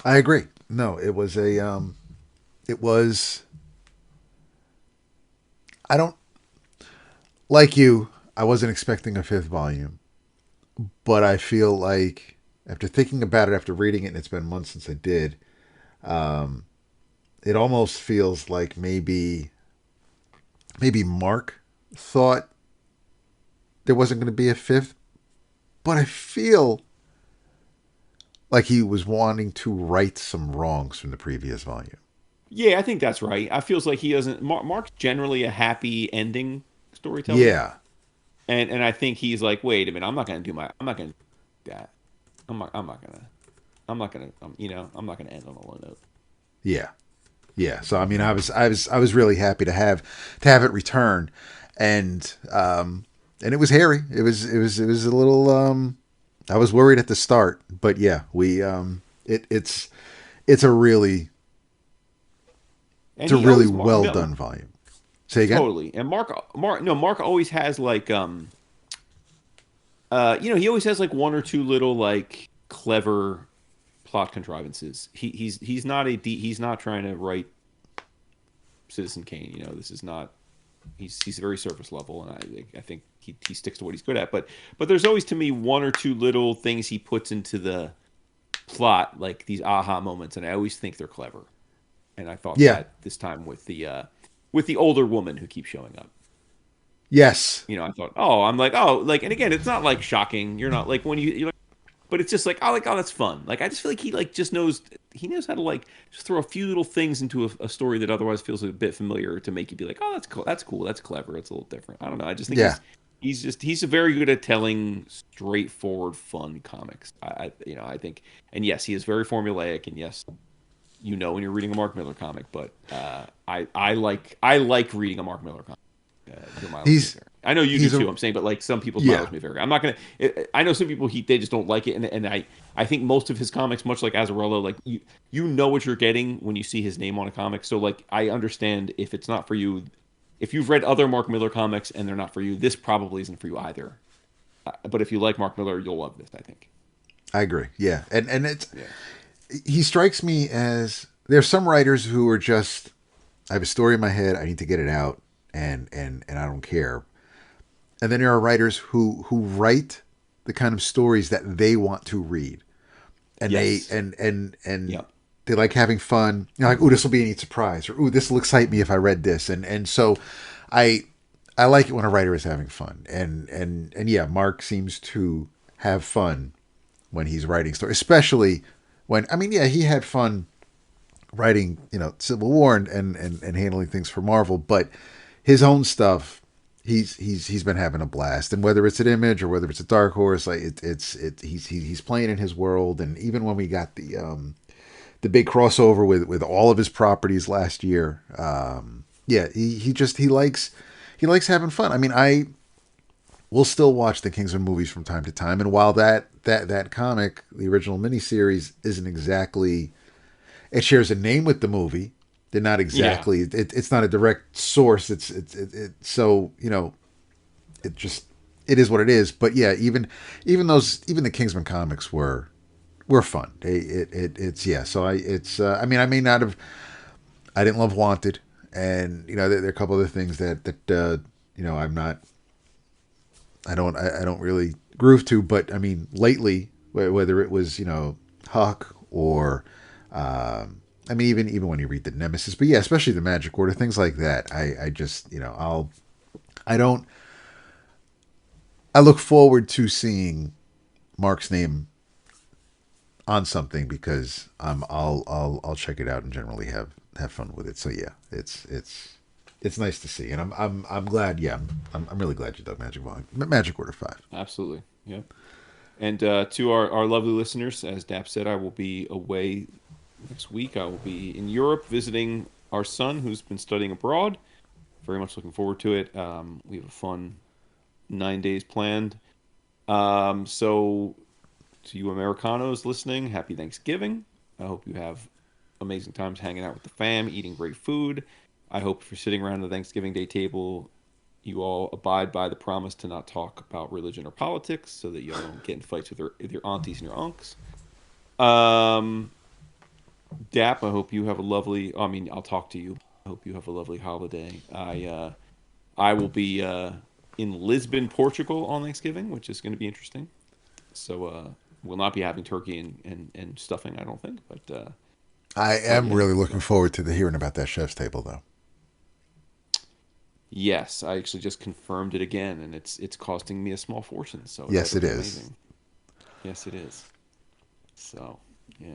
B: I agree. No, it was I don't, like you, I wasn't expecting a 5th volume, but I feel like after thinking about it, after reading it, and it's been months since I did, it almost feels like maybe Mark thought there wasn't going to be a 5th, but I feel like he was wanting to right some wrongs from the previous volume.
C: Yeah, I think that's right. I feels like he doesn't. Mark's generally a happy ending storyteller.
B: Yeah,
C: and I think he's like, wait a minute, I'm not going to do that. I'm not going to end on a low note.
B: Yeah. So I mean, I was really happy to have it return, and it was hairy. It was a little. I was worried at the start, but yeah, it's a really well done volume. Say again.
C: Totally. And Mark always has like he always has like 1 or 2 little like clever plot contrivances. He's not trying to write Citizen Kane. This is not he's very surface level, and I think he sticks to what he's good at. But there's always to me one or two little things he puts into the plot, like these aha moments, and I always think they're clever. And I thought
B: Yeah.
C: that this time with the older woman who keeps showing up.
B: Yes.
C: I thought, and again, it's not like shocking. You're not like when you're like, but it's just like, oh, that's fun. Like I just feel like he like just knows he knows how to like just throw a few little things into a story that otherwise feels a bit familiar to make you be like, oh, that's cool, that's clever, it's a little different. I don't know. I just think he's very good at telling straightforward, fun comics. I think, and yes, he is very formulaic, and yes, when you're reading a Mark Miller comic, but I like reading a Mark Miller comic. I know you do too. I'm saying, but like some people's mileage may vary. I'm not gonna. I know some people they just don't like it, and I think most of his comics, much like Azzarello, like you know what you're getting when you see his name on a comic. So like I understand if it's not for you, if you've read other Mark Miller comics and they're not for you, this probably isn't for you either. But if you like Mark Miller, you'll love this. I think.
B: I agree. Yeah, and he strikes me as there's some writers who are just I have a story in my head, I need to get it out. And I don't care. And then there are writers who write the kind of stories that they want to read, and they they like having fun. Like, ooh, this will be a neat surprise, or ooh, this will excite me if I read this. And so, I like it when a writer is having fun. And yeah, Mark seems to have fun when he's writing stories, especially when he had fun writing Civil War and handling things for Marvel, but his own stuff, he's been having a blast, and whether it's an Image or whether it's a Dark Horse, like he's playing in his world. And even when we got the big crossover with all of his properties last year, he likes having fun. I mean, I will still watch the Kingsman movies from time to time, and while that comic, the original miniseries, isn't exactly, it shares a name with the movie. They're not exactly. Yeah. It's not a direct source. It's so it is what it is. But yeah, even the Kingsman comics were fun. So I may not have. I didn't love Wanted, and there are a couple other things that I'm not. I don't really groove to. But I mean, lately, whether it was Huck or. Even when you read the Nemesis, but yeah, especially the Magic Order, things like that. I just, I look forward to seeing Mark's name on something because I'll check it out and generally have fun with it. So yeah, it's nice to see, and I'm glad. Yeah, I'm really glad you dug Magic Order 5.
C: Absolutely, yeah. And to our lovely listeners, as Dap said, I will be away. Next week, I will be in Europe visiting our son who's been studying abroad. Very much looking forward to it. We have a fun 9 days planned. So, to you Americanos listening, happy Thanksgiving. I hope you have amazing times hanging out with the fam, eating great food. I hope if you're sitting around the Thanksgiving Day table, you all abide by the promise to not talk about religion or politics so that you all don't get in fights with your aunties and your unks. Dap, I hope you have a lovely. I'll talk to you. I hope you have a lovely holiday. I will be in Lisbon, Portugal on Thanksgiving, which is going to be interesting. So we'll not be having turkey and stuffing, I don't think. But
B: I am really looking forward to hearing about that chef's table, though.
C: Yes, I actually just confirmed it again, and it's costing me a small fortune. So
B: yes, it is.
C: Amazing. Yes, it is. So yeah.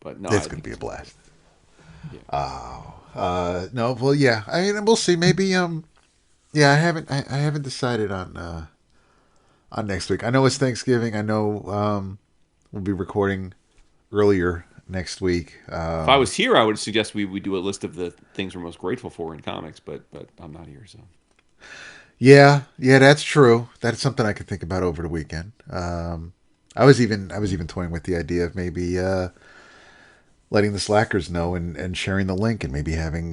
C: But no,
B: it's going to be a blast. Yeah. No, well, yeah. I mean, we'll see. Maybe, I haven't decided on next week. I know it's Thanksgiving. I know we'll be recording earlier next week.
C: If I was here, I would suggest we do a list of the things we're most grateful for in comics. But I'm not here, so.
B: Yeah, that's true. That's something I could think about over the weekend. I was even toying with the idea of maybe. Letting the slackers know and sharing the link and maybe having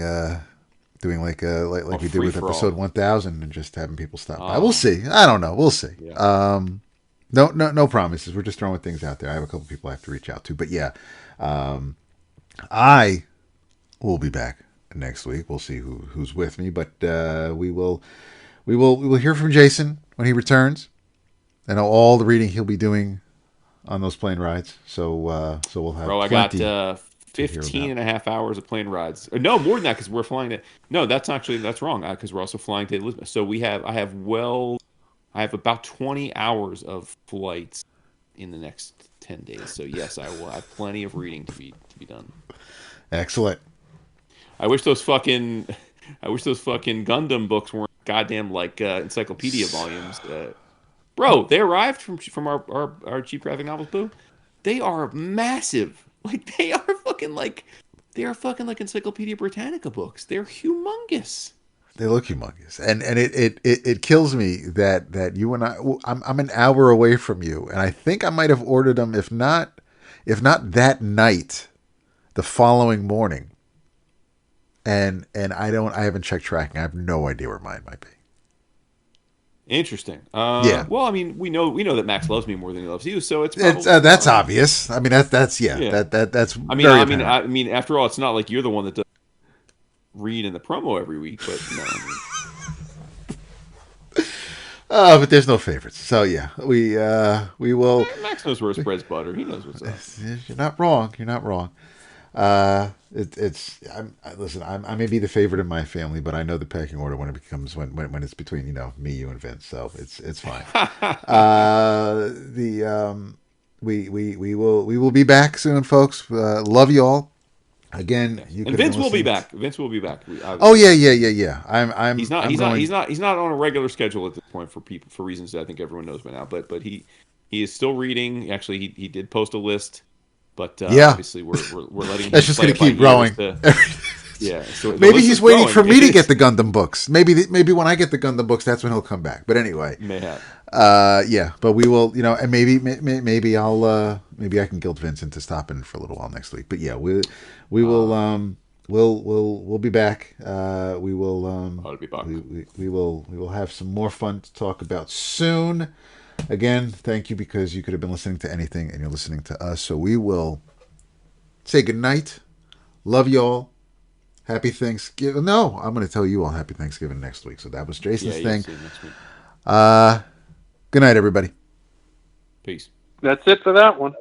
B: doing like we did with episode 1000 and just having people stop by. We'll see. I don't know. We'll see. Yeah. No promises. We're just throwing things out there. I have a couple people I have to reach out to, but yeah, I will be back next week. We'll see who's with me, but we will hear from Jason when he returns, and all the reading he'll be doing on those plane rides. So we'll have
C: Bro, I got 15 and a half hours of plane rides. No, more than that because we're flying to. No, that's wrong because we're also flying to Elizabeth. So I have about 20 hours of flights in the next 10 days. So yes, I will have plenty of reading to be done.
B: Excellent.
C: I wish those fucking Gundam books weren't goddamn like encyclopedia volumes. Bro, they arrived from our cheap graphic novels boo. They are massive. Like they are fucking like Encyclopedia Britannica books. They're humongous.
B: They look humongous, and it kills me that you and I'm an hour away from you, and I think I might have ordered them if not that night, the following morning. And I haven't checked tracking. I have no idea where mine might be.
C: Interesting.
B: Yeah.
C: Well, I mean, we know that Max loves me more than he loves you, so it's probably
B: that's obvious. I mean, that's that's.
C: I mean, after all, it's not like you're the one that does read in the promo every week, but no.
B: But there's no favorites, so yeah, we will.
C: Max knows where his bread's butter. He knows what's up.
B: You're not wrong. You're not wrong. Listen, I may be the favorite in my family, but I know the pecking order when it becomes when it's between me, you, and Vince. So it's fine. We will be back soon, folks. Love you all. Again, you
C: and Vince will be back. Vince will be back.
B: Oh yeah. I'm.
C: He's not on a regular schedule at this point for reasons that I think everyone knows by now. But he is still reading. Actually, he did post a list. But obviously, we're letting him.
B: That's just going to keep growing.
C: Yeah. So
B: maybe he's waiting for me to get the Gundam books. Maybe when I get the Gundam books, that's when he'll come back. But anyway,
C: may have.
B: Yeah. But we will, and maybe I'll maybe I can guilt Vince into stopping for a little while next week. But yeah, we will we'll be back. We will
C: I'll be back.
B: We will have some more fun to talk about soon. Again, thank you, because you could have been listening to anything and you're listening to us. So we will say goodnight. Love you all. Happy Thanksgiving. No, I'm going to tell you all Happy Thanksgiving next week. So that was Jason's thing.
C: Next week.
B: Good night, everybody.
C: Peace.
D: That's it for that one.